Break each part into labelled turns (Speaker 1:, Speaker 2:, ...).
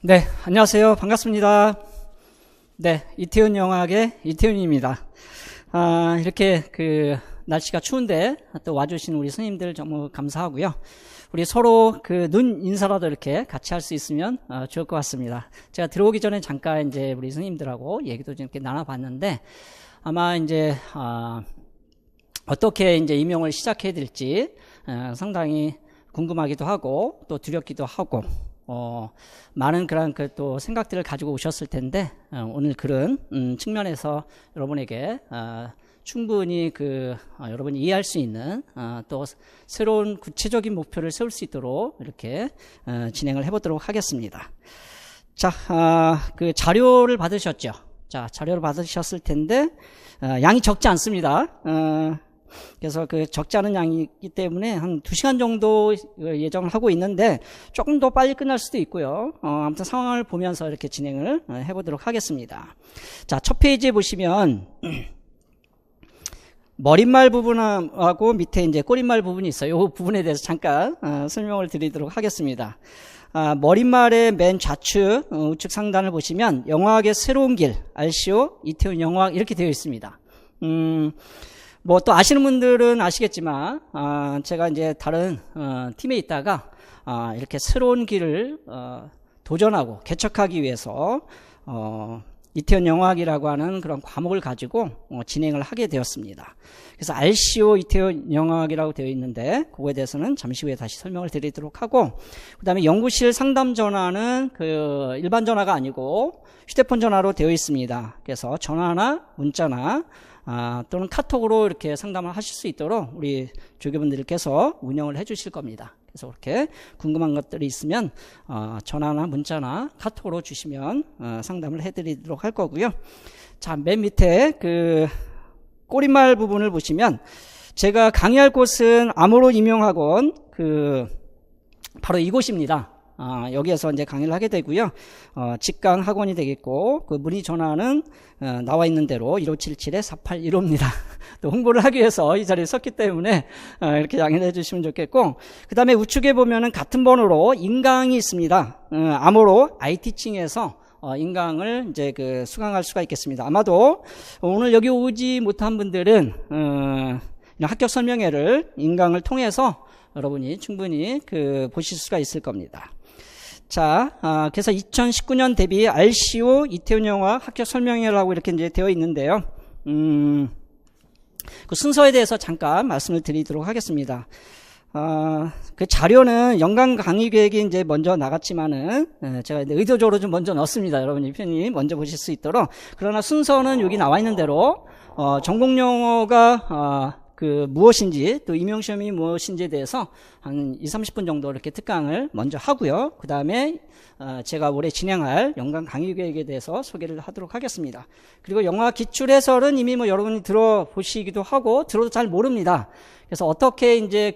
Speaker 1: 네, 안녕하세요. 반갑습니다. 네, 이태훈 영화학의 이태훈입니다. 이렇게 날씨가 추운데 또 와주신 우리 스님들 정말 감사하고요. 우리 서로 눈 인사라도 이렇게 같이 할 수 있으면 좋을 것 같습니다. 제가 들어오기 전에 잠깐 이제 우리 스님들하고 얘기도 좀 이렇게 나눠봤는데 아마 이제 어떻게 이제 임용을 시작해야 될지 상당히 궁금하기도 하고 또 두렵기도 하고 많은 그런 또 생각들을 가지고 오셨을 텐데 오늘 그런 측면에서 여러분에게 충분히 여러분이 이해할 수 있는 또 새로운 구체적인 목표를 세울 수 있도록 이렇게 진행을 해보도록 하겠습니다. 자, 자료를 받으셨죠? 자, 자료를 받으셨을 텐데 양이 적지 않습니다. 그래서 적지 않은 양이기 때문에 한 2시간 정도 예정을 하고 있는데 조금 더 빨리 끝날 수도 있고요. 아무튼 상황을 보면서 이렇게 진행을 해보도록 하겠습니다. 자, 첫 페이지에 보시면 머릿말 부분하고 밑에 이제 꼬릿말 부분이 있어요. 이 부분에 대해서 잠깐 설명을 드리도록 하겠습니다. 머릿말의 맨 좌측, 우측 상단을 보시면 영화학의 새로운 길, RCO, 이태훈 영화학 이렇게 되어 있습니다. 뭐 또 아시는 분들은 아시겠지만 제가 이제 다른 팀에 있다가 이렇게 새로운 길을 도전하고 개척하기 위해서 이태훈 영화학이라고 하는 그런 과목을 가지고 진행을 하게 되었습니다. 그래서 RCO 이태훈 영화학이라고 되어 있는데 그거에 대해서는 잠시 후에 다시 설명을 드리도록 하고, 그 다음에 연구실 상담 전화는 일반 전화가 아니고 휴대폰 전화로 되어 있습니다. 그래서 전화나 문자나 또는 카톡으로 이렇게 상담을 하실 수 있도록 우리 조교분들께서 운영을 해 주실 겁니다. 그래서 그렇게 궁금한 것들이 있으면 전화나 문자나 카톡으로 주시면 상담을 해드리도록 할 거고요. 자, 맨 밑에 꼬릿말 부분을 보시면 제가 강의할 곳은 암호로 임용학원 바로 이곳입니다. 여기에서 이제 강의를 하게 되고요. 직강 학원이 되겠고 문의 전화는 나와 있는 대로 1577-4815입니다. 또 홍보를 하기 위해서 이 자리에 섰기 때문에 이렇게 양해해 주시면 좋겠고, 그 다음에 우측에 보면은 같은 번호로 인강이 있습니다. 암호로 IT층에서 인강을 이제 수강할 수가 있겠습니다. 아마도 오늘 여기 오지 못한 분들은 합격 설명회를 인강을 통해서 여러분이 충분히 보실 수가 있을 겁니다. 자, 그래서 2019년 대비 RCO 이태훈 영화학 합격 설명회라고 이렇게 이제 되어 있는데요. 그 순서에 대해서 잠깐 말씀을 드리도록 하겠습니다. 그 자료는 연간 강의 계획이 이제 먼저 나갔지만은 제가 이제 의도적으로 좀 먼저 넣었습니다. 여러분이 편히 먼저 보실 수 있도록. 그러나 순서는 여기 나와 있는 대로 전공 용어가 무엇인지 또 임용시험이 무엇인지에 대해서 한 20-30분 정도 이렇게 특강을 먼저 하고요. 그 다음에 제가 올해 진행할 연간 강의 계획에 대해서 소개를 하도록 하겠습니다. 그리고 영화 기출 해설은 이미 여러분이 들어보시기도 하고 들어도 잘 모릅니다. 그래서 어떻게 이제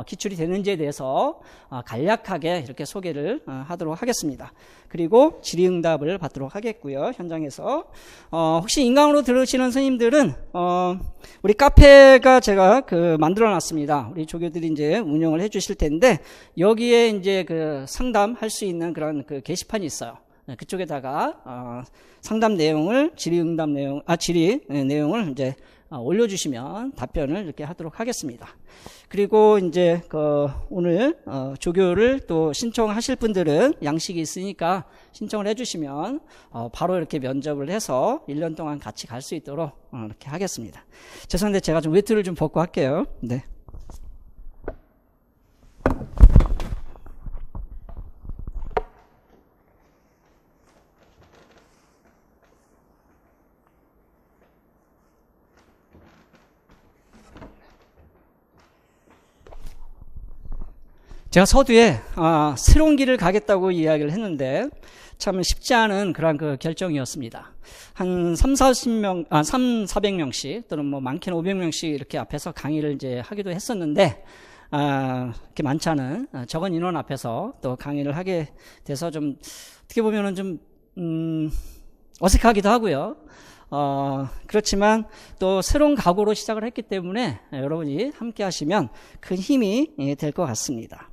Speaker 1: 기출이 되는지에 대해서 간략하게 이렇게 소개를 하도록 하겠습니다. 그리고 질의응답을 받도록 하겠고요. 현장에서 혹시 인강으로 들으시는 스님들은 우리 카페가 제가 만들어 놨습니다. 우리 조교들이 이제 운영을 해 주실 텐데 여기에 이제 상담할 수 있는 그런 게시판이 있어요. 그쪽에다가 상담 내용을 질의 내용을 이제 올려주시면 답변을 이렇게 하도록 하겠습니다. 그리고 이제 오늘 조교를 또 신청하실 분들은 양식이 있으니까 신청을 해주시면 바로 이렇게 면접을 해서 1년 동안 같이 갈 수 있도록 이렇게 하겠습니다. 죄송한데 제가 좀 외투를 좀 벗고 할게요. 네. 제가 서두에 새로운 길을 가겠다고 이야기를 했는데 참 쉽지 않은 그런 결정이었습니다. 한 400명씩 또는 많게는 500명씩 이렇게 앞에서 강의를 이제 하기도 했었는데 이렇게 많지 않은 적은 인원 앞에서 또 강의를 하게 돼서 좀 어떻게 보면은 좀 어색하기도 하고요. 그렇지만 또 새로운 각오로 시작을 했기 때문에 여러분이 함께 하시면 큰 힘이 될 것 같습니다.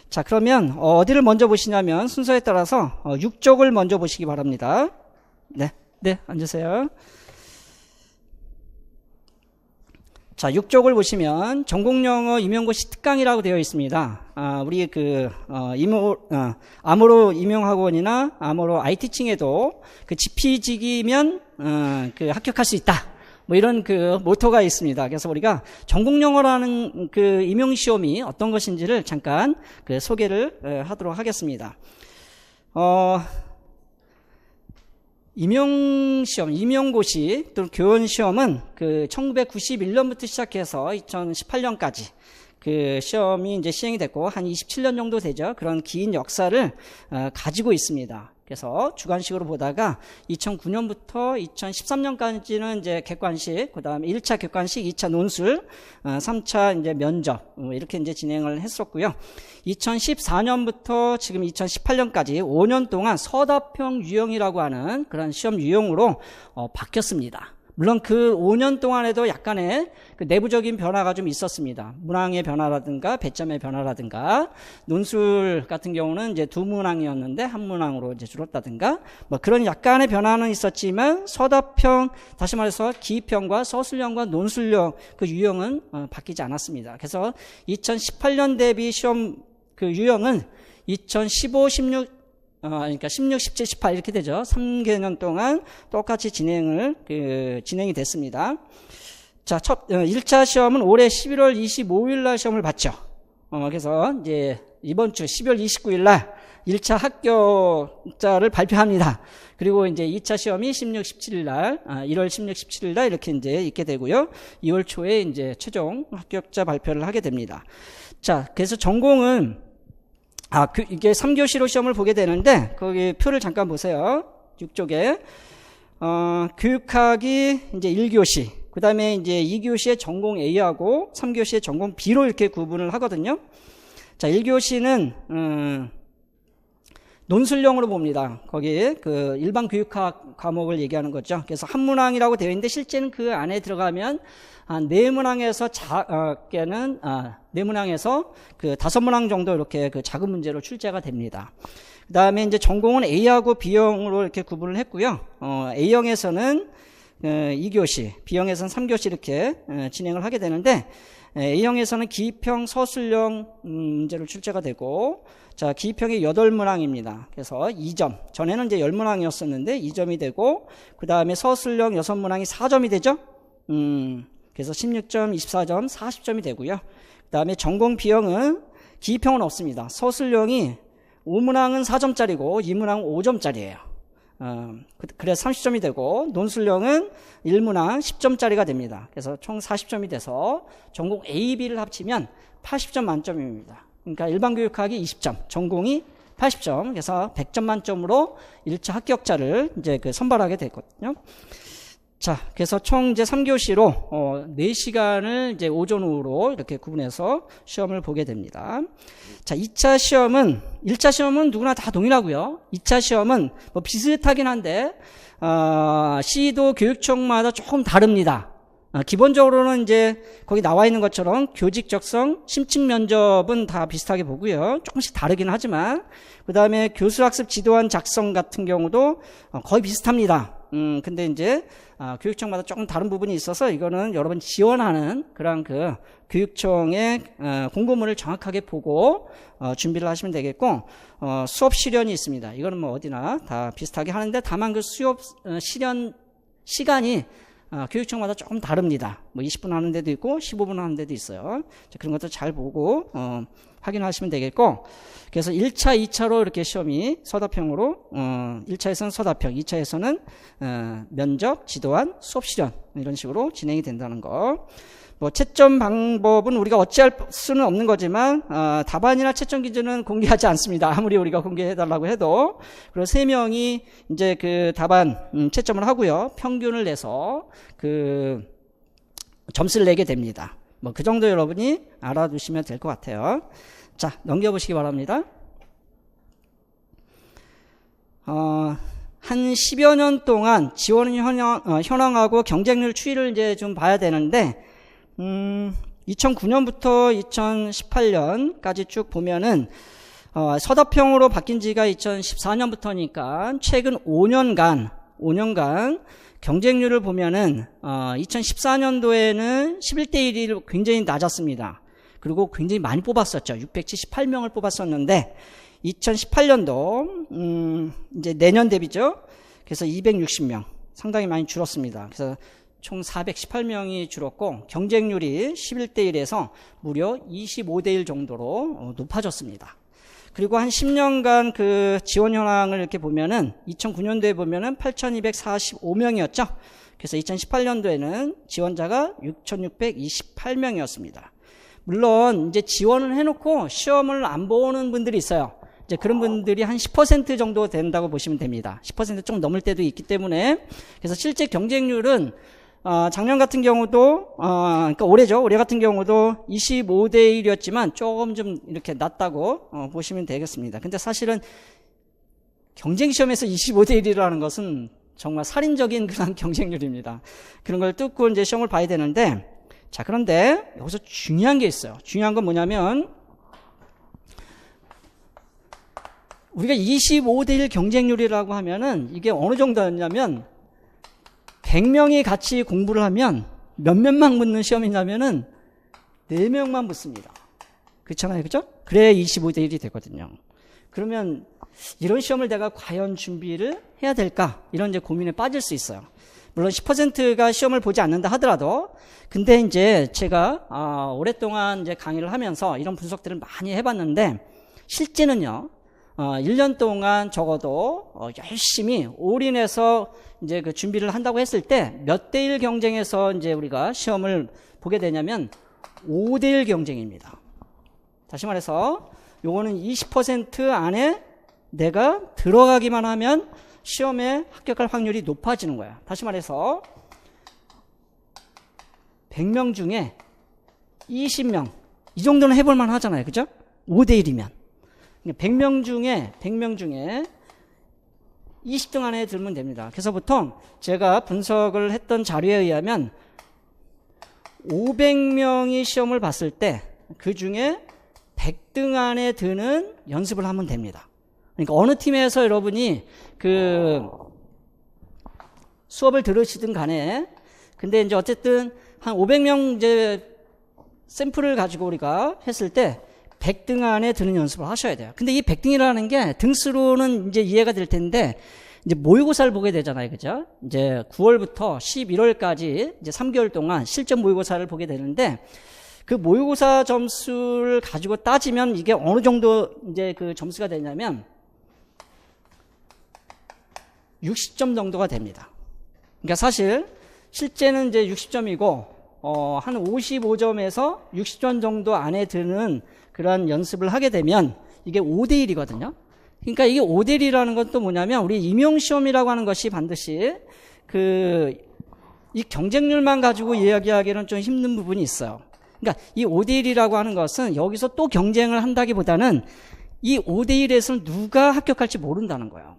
Speaker 1: 자, 그러면 어디를 먼저 보시냐면 순서에 따라서 6쪽을 먼저 보시기 바랍니다. 네, 앉으세요. 자, 6쪽을 보시면 전공영어 임용고시 특강이라고 되어 있습니다. 우리 암호로 임용학원이나 암호로 IT층에도 그 지피직이면 합격할 수 있다. 뭐 이런 모토가 있습니다. 그래서 우리가 전공영어라는 임용시험이 어떤 것인지를 잠깐 소개를 하도록 하겠습니다. 임용시험, 임용고시 또는 교원시험은 1991년부터 시작해서 2018년까지 시험이 이제 시행이 됐고 한 27년 정도 되죠. 그런 긴 역사를 가지고 있습니다. 그래서 주관식으로 보다가 2009년부터 2013년까지는 이제 객관식, 그 다음에 1차 객관식, 2차 논술, 3차 이제 면접, 이렇게 이제 진행을 했었고요. 2014년부터 지금 2018년까지 5년 동안 서답형 유형이라고 하는 그런 시험 유형으로 바뀌었습니다. 물론 그 5년 동안에도 약간의 내부적인 변화가 좀 있었습니다. 문항의 변화라든가 배점의 변화라든가 논술 같은 경우는 이제 2문항이었는데 1문항으로 이제 줄었다든가 뭐 그런 약간의 변화는 있었지만 서답형, 다시 말해서 기입형과 서술형과 논술형 유형은 바뀌지 않았습니다. 그래서 2018년 대비 시험 유형은 2015, 16 그러니까 16, 17, 18 이렇게 되죠. 3개년 동안 똑같이 진행이 됐습니다. 자, 1차 시험은 올해 11월 25일 날 시험을 봤죠. 그래서 이제 이번 주 12월 29일 날 1차 합격자를 발표합니다. 그리고 이제 2차 시험이 16, 17일 날, 1월 16, 17일 날 이렇게 이제 있게 되고요. 2월 초에 이제 최종 합격자 발표를 하게 됩니다. 자, 그래서 전공은 이게 3교시로 시험을 보게 되는데, 거기 표를 잠깐 보세요. 6쪽에. 교육학이 이제 1교시, 그 다음에 이제 2교시에 전공 A하고 3교시에 전공 B로 이렇게 구분을 하거든요. 자, 1교시는, 논술형으로 봅니다. 거기 일반 교육학 과목을 얘기하는 거죠. 그래서 한 문항이라고 되어 있는데 실제는 그 안에 들어가면 네 문항에서 작게는 네 문항에서 5문항 정도 이렇게 작은 문제로 출제가 됩니다. 그 다음에 이제 전공은 A하고 B형으로 이렇게 구분을 했고요. A형에서는 2교시, B형에서는 3교시 이렇게 진행을 하게 되는데 A형에서는 기입형, 서술형 문제로 출제가 되고, 자, 기입형이 8문항입니다. 그래서 2점. 전에는 이제 10문항이었었는데 2점이 되고, 그 다음에 서술형 6문항이 4점이 되죠? 그래서 16점, 24점, 40점이 되고요. 그 다음에 전공 B형은 기입형은 없습니다. 서술형이 5문항은 4점짜리고 2문항은 5점짜리예요. 그래서 30점이 되고, 논술형은 1문항 10점짜리가 됩니다. 그래서 총 40점이 돼서 전공 A, B를 합치면 80점 만점입니다. 그러니까 일반 교육학이 20점, 전공이 80점, 그래서 100점 만점으로 1차 합격자를 이제 선발하게 됐거든요. 자, 그래서 총 이제 3교시로 4시간을 이제 오전 오후로 이렇게 구분해서 시험을 보게 됩니다. 자, 2차 시험은 1차 시험은 누구나 다 동일하고요. 2차 시험은 뭐 비슷하긴 한데 시도 교육청마다 조금 다릅니다. 기본적으로는 이제 거기 나와 있는 것처럼 교직 적성, 심층 면접은 다 비슷하게 보고요. 조금씩 다르긴 하지만 그 다음에 교수학습 지도안 작성 같은 경우도 거의 비슷합니다. 근데 이제 교육청마다 조금 다른 부분이 있어서 이거는 여러분 지원하는 그런 교육청의 공고문을 정확하게 보고 준비를 하시면 되겠고, 수업 실연이 있습니다. 이거는 뭐 어디나 다 비슷하게 하는데 다만 수업 실연 시간이 교육청마다 조금 다릅니다. 뭐 20분 하는 데도 있고 15분 하는 데도 있어요. 그런 것도 잘 보고 확인하시면 되겠고, 그래서 1차, 2차로 이렇게 시험이 서답형으로 1차에서는 서답형, 2차에서는 면접, 지도안, 수업 실연 이런 식으로 진행이 된다는 거. 뭐 채점 방법은 우리가 어찌할 수는 없는 거지만 답안이나 채점 기준은 공개하지 않습니다. 아무리 우리가 공개해달라고 해도. 그리고 3명이 이제 답안 채점을 하고요. 평균을 내서 점수를 내게 됩니다. 뭐 그 정도 여러분이 알아두시면 될 것 같아요. 자, 넘겨보시기 바랍니다. 한 10여 년 동안 지원 현황하고 경쟁률 추이를 이제 좀 봐야 되는데, 2009년부터 2018년까지 쭉 보면은 서답형으로 바뀐 지가 2014년부터니까 최근 5년간 경쟁률을 보면은 2014년도에는 11대 1이 굉장히 낮았습니다. 그리고 굉장히 많이 뽑았었죠. 678명을 뽑았었는데 2018년도 이제 내년 대비죠. 그래서 260명 상당히 많이 줄었습니다. 그래서 총 418명이 줄었고 경쟁률이 11대 1에서 무려 25대 1 정도로 높아졌습니다. 그리고 한 10년간 그 지원 현황을 이렇게 보면은 2009년도에 보면은 8,245명이었죠. 그래서 2018년도에는 지원자가 6,628명이었습니다. 물론 이제 지원을 해놓고 시험을 안 보는 분들이 있어요. 이제 그런 분들이 한 10% 정도 된다고 보시면 됩니다. 10% 좀 넘을 때도 있기 때문에 그래서 실제 경쟁률은 작년 같은 경우도 그러니까 올해죠. 올해 같은 경우도 25대 1이었지만 조금 좀 이렇게 낮다고 보시면 되겠습니다. 근데 사실은 경쟁 시험에서 25대 1이라는 것은 정말 살인적인 그런 경쟁률입니다. 그런 걸 뚫고 이제 시험을 봐야 되는데 자, 그런데 여기서 중요한 게 있어요. 중요한 건 뭐냐면 우리가 25대 1 경쟁률이라고 하면은 이게 어느 정도였냐면 100명이 같이 공부를 하면 몇몇만 붙는 시험이냐면은 4명만 붙습니다. 그렇잖아요. 그죠? 그래야 25대 1이 되거든요. 그러면 이런 시험을 내가 과연 준비를 해야 될까? 이런 이제 고민에 빠질 수 있어요. 물론 10%가 시험을 보지 않는다 하더라도 근데 이제 제가 오랫동안 이제 강의를 하면서 이런 분석들을 많이 해봤는데 실제는요. 1년 동안 적어도 열심히 올인해서 이제 그 준비를 한다고 했을 때 몇 대 1 경쟁에서 이제 우리가 시험을 보게 되냐면 5대 1 경쟁입니다. 다시 말해서 요거는 20% 안에 내가 들어가기만 하면 시험에 합격할 확률이 높아지는 거야. 다시 말해서 100명 중에 20명 이 정도는 해볼 만 하잖아요. 그죠? 5대 1이면 100명 중에 20등 안에 들면 됩니다. 그래서 보통 제가 분석을 했던 자료에 의하면 500명이 시험을 봤을 때 그 중에 100등 안에 드는 연습을 하면 됩니다. 그러니까 어느 팀에서 여러분이 그 수업을 들으시든 간에 근데 이제 어쨌든 한 500명 이제 샘플을 가지고 우리가 했을 때 100등 안에 드는 연습을 하셔야 돼요. 근데 이 100등이라는 게 등수로는 이제 이해가 될 텐데 이제 모의고사를 보게 되잖아요. 그죠? 이제 9월부터 11월까지 이제 3개월 동안 실전 모의고사를 보게 되는데 그 모의고사 점수를 가지고 따지면 이게 어느 정도 이제 그 점수가 되냐면 60점 정도가 됩니다. 그러니까 사실 실제는 이제 60점이고 한 55점에서 60점 정도 안에 드는 그런 연습을 하게 되면 이게 5대 1이거든요. 그러니까 이게 5대 1이라는 건 또 뭐냐면 우리 임용시험이라고 하는 것이 반드시 이 경쟁률만 가지고 이야기하기는 좀 힘든 부분이 있어요. 그러니까 이 5대 1이라고 하는 것은 여기서 또 경쟁을 한다기보다는 이 5대 1에서는 누가 합격할지 모른다는 거예요.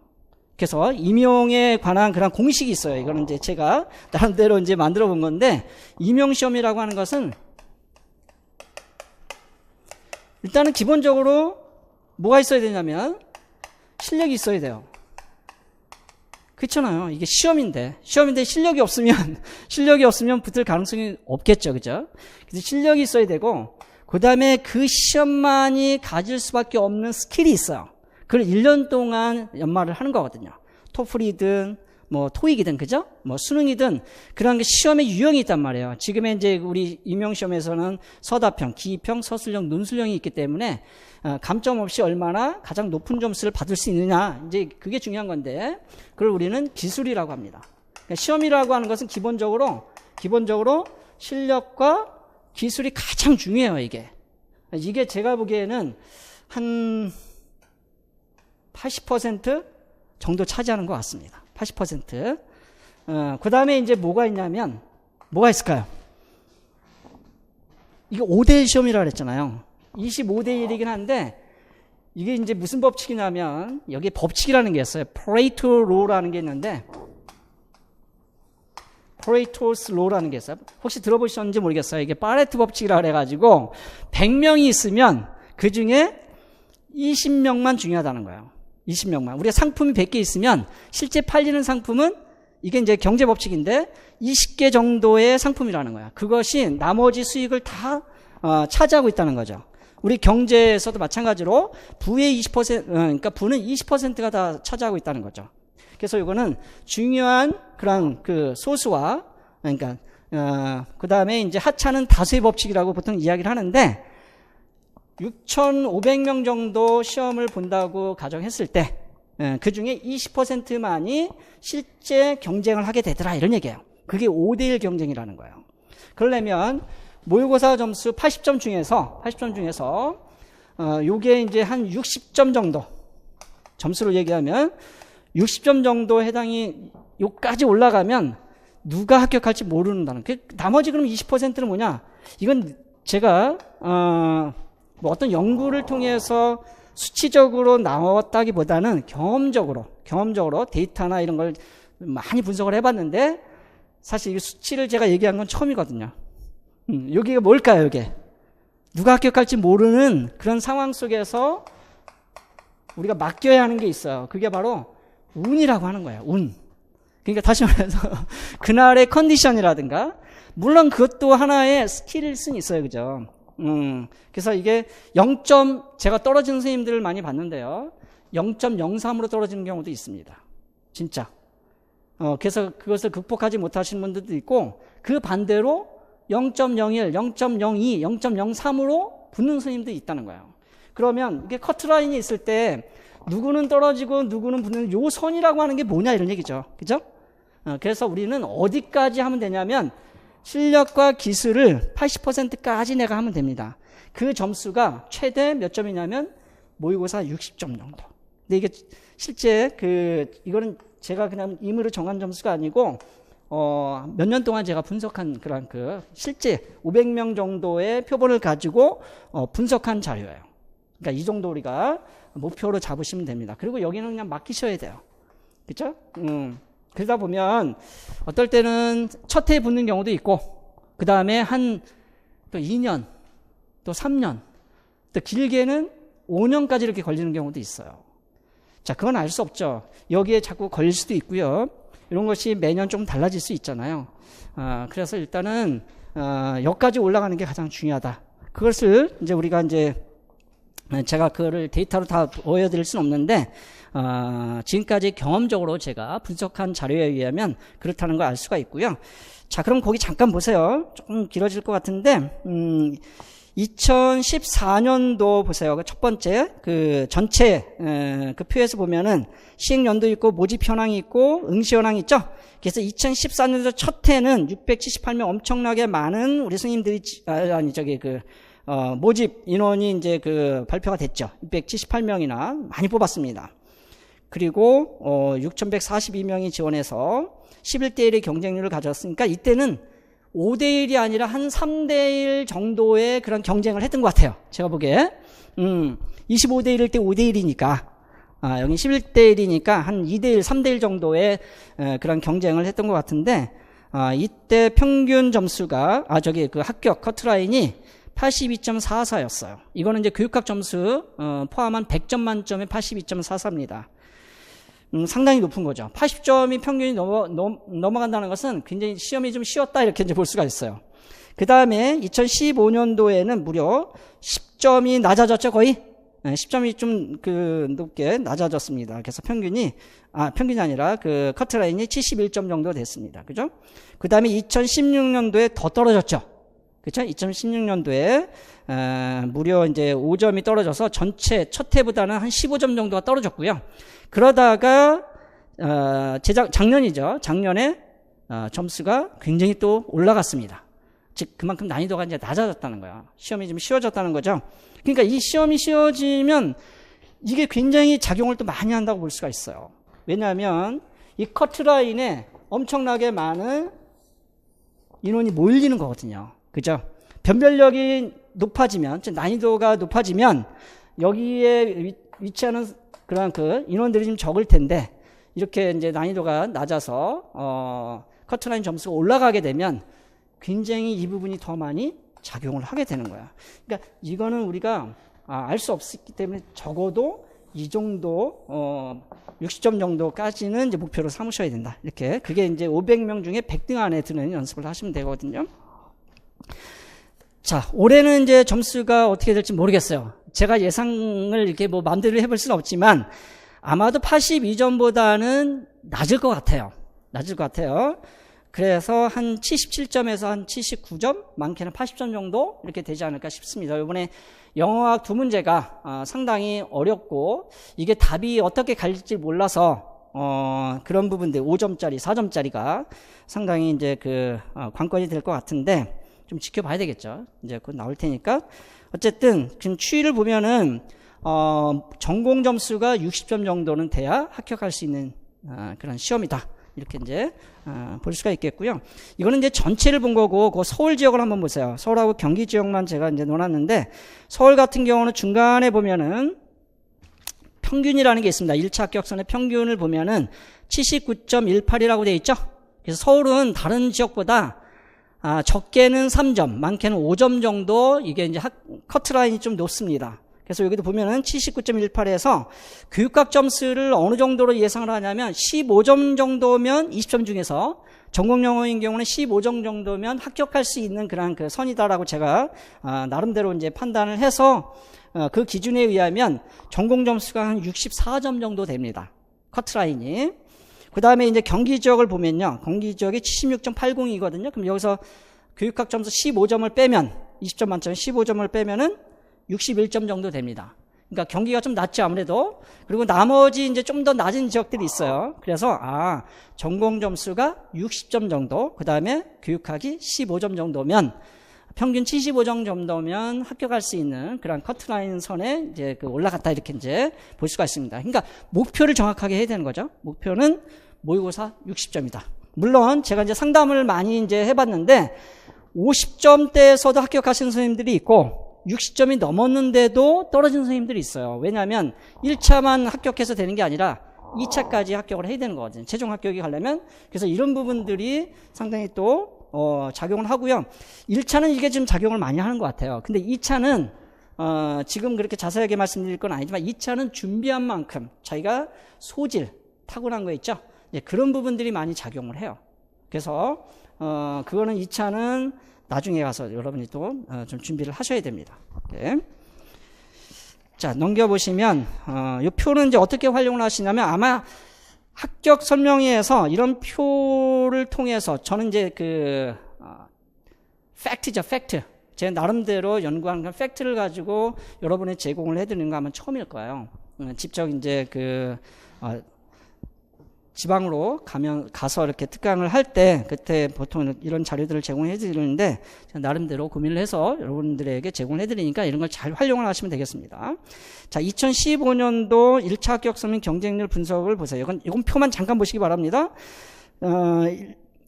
Speaker 1: 그래서 임용에 관한 그런 공식이 있어요. 이거는 이제 제가 나름대로 이제 만들어 본 건데 임용시험이라고 하는 것은 일단은 기본적으로 뭐가 있어야 되냐면 실력이 있어야 돼요. 그렇잖아요. 이게 시험인데 실력이 없으면 붙을 가능성이 없겠죠. 그죠? 그래서 실력이 있어야 되고 그다음에 그 시험만이 가질 수밖에 없는 스킬이 있어요. 그걸 1년 동안 연마를 하는 거거든요. 토플이든 뭐 토익이든 그죠? 뭐 수능이든 그런 게 시험의 유형이 있단 말이에요. 지금의 이제 우리 임용시험에서는 서답형, 기입형, 서술형, 논술형이 있기 때문에 감점 없이 얼마나 가장 높은 점수를 받을 수 있느냐 이제 그게 중요한 건데 그걸 우리는 기술이라고 합니다. 그러니까 시험이라고 하는 것은 기본적으로 실력과 기술이 가장 중요해요. 이게 제가 보기에는 한 80% 정도 차지하는 것 같습니다. 80%. 그 다음에 이제 뭐가 있냐면, 뭐가 있을까요? 이게 5대1 시험이라고 그랬잖아요. 25대 1이긴 한데, 이게 이제 무슨 법칙이냐면, 여기 법칙이라는 게 있어요. Pareto Law라는 게 있는데, Pareto's Law라는 게 있어요. 혹시 들어보셨는지 모르겠어요. 이게 파레토 법칙이라 그래가지고 100명이 있으면 그 중에 20명만 중요하다는 거예요. 20명만. 우리가 상품이 100개 있으면 실제 팔리는 상품은 이게 이제 경제 법칙인데 20개 정도의 상품이라는 거야. 그것이 나머지 수익을 다 차지하고 있다는 거죠. 우리 경제에서도 마찬가지로 부의 20%, 그러니까 부는 20%가 다 차지하고 있다는 거죠. 그래서 이거는 중요한 그런 그 소수와, 그러니까, 그 다음에 이제 하차는 다수의 법칙이라고 보통 이야기를 하는데, 6,500명 정도 시험을 본다고 가정했을 때, 그 중에 20%만이 실제 경쟁을 하게 되더라, 이런 얘기예요. 그게 5대1 경쟁이라는 거예요. 그러려면, 모의고사 점수 80점 중에서, 요게 이제 한 60점 정도, 점수를 얘기하면, 60점 정도 해당이, 요까지 올라가면, 누가 합격할지 모르는다는. 나머지 그럼 20%는 뭐냐? 이건 제가, 뭐 어떤 연구를 통해서 수치적으로 나왔다기보다는 경험적으로 데이터나 이런 걸 많이 분석을 해봤는데, 사실 이 수치를 제가 얘기한 건 처음이거든요. 여기가 뭘까요, 이게? 누가 합격할지 모르는 그런 상황 속에서 우리가 맡겨야 하는 게 있어요. 그게 바로 운이라고 하는 거예요, 운. 그러니까 다시 말해서, 그날의 컨디션이라든가, 물론 그것도 하나의 스킬일 수는 있어요, 그죠? 그래서 이게 제가 떨어지는 선생님들을 많이 봤는데요. 0.03으로 떨어지는 경우도 있습니다. 진짜. 그래서 그것을 극복하지 못하시는 분들도 있고, 그 반대로 0.01, 0.02, 0.03으로 붙는 선생님도 있다는 거예요. 그러면 이게 커트라인이 있을 때 누구는 떨어지고 누구는 붙는 요 선이라고 하는 게 뭐냐 이런 얘기죠. 그죠? 그래서 우리는 어디까지 하면 되냐면 실력과 기술을 80%까지 내가 하면 됩니다. 그 점수가 최대 몇 점이냐면 모의고사 60점 정도. 근데 이게 실제 이거는 제가 그냥 임의로 정한 점수가 아니고 몇 년 동안 제가 분석한 그런 실제 500명 정도의 표본을 가지고 분석한 자료예요. 그러니까 이 정도 우리가 목표로 잡으시면 됩니다. 그리고 여기는 그냥 맡기셔야 돼요. 그렇죠? 그러다 보면 어떨 때는 첫 해에 붙는 경우도 있고, 그 다음에 또 2년, 또 3년, 또 길게는 5년까지 이렇게 걸리는 경우도 있어요. 자, 그건 알 수 없죠. 여기에 자꾸 걸릴 수도 있고요. 이런 것이 매년 좀 달라질 수 있잖아요. 그래서 일단은 여기까지 올라가는 게 가장 중요하다. 그것을 이제 우리가 제가 그거를 데이터로 다 보여드릴 수는 없는데, 지금까지 경험적으로 제가 분석한 자료에 의하면 그렇다는 걸 알 수가 있고요. 자, 그럼 거기 잠깐 보세요. 조금 길어질 것 같은데, 2014년도 보세요. 첫 번째, 전체, 그 표에서 보면은 시행연도 있고, 모집 현황이 있고, 응시 현황이 있죠? 그래서 2014년도 첫 해는 678명 엄청나게 많은 우리 스님들이, 모집 인원이 발표가 됐죠. 678명이나 많이 뽑았습니다. 그리고, 6,142명이 지원해서 11대 1의 경쟁률을 가졌으니까 이때는 5대 1이 아니라 한 3대 1 정도의 그런 경쟁을 했던 것 같아요. 제가 보기에. 25대 1일 때 5대 1이니까. 여기 11대 1이니까 한 2대 1, 3대 1 정도의 그런 경쟁을 했던 것 같은데, 이때 평균 점수가, 합격 커트라인이 82.44였어요. 이거는 이제 교육학 점수, 포함한 100점 만점에 82.44입니다. 상당히 높은 거죠. 80점이 평균이 넘어간다는 것은 굉장히 시험이 좀 쉬웠다 이렇게 이제 볼 수가 있어요. 그 다음에 2015년도에는 무려 10점이 낮아졌죠, 거의. 10점이 좀 높게 낮아졌습니다. 그래서 평균이 아니라 커트라인이 71점 정도 됐습니다. 그죠? 그 다음에 2016년도에 더 떨어졌죠. 그렇죠? 2016년도에 무려 이제 5점이 떨어져서 전체 첫 해보다는 한 15점 정도가 떨어졌고요. 그러다가 작년이죠. 작년에 점수가 굉장히 또 올라갔습니다. 즉 그만큼 난이도가 이제 낮아졌다는 거예요. 시험이 좀 쉬워졌다는 거죠. 그러니까 이 시험이 쉬워지면 이게 굉장히 작용을 또 많이 한다고 볼 수가 있어요. 왜냐하면 이 커트라인에 엄청나게 많은 인원이 몰리는 거거든요. 그죠? 변별력이 높아지면, 난이도가 높아지면 여기에 위치하는 그런 인원들이 좀 적을 텐데, 이렇게 이제 난이도가 낮아서 커트라인 점수가 올라가게 되면 굉장히 이 부분이 더 많이 작용을 하게 되는 거야. 그러니까 이거는 우리가 알 수 없기 때문에 적어도 이 정도 60점 정도까지는 이제 목표로 삼으셔야 된다. 이렇게 그게 이제 500명 중에 100등 안에 드는 연습을 하시면 되거든요. 자, 올해는 이제 점수가 어떻게 될지 모르겠어요. 제가 예상을 이렇게 뭐 마음대로 해볼 수는 없지만 아마도 82점보다는 낮을 것 같아요. 낮을 것 같아요. 그래서 한 77점에서 한 79점, 많게는 80점 정도 이렇게 되지 않을까 싶습니다. 이번에 영어학 두 문제가 상당히 어렵고 이게 답이 어떻게 갈릴지 몰라서 그런 부분들 5점짜리, 4점짜리가 상당히 이제 관건이 될 것 같은데 좀 지켜봐야 되겠죠. 이제 곧 나올 테니까. 어쨌든 지금 추이를 보면은 전공 점수가 60점 정도는 돼야 합격할 수 있는 그런 시험이다. 이렇게 이제 볼 수가 있겠고요. 이거는 이제 전체를 본 거고 그 서울 지역을 한번 보세요. 서울하고 경기 지역만 제가 이제 놓았는데 서울 같은 경우는 중간에 보면은 평균이라는 게 있습니다. 1차 합격선의 평균을 보면은 79.18이라고 되어 있죠. 그래서 서울은 다른 지역보다 적게는 3점, 많게는 5점 정도 이게 이제 커트라인이 좀 높습니다. 그래서 여기도 보면은 79.18에서 교육학 점수를 어느 정도로 예상을 하냐면 15점 정도면 20점 중에서 전공 영어인 경우는 15점 정도면 합격할 수 있는 그런 그 선이다라고 제가 나름대로 이제 판단을 해서 그 기준에 의하면 전공 점수가 한 64점 정도 됩니다. 커트라인이. 그 다음에 이제 경기 지역을 보면요. 경기 지역이 76.80이거든요. 그럼 여기서 교육학 점수 15점을 빼면 20점 만점에 15점을 빼면은 61점 정도 됩니다. 그러니까 경기가 좀 낮죠, 아무래도. 그리고 나머지 이제 좀 더 낮은 지역들이 있어요. 그래서 전공 점수가 60점 정도, 그 다음에 교육학이 15점 정도면 평균 75점 정도면 합격할 수 있는 그런 커트라인 선에 이제 올라갔다 이렇게 이제 볼 수가 있습니다. 그러니까 목표를 정확하게 해야 되는 거죠. 목표는 모의고사 60점이다. 물론 제가 이제 상담을 많이 이제 해봤는데 50점대에서도 합격하시는 선생님들이 있고 60점이 넘었는데도 떨어진 선생님들이 있어요. 왜냐하면 1차만 합격해서 되는 게 아니라 2차까지 합격을 해야 되는 거거든요. 최종 합격이 가려면. 그래서 이런 부분들이 상당히 또 작용을 하고요. 1차는 이게 지금 작용을 많이 하는 것 같아요. 근데 2차는 지금 그렇게 자세하게 말씀드릴 건 아니지만 2차는 준비한 만큼 자기가 소질, 타고난 거 있죠? 그런 부분들이 많이 작용을 해요. 그래서 그거는 2차는 나중에 가서 여러분이 또 좀 준비를 하셔야 됩니다. 네. 자, 넘겨보시면 이 표는 이제 어떻게 활용을 하시냐면 아마 합격 설명회에서 이런 표를 통해서 저는 이제 팩트죠, 팩트. 제 나름대로 연구한 그 팩트를 가지고 여러분에 제공을 해드리는 거 아마 처음일 거예요. 직접 이제 지방으로 가서 이렇게 특강을 할 때 그때 보통 이런 자료들을 제공해 드리는데 나름대로 고민을 해서 여러분들에게 제공을 해드리니까 이런 걸 잘 활용을 하시면 되겠습니다. 자, 2015년도 1차 합격선 및 경쟁률 분석을 보세요. 이건 표만 잠깐 보시기 바랍니다.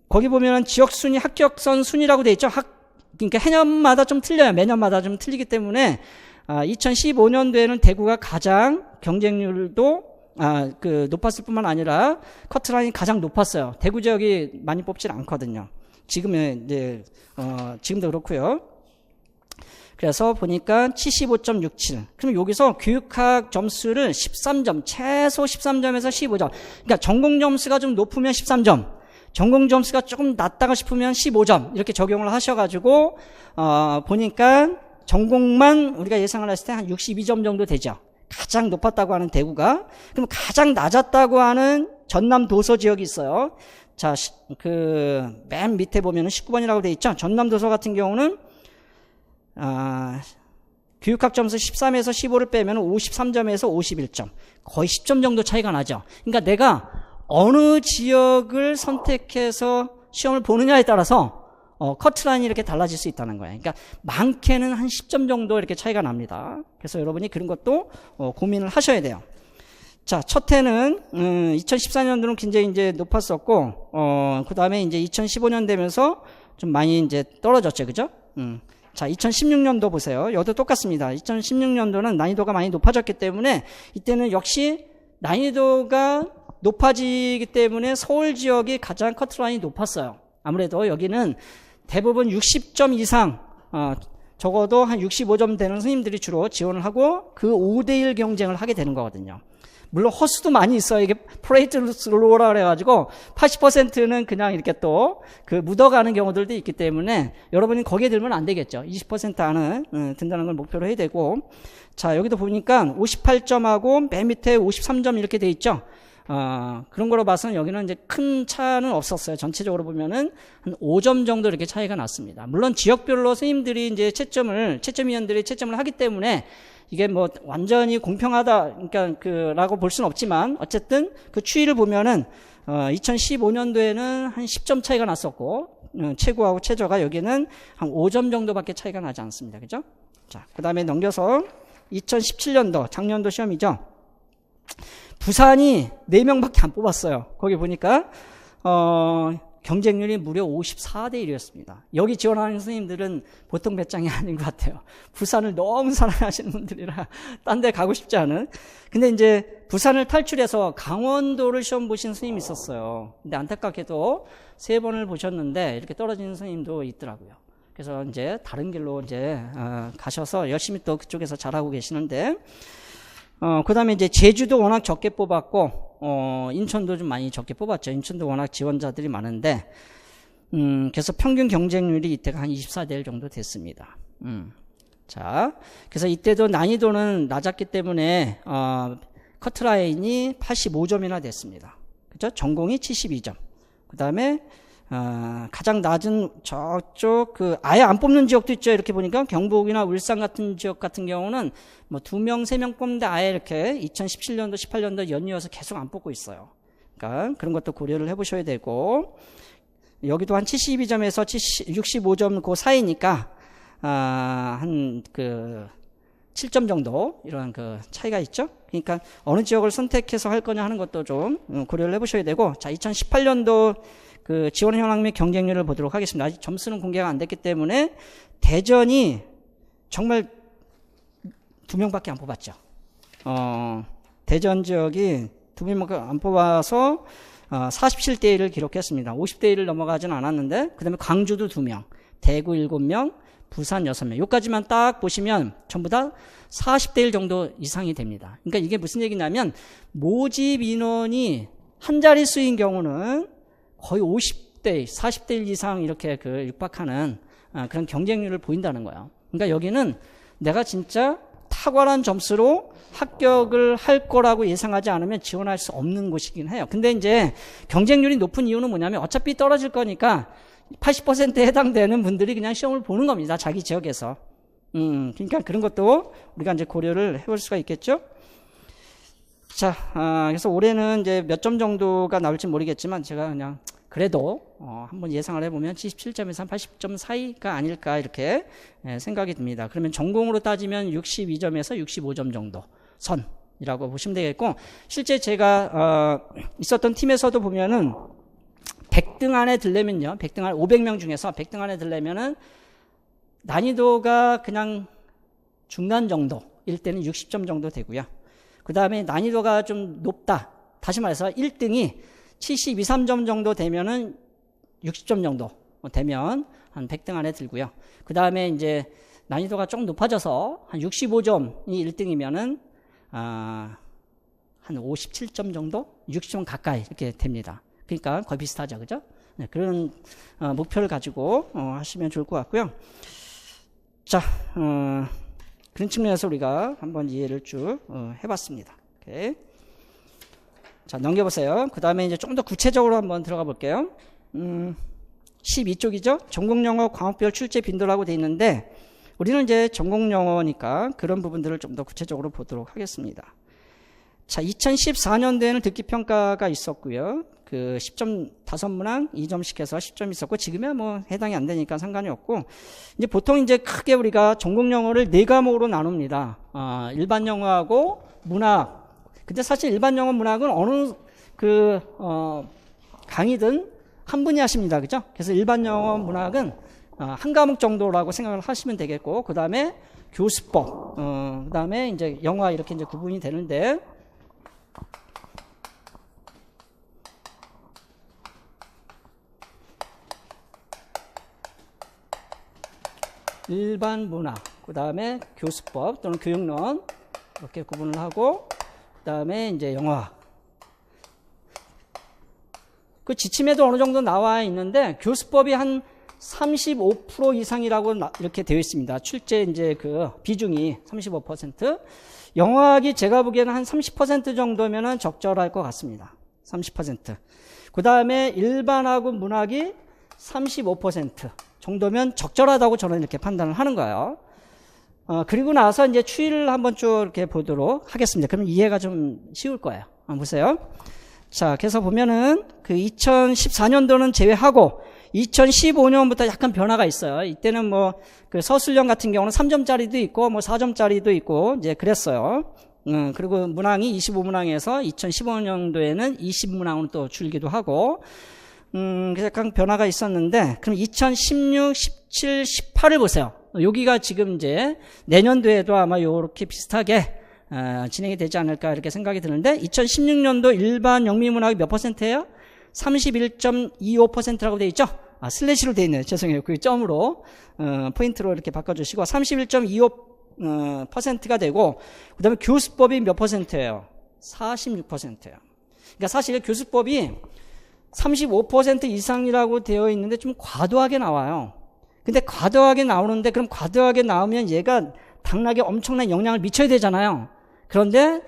Speaker 1: 거기 보면 지역 순위, 합격선 순위라고 되어 있죠. 그러니까 해년마다 좀 틀려요. 매년마다 좀 틀리기 때문에 2015년도에는 대구가 가장 경쟁률도 높았을 뿐만 아니라 커트라인이 가장 높았어요. 대구 지역이 많이 뽑질 않거든요. 지금도 그렇고요. 그래서 보니까 75.67. 그럼 여기서 교육학 점수를 13점, 최소 13점에서 15점. 그러니까 전공 점수가 좀 높으면 13점, 전공 점수가 조금 낮다가 싶으면 15점 이렇게 적용을 하셔가지고 보니까 전공만 우리가 예상을 했을 때 한 62점 정도 되죠. 가장 높았다고 하는 대구가. 그럼 가장 낮았다고 하는 전남 도서 지역이 있어요. 자, 맨 밑에 보면은 19번이라고 돼 있죠. 전남 도서 같은 경우는 교육학 점수 13에서 15를 빼면 53점에서 51점. 거의 10점 정도 차이가 나죠. 그러니까 내가 어느 지역을 선택해서 시험을 보느냐에 따라서 커트라인이 이렇게 달라질 수 있다는 거예요. 그러니까 많게는 한 10점 정도 이렇게 차이가 납니다. 그래서 여러분이 그런 것도 고민을 하셔야 돼요. 자, 첫 해는 2014년도는 굉장히 이제 높았었고 그 다음에 이제 2015년 되면서 좀 많이 이제 떨어졌죠, 그죠? 자, 2016년도 보세요. 여기도 똑같습니다. 2016년도는 난이도가 많이 높아졌기 때문에 이때는 역시 난이도가 높아지기 때문에 서울 지역이 가장 커트라인이 높았어요. 아무래도 여기는 대부분 60점 이상, 적어도 한 65점 되는 선생님들이 주로 지원을 하고 그 5대1 경쟁을 하게 되는 거거든요. 물론 허수도 많이 있어요. 이게 프레이트로라 그래가지고 80%는 그냥 이렇게 또 그 묻어가는 경우들도 있기 때문에 여러분이 거기에 들면 안 되겠죠. 20% 안은 든다는 걸 목표로 해야 되고, 자 여기도 보니까 58점하고 맨 밑에 53점 이렇게 돼 있죠. 그런 거로 봐서는 여기는 이제 큰 차는 없었어요. 전체적으로 보면은 한 5점 정도 이렇게 차이가 났습니다. 물론 지역별로 선생님들이 이제 채점위원들이 채점을 하기 때문에 이게 뭐 완전히 공평하다, 그러니까 라고 볼 수는 없지만 어쨌든 그 추이를 보면은 2015년도에는 한 10점 차이가 났었고, 최고하고 최저가 여기는 한 5점 정도밖에 차이가 나지 않습니다. 그죠? 자, 그 다음에 넘겨서 2017년도, 작년도 시험이죠. 부산이 4명밖에 안 뽑았어요. 거기 보니까, 경쟁률이 무려 54대 1이었습니다. 여기 지원하는 선생님들은 보통 배짱이 아닌 것 같아요. 부산을 너무 사랑하시는 분들이라 딴 데 가고 싶지 않은. 근데 이제 부산을 탈출해서 강원도를 시험 보신 선생님이 있었어요. 근데 안타깝게도 3번을 보셨는데 이렇게 떨어지는 선생님도 있더라고요. 그래서 이제 다른 길로 이제 가셔서 열심히 또 그쪽에서 잘하고 계시는데, 그 다음에 이제 제주도 워낙 적게 뽑았고, 인천도 좀 많이 적게 뽑았죠. 인천도 워낙 지원자들이 많은데, 그래서 평균 경쟁률이 이때가 한 24대 1 정도 됐습니다. 자, 그래서 이때도 난이도는 낮았기 때문에, 커트라인이 85점이나 됐습니다. 그죠? 전공이 72점. 그 다음에, 가장 낮은 저쪽 아예 안 뽑는 지역도 있죠. 이렇게 보니까 경북이나 울산 같은 지역 같은 경우는 뭐 2명, 3명 뽑는데 아예 이렇게 2017년도, 18년도 연이어서 계속 안 뽑고 있어요. 그러니까 그런 것도 고려를 해보셔야 되고, 여기도 한 72점에서 65점 그 사이니까, 한 7점 정도 이런 차이가 있죠. 그러니까 어느 지역을 선택해서 할 거냐 하는 것도 좀 고려를 해보셔야 되고, 자, 2018년도 지원 현황 및 경쟁률을 보도록 하겠습니다. 아직 점수는 공개가 안 됐기 때문에 대전이 정말 2명밖에 안 뽑았죠. 대전 지역이 2명밖에 안 뽑아서 47대 1을 기록했습니다. 50대 1을 넘어가진 않았는데, 그 다음에 광주도 2명, 대구 7명, 부산 6명. 여기까지만 딱 보시면 전부 다 40대 1 정도 이상이 됩니다. 그러니까 이게 무슨 얘기냐면 모집 인원이 한 자릿수인 경우는 거의 50대, 40대 1 이상 이렇게 육박하는 그런 경쟁률을 보인다는 거예요. 그러니까 여기는 내가 진짜 탁월한 점수로 합격을 할 거라고 예상하지 않으면 지원할 수 없는 곳이긴 해요. 근데 이제 경쟁률이 높은 이유는 뭐냐면 어차피 떨어질 거니까 80%에 해당되는 분들이 그냥 시험을 보는 겁니다. 자기 지역에서. 그러니까 그런 것도 우리가 이제 고려를 해볼 수가 있겠죠. 자, 그래서 올해는 이제 몇 점 정도가 나올지 모르겠지만 제가 그냥 그래도 한번 예상을 해보면 77점에서 한 80점 사이가 아닐까 이렇게 생각이 듭니다. 그러면 전공으로 따지면 62점에서 65점 정도 선이라고 보시면 되겠고, 실제 제가 있었던 팀에서도 보면은 100등 안에 들려면요, 100등 안에 500명 중에서 100등 안에 들려면은 난이도가 그냥 중간 정도일 때는 60점 정도 되고요. 그 다음에 난이도가 좀 높다. 다시 말해서 1등이 72, 3점 정도 되면은 60점 정도 되면 한 100등 안에 들고요. 그 다음에 이제 난이도가 좀 높아져서 한 65점이 1등이면은, 한 57점 정도? 60점 가까이 이렇게 됩니다. 그러니까 거의 비슷하죠. 그죠? 네, 그런 목표를 가지고 하시면 좋을 것 같고요. 자, 그런 측면에서 우리가 한번 이해를 쭉 해봤습니다. 오케이. 자, 넘겨보세요. 그 다음에 이제 좀 더 구체적으로 한번 들어가 볼게요. 12쪽이죠? 전공영어 과목별 출제 빈도라고 돼 있는데, 우리는 이제 전공영어니까 그런 부분들을 좀 더 구체적으로 보도록 하겠습니다. 자, 2014년도에는 듣기평가가 있었고요. 10점 5문항 2점씩 해서 10점 있었고, 지금은 뭐 해당이 안 되니까 상관이 없고, 이제 보통 이제 크게 우리가 전공영어를 4과목으로 나눕니다. 일반 영어하고 문학. 근데 사실 일반 영어 문학은 어느 강의든 한 분이 하십니다. 그죠? 그래서 일반 영어 문학은 한 과목 정도라고 생각을 하시면 되겠고, 그 다음에 교수법, 그 다음에 이제 영화 이렇게 이제 구분이 되는데, 일반 문학, 그 다음에 교수법 또는 교육론 이렇게 구분을 하고, 그 다음에 이제 영어학. 그 지침에도 어느 정도 나와 있는데 교수법이 한 35% 이상이라고 이렇게 되어 있습니다. 출제 이제 그 비중이 35%. 영어학이 제가 보기에는 한 30% 정도면은 적절할 것 같습니다. 30%. 그 다음에 일반하고 문학이 35% 정도면 적절하다고 저는 이렇게 판단을 하는 거예요. 그리고 나서 이제 추이를 한번 쭉 이렇게 보도록 하겠습니다. 그러면 이해가 좀 쉬울 거예요. 보세요. 자, 그래서 보면은 그 2014년도는 제외하고 2015년부터 약간 변화가 있어요. 이때는 뭐 그 서술형 같은 경우는 3점짜리도 있고 뭐 4점짜리도 있고 이제 그랬어요. 그리고 문항이 25문항에서 2015년도에는 20문항으로 또 줄기도 하고, 그래서 약간 변화가 있었는데, 그럼 2016, 17, 18을 보세요. 여기가 지금 이제 내년도에도 아마 요렇게 비슷하게 진행이 되지 않을까 이렇게 생각이 드는데, 2016년도 일반 영미문학이 몇 %예요? 31.25%라고 되어 있죠? 슬래시로 되어 있네요. 죄송해요. 그 점으로, 포인트로 이렇게 바꿔주시고, 31.25%가 되고, 그 다음에 교수법이 몇 %예요? 46%예요. 그러니까 사실 교수법이 35% 이상이라고 되어 있는데 좀 과도하게 나와요. 근데 과도하게 나오는데, 그럼 과도하게 나오면 얘가 당락에 엄청난 영향을 미쳐야 되잖아요. 그런데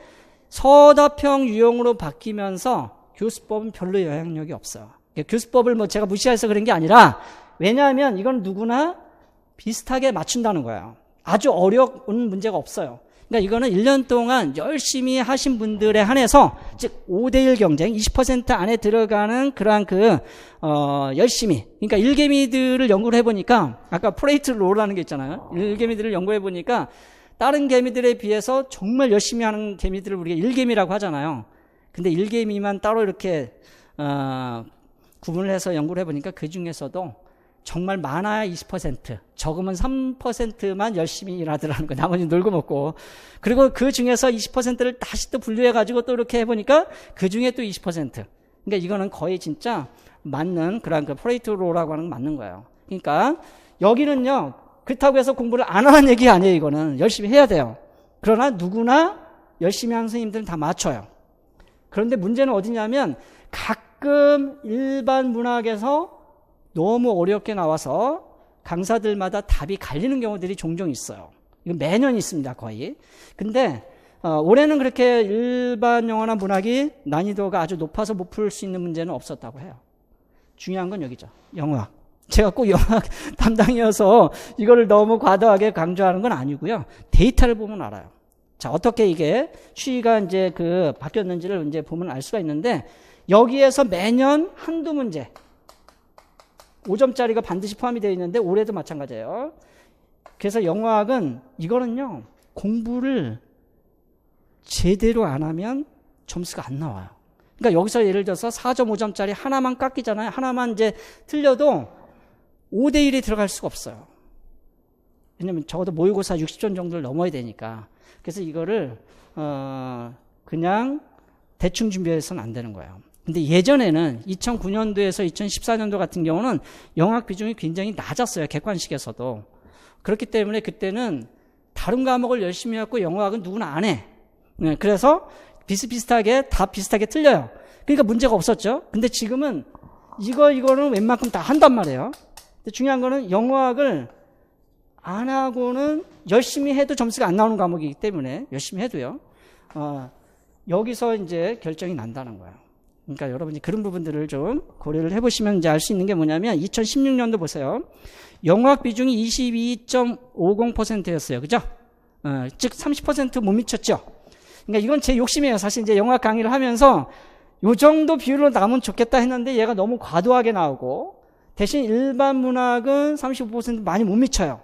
Speaker 1: 서답형 유형으로 바뀌면서 교수법은 별로 영향력이 없어요. 교수법을 뭐 제가 무시해서 그런 게 아니라, 왜냐하면 이건 누구나 비슷하게 맞춘다는 거예요. 아주 어려운 문제가 없어요. 그러니까 이거는 1년 동안 열심히 하신 분들에 한해서, 즉 5대1 경쟁, 20% 안에 들어가는 그러한 열심히, 그러니까 일개미들을 연구를 해보니까, 아까 프레이트 롤이라는 게 있잖아요. 일개미들을 연구해보니까 다른 개미들에 비해서 정말 열심히 하는 개미들을 우리가 일개미라고 하잖아요. 근데 일개미만 따로 이렇게 구분을 해서 연구를 해보니까 그 중에서도 정말 많아야 20%, 적으면 3%만 열심히 일하더라는 거. 나머지 놀고 먹고. 그리고 그 중에서 20%를 다시 또 분류해가지고 또 이렇게 해보니까 그 중에 또 20%. 그러니까 이거는 거의 진짜 맞는 그런 그 프레이트로라고 하는 건 맞는 거예요. 그러니까 여기는요, 그렇다고 해서 공부를 안 하는 얘기 아니에요. 이거는 열심히 해야 돼요. 그러나 누구나 열심히 하는 선생님들은 다 맞춰요. 그런데 문제는 어디냐면 가끔 일반 문학에서 너무 어렵게 나와서 강사들마다 답이 갈리는 경우들이 종종 있어요. 이건 매년 있습니다, 거의. 근데 올해는 그렇게 일반 영어나 문학이 난이도가 아주 높아서 못 풀 수 있는 문제는 없었다고 해요. 중요한 건 여기죠. 영어학. 제가 꼭 영어학 담당이어서 이거를 너무 과도하게 강조하는 건 아니고요. 데이터를 보면 알아요. 자, 어떻게 이게 추이가 이제 바뀌었는지를 이제 보면 알 수가 있는데, 여기에서 매년 한두 문제, 5점짜리가 반드시 포함이 되어 있는데 올해도 마찬가지예요. 그래서 영어학은 이거는요, 공부를 제대로 안 하면 점수가 안 나와요. 그러니까 여기서 예를 들어서 4.5점짜리 하나만 깎이잖아요. 하나만 이제 틀려도 5대1이 들어갈 수가 없어요. 왜냐면 적어도 모의고사 60점 정도를 넘어야 되니까. 그래서 이거를 그냥 대충 준비해서는 안 되는 거예요. 근데 예전에는 2009년도에서 2014년도 같은 경우는 영어학 비중이 굉장히 낮았어요. 객관식에서도. 그렇기 때문에 그때는 다른 과목을 열심히 해갖고 영어학은 누구나 안 해. 그래서 비슷비슷하게 다 비슷하게 틀려요. 그러니까 문제가 없었죠. 근데 지금은 이거는 웬만큼 다 한단 말이에요. 근데 중요한 거는 영어학을 안 하고는 열심히 해도 점수가 안 나오는 과목이기 때문에 열심히 해도요. 여기서 이제 결정이 난다는 거예요. 그러니까 여러분이 그런 부분들을 좀 고려를 해보시면 이제 알 수 있는 게 뭐냐면 2016년도 보세요. 영어학 비중이 22.50%였어요. 그죠? 즉 30% 못 미쳤죠. 그러니까 이건 제 욕심이에요. 사실 이제 영어학 강의를 하면서 요 정도 비율로 나오면 좋겠다 했는데 얘가 너무 과도하게 나오고, 대신 일반 문학은 35% 많이 못 미쳐요.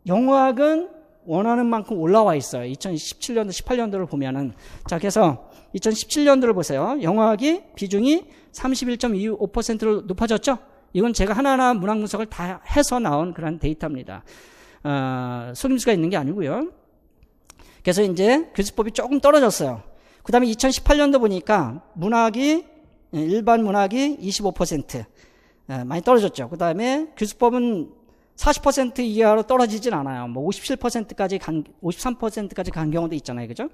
Speaker 1: 영어학은 원하는 만큼 올라와 있어요. 2017년도, 18년도를 보면은. 자, 그래서 2017년도를 보세요. 영어학이 비중이 31.25%로 높아졌죠? 이건 제가 하나하나 문학 분석을 다 해서 나온 그런 데이터입니다. 속임수가 있는 게 아니고요. 그래서 이제 교수법이 조금 떨어졌어요. 그 다음에 2018년도 보니까 일반 문학이 25%. 많이 떨어졌죠. 그 다음에 교수법은 40% 이하로 떨어지진 않아요. 뭐 57%까지 53%까지 간 경우도 있잖아요. 그죠?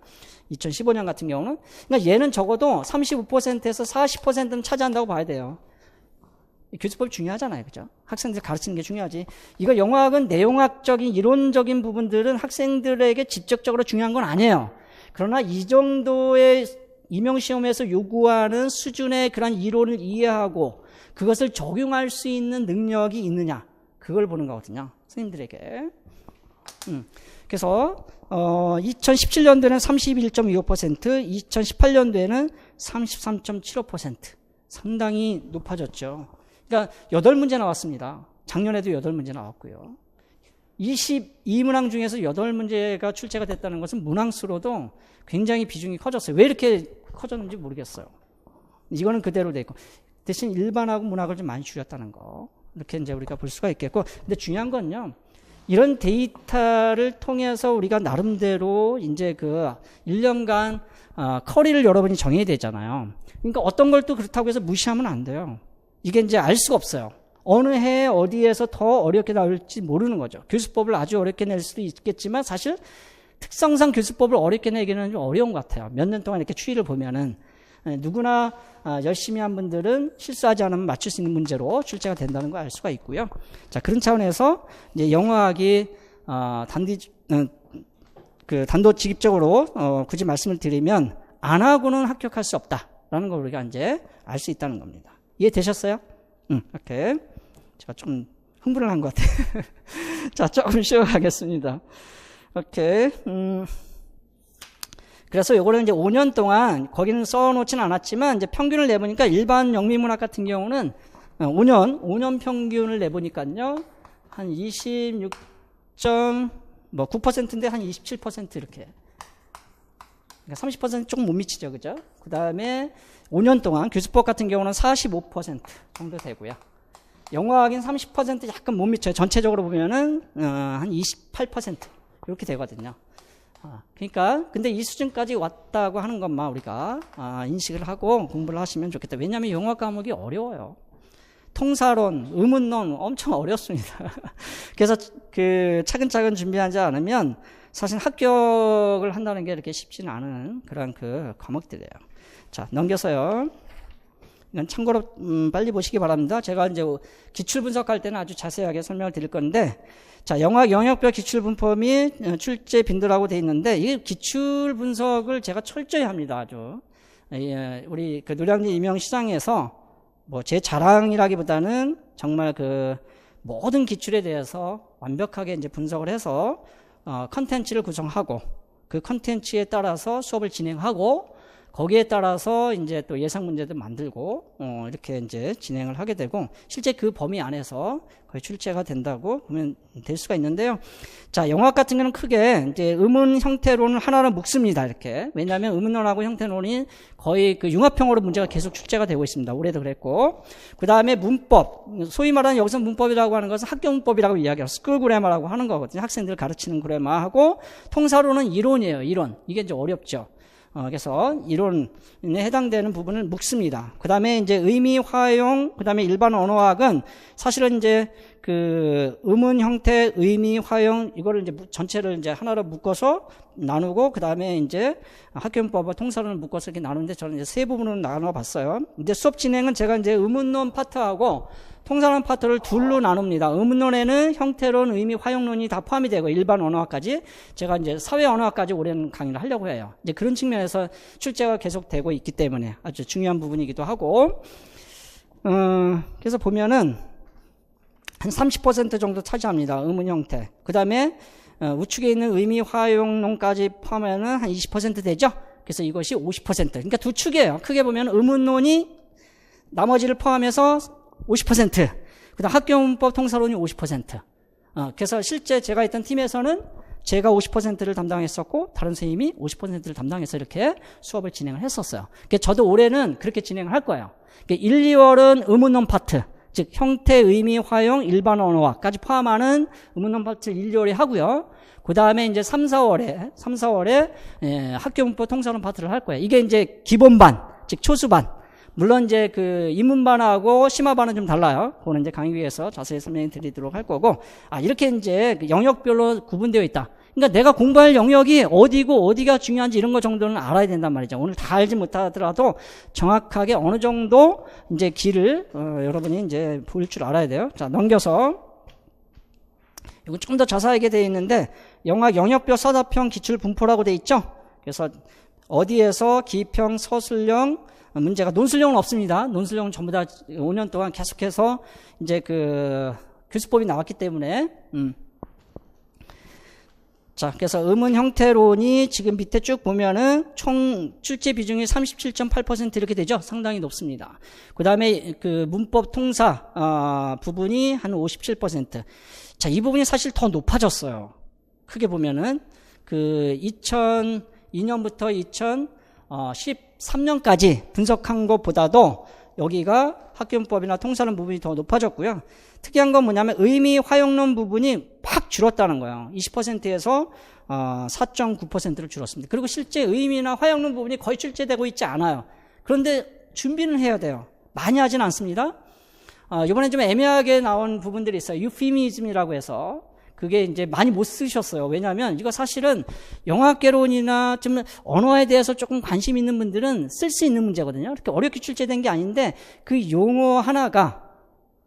Speaker 1: 2015년 같은 경우는. 그러니까 얘는 적어도 35%에서 40%는 차지한다고 봐야 돼요. 교수법이 중요하잖아요. 그죠? 학생들 가르치는 게 중요하지. 이거 영어학은 내용학적인, 이론적인 부분들은 학생들에게 직접적으로 중요한 건 아니에요. 그러나 이 정도의 임용시험에서 요구하는 수준의 그런 이론을 이해하고 그것을 적용할 수 있는 능력이 있느냐. 그걸 보는 거거든요. 선생님들에게. 그래서 2017년도에는 31.25%, 2018년도에는 33.75%. 상당히 높아졌죠. 그러니까 8문제 나왔습니다. 작년에도 8문제 나왔고요. 22문항 중에서 8문제가 출제가 됐다는 것은 문항수로도 굉장히 비중이 커졌어요. 왜 이렇게 커졌는지 모르겠어요. 이거는 그대로 돼 있고. 대신 일반하고 문학을 좀 많이 줄였다는 거. 이렇게 이제 우리가 볼 수가 있겠고. 근데 중요한 건요. 이런 데이터를 통해서 우리가 나름대로 이제 그 1년간 커리를 여러분이 정해야 되잖아요. 그러니까 어떤 걸 또 그렇다고 해서 무시하면 안 돼요. 이게 이제 알 수가 없어요. 어느 해에 어디에서 더 어렵게 나올지 모르는 거죠. 교수법을 아주 어렵게 낼 수도 있겠지만 사실 특성상 교수법을 어렵게 내기는 좀 어려운 것 같아요. 몇 년 동안 이렇게 추이를 보면은 누구나 열심히 한 분들은 실수하지 않으면 맞출 수 있는 문제로 출제가 된다는 걸 알 수가 있고요. 자, 그런 차원에서 이제 영어학이 단도직입적으로 굳이 말씀을 드리면 안 하고는 합격할 수 없다라는 걸 우리가 이제 알 수 있다는 겁니다. 이해되셨어요? 이렇게 제가 좀 흥분을 한 것 같아요. 자, 조금 쉬어가겠습니다. 오케이. 그래서 요거는 이제 5년 동안 거기는 써놓지는 않았지만 이제 평균을 내보니까 일반 영미문학 같은 경우는 5년 평균을 내보니까요. 한 26.9%인데 한 27% 이렇게. 그러니까 30% 조금 못 미치죠. 그죠? 그 다음에 5년 동안 교수법 같은 경우는 45% 정도 되고요. 영어학인 30% 약간 못 미쳐요. 전체적으로 보면은 한 28% 이렇게 되거든요. 그러니까 근데 이 수준까지 왔다고 하는 것만 우리가 인식을 하고 공부를 하시면 좋겠다. 왜냐하면 영어 과목이 어려워요. 통사론, 의문론 엄청 어렵습니다. 그래서 그 차근차근 준비하지 않으면 사실 합격을 한다는 게 이렇게 쉽지는 않은 그런 그 과목들이에요. 자, 넘겨서요. 이건 참고로 빨리 보시기 바랍니다. 제가 이제 기출 분석할 때는 아주 자세하게 설명을 드릴 건데, 자, 영어학 영역별 기출 분포 및 출제 빈도라고 돼 있는데, 이 기출 분석을 제가 철저히 합니다. 아주 우리 그 노량진 임용시장에서 뭐 제 자랑이라기보다는 정말 그 모든 기출에 대해서 완벽하게 이제 분석을 해서 컨텐츠를 구성하고 그 컨텐츠에 따라서 수업을 진행하고 거기에 따라서 이제 또 예상 문제도 만들고 이렇게 이제 진행을 하게 되고 실제 그 범위 안에서 거의 출제가 된다고 보면 될 수가 있는데요. 자, 영어학 같은 경우는 크게 이제 의문 형태론을 하나로 묶습니다. 이렇게. 왜냐하면 의문론하고 형태론이 거의 그 융합형으로 문제가 계속 출제가 되고 있습니다. 올해도 그랬고. 그 다음에 문법. 소위 말하는 여기서 문법이라고 하는 것은 학교 문법이라고 이야기해요. 스쿨 그래머라고 하는 거거든요. 학생들 가르치는 그래머하고 통사론은 이론이에요. 이론. 이게 이제 어렵죠. 그래서 이론에 해당되는 부분을 묶습니다. 그 다음에 이제 의미, 화용, 그 다음에 일반 언어학은 사실은 이제 그 의문 형태, 의미, 화용, 이거를 이제 전체를 이제 하나로 묶어서 나누고, 그 다음에 이제 학교문법과 통사론을 묶어서 이렇게 나누는데 저는 이제 세 부분으로 나눠봤어요. 근데 수업 진행은 제가 이제 의문론 파트하고 통사론 파트를 둘로 나눕니다. 의문론에는 형태론, 의미, 화용론이 다 포함이 되고 일반 언어학까지 제가 이제 사회 언어학까지 올해는 강의를 하려고 해요. 이제 그런 측면에서 출제가 계속 되고 있기 때문에 아주 중요한 부분이기도 하고, 그래서 보면은 한 30% 정도 차지합니다. 의문 형태. 그 다음에 우측에 있는 의미, 화용론까지 포함하면 한 20% 되죠. 그래서 이것이 50%. 그러니까 두 축이에요. 크게 보면 의문론이 나머지를 포함해서 50%. 그 다음 학교문법 통사론이 50%. 그래서 실제 제가 있던 팀에서는 제가 50%를 담당했었고 다른 선생님이 50%를 담당해서 이렇게 수업을 진행을 했었어요. 그러니까 저도 올해는 그렇게 진행을 할 거예요. 그러니까 1, 2월은 의문론 파트, 즉 형태, 의미, 화용, 일반 언어학까지 포함하는 의문론 파트 1, 2월에 하고요. 그 다음에 이제 3, 4월에 학교문법 통사론 파트를 할 거예요. 이게 이제 기본반, 즉 초수반. 물론 이제 그 인문반하고 심화반은 좀 달라요. 그거는 이제 강의에서 자세히 설명해 드리도록 할 거고, 이렇게 이제 영역별로 구분되어 있다. 그러니까 내가 공부할 영역이 어디고 어디가 중요한지 이런 거 정도는 알아야 된단 말이죠. 오늘 다 알지 못하더라도 정확하게 어느 정도 이제 길을 여러분이 이제 볼 줄 알아야 돼요. 자, 넘겨서 이거 좀 더 자세하게 되어 있는데 영학 영역별 서사평 기출 분포라고 되어 있죠. 그래서 어디에서 기평, 서술형 문제가 논술형은 없습니다. 논술형은 전부 다 5년 동안 계속해서 이제 그 교수법이 나왔기 때문에 자, 그래서 의문 형태론이 지금 밑에 쭉 보면은 총 출제 비중이 37.8% 이렇게 되죠. 상당히 높습니다. 그 다음에 그 문법 통사 부분이 한 57%. 자, 이 부분이 사실 더 높아졌어요. 크게 보면은 그 2002년부터 2013년까지 분석한 것보다도 여기가 학교문법이나 통사론 부분이 더 높아졌고요. 특이한 건 뭐냐면 의미 화용론 부분이 확 줄었다는 거예요. 20%에서 4.9%로 줄었습니다. 그리고 실제 의미나 화용론 부분이 거의 출제되고 있지 않아요. 그런데 준비는 해야 돼요. 많이 하진 않습니다. 이번에 좀 애매하게 나온 부분들이 있어요. 유피미즘이라고 해서 그게 이제 많이 못 쓰셨어요. 왜냐하면 이거 사실은 영어학개론이나 좀 언어에 대해서 조금 관심 있는 분들은 쓸 수 있는 문제거든요. 그렇게 어렵게 출제된 게 아닌데 그 용어 하나가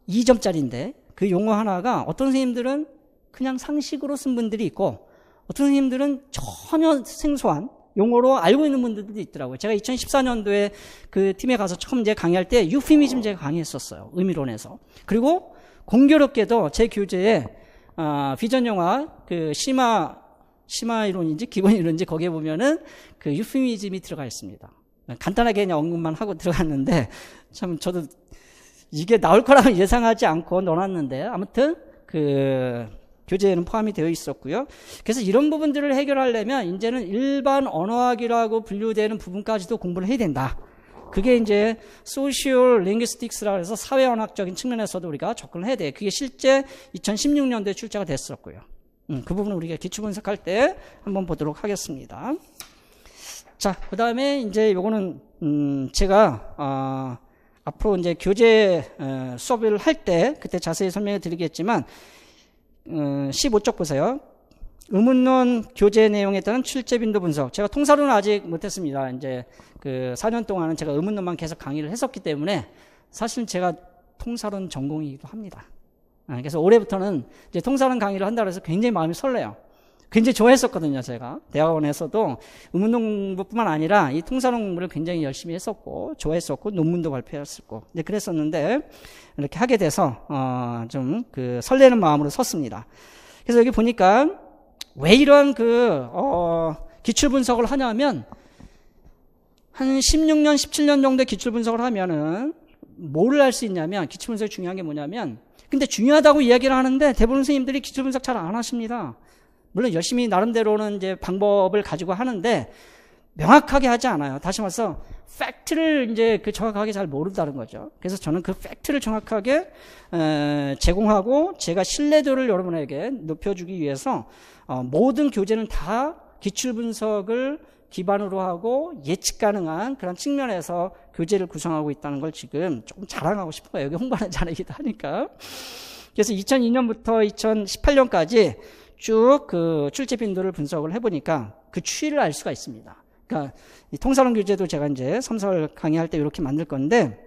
Speaker 1: 2점짜리인데 그 용어 하나가 어떤 선생님들은 그냥 상식으로 쓴 분들이 있고 어떤 선생님들은 전혀 생소한 용어로 알고 있는 분들도 있더라고요. 제가 2014년도에 그 팀에 가서 처음 이제 강의할 때 유피미즘 제가 강의했었어요. 의미론에서. 그리고 공교롭게도 제 교재에 비전 영화 그 심화 이론인지 기본 이론인지 거기에 보면은 그 유피미즘이 들어가 있습니다. 간단하게 그냥 언급만 하고 들어갔는데 참 저도 이게 나올 거라고 예상하지 않고 넣어놨는데 아무튼 그 교재에는 포함이 되어 있었고요. 그래서 이런 부분들을 해결하려면 이제는 일반 언어학이라고 분류되는 부분까지도 공부를 해야 된다. 그게 이제 Social Linguistics라고 해서 사회언어학적인 측면에서도 우리가 접근을 해야 돼요. 그게 실제 2016년도에 출제가 됐었고요. 그 부분은 우리가 기출분석할 때 한번 보도록 하겠습니다. 자, 그 다음에 이제 요거는 제가 앞으로 이제 교재 수업을 할 때 그때 자세히 설명을 드리겠지만 15쪽 보세요. 의문론 교재 내용에 따른 출제 빈도 분석. 제가 통사론은 아직 못했습니다. 이제 그 4년 동안은 제가 의문론만 계속 강의를 했었기 때문에 사실 제가 통사론 전공이기도 합니다. 그래서 올해부터는 이제 통사론 강의를 한다고 해서 굉장히 마음이 설레요. 굉장히 좋아했었거든요, 제가. 대학원에서도 의문론 공부뿐만 아니라 이 통사론 공부를 굉장히 열심히 했었고, 좋아했었고, 논문도 발표했었고, 이제 그랬었는데, 이렇게 하게 돼서, 좀 그 설레는 마음으로 섰습니다. 그래서 여기 보니까, 왜 이런 기출 분석을 하냐면, 한 16년, 17년 정도의 기출 분석을 하면은, 뭐를 할 수 있냐면, 기출 분석이 중요한 게 뭐냐면, 근데 중요하다고 이야기를 하는데, 대부분 선생님들이 기출 분석 잘 안 하십니다. 물론 열심히 나름대로는 이제 방법을 가지고 하는데 명확하게 하지 않아요. 다시 말해서 팩트를 이제 그 정확하게 잘 모른다는 거죠. 그래서 저는 그 팩트를 정확하게 제공하고 제가 신뢰도를 여러분에게 높여주기 위해서 모든 교재는 다 기출 분석을 기반으로 하고 예측 가능한 그런 측면에서 교재를 구성하고 있다는 걸 지금 조금 자랑하고 싶어요. 여기 홍보하는 자리이기도 하니까. 그래서 2002년부터 2018년까지 쭉 그 출제 빈도를 분석을 해보니까 그 추이를 알 수가 있습니다. 그러니까 이 통사론 교재도 제가 이제 3, 4월 강의할 때 이렇게 만들 건데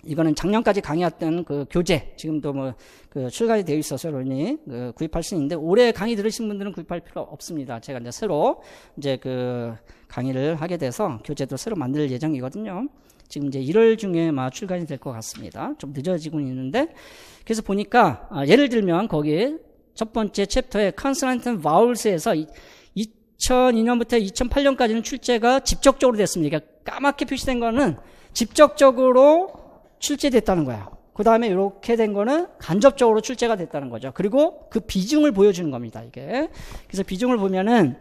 Speaker 1: 이거는 작년까지 강의했던 그 교재 지금도 뭐 그 출간이 되어 있어서 여러분이 그 구입할 수 있는데 올해 강의 들으신 분들은 구입할 필요 없습니다. 제가 이제 새로 이제 그 강의를 하게 돼서 교재도 새로 만들 예정이거든요. 지금 이제 1월 중에 막 출간이 될 것 같습니다. 좀 늦어지고는 있는데 그래서 보니까 예를 들면 거기 첫 번째 챕터에 Consonant and Vowels에서 2002년부터 2008년까지는 출제가 직접적으로 됐습니다. 그러니까 까맣게 표시된 거는 직접적으로 출제됐다는 거예요. 그 다음에 이렇게 된 거는 간접적으로 출제가 됐다는 거죠. 그리고 그 비중을 보여주는 겁니다, 이게. 그래서 비중을 보면은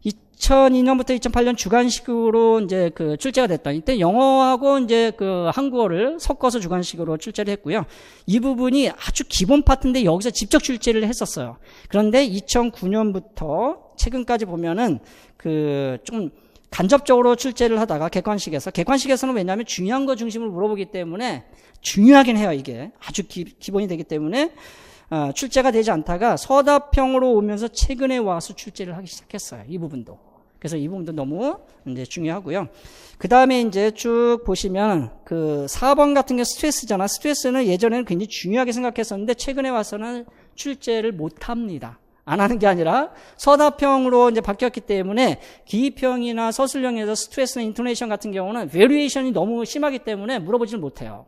Speaker 1: 2002년부터 2008년 주관식으로 이제 그 출제가 됐다. 이때 영어하고 이제 그 한국어를 섞어서 주관식으로 출제를 했고요. 이 부분이 아주 기본 파트인데 여기서 직접 출제를 했었어요. 그런데 2009년부터 최근까지 보면은 그 좀 간접적으로 출제를 하다가 객관식에서는 왜냐하면 중요한 거 중심으로 물어보기 때문에 중요하긴 해요. 이게 아주 기본이 되기 때문에 출제가 되지 않다가 서답형으로 오면서 최근에 와서 출제를 하기 시작했어요. 이 부분도. 그래서 이 부분도 너무 이제 중요하고요. 그 다음에 이제 쭉 보시면 그 4번 같은 게 스트레스잖아. 스트레스는 예전에는 굉장히 중요하게 생각했었는데 최근에 와서는 출제를 못 합니다. 안 하는 게 아니라 서답형으로 이제 바뀌었기 때문에 기입형이나 서술형에서 스트레스나 인토네이션 같은 경우는 베리에이션이 너무 심하기 때문에 물어보지를 못해요.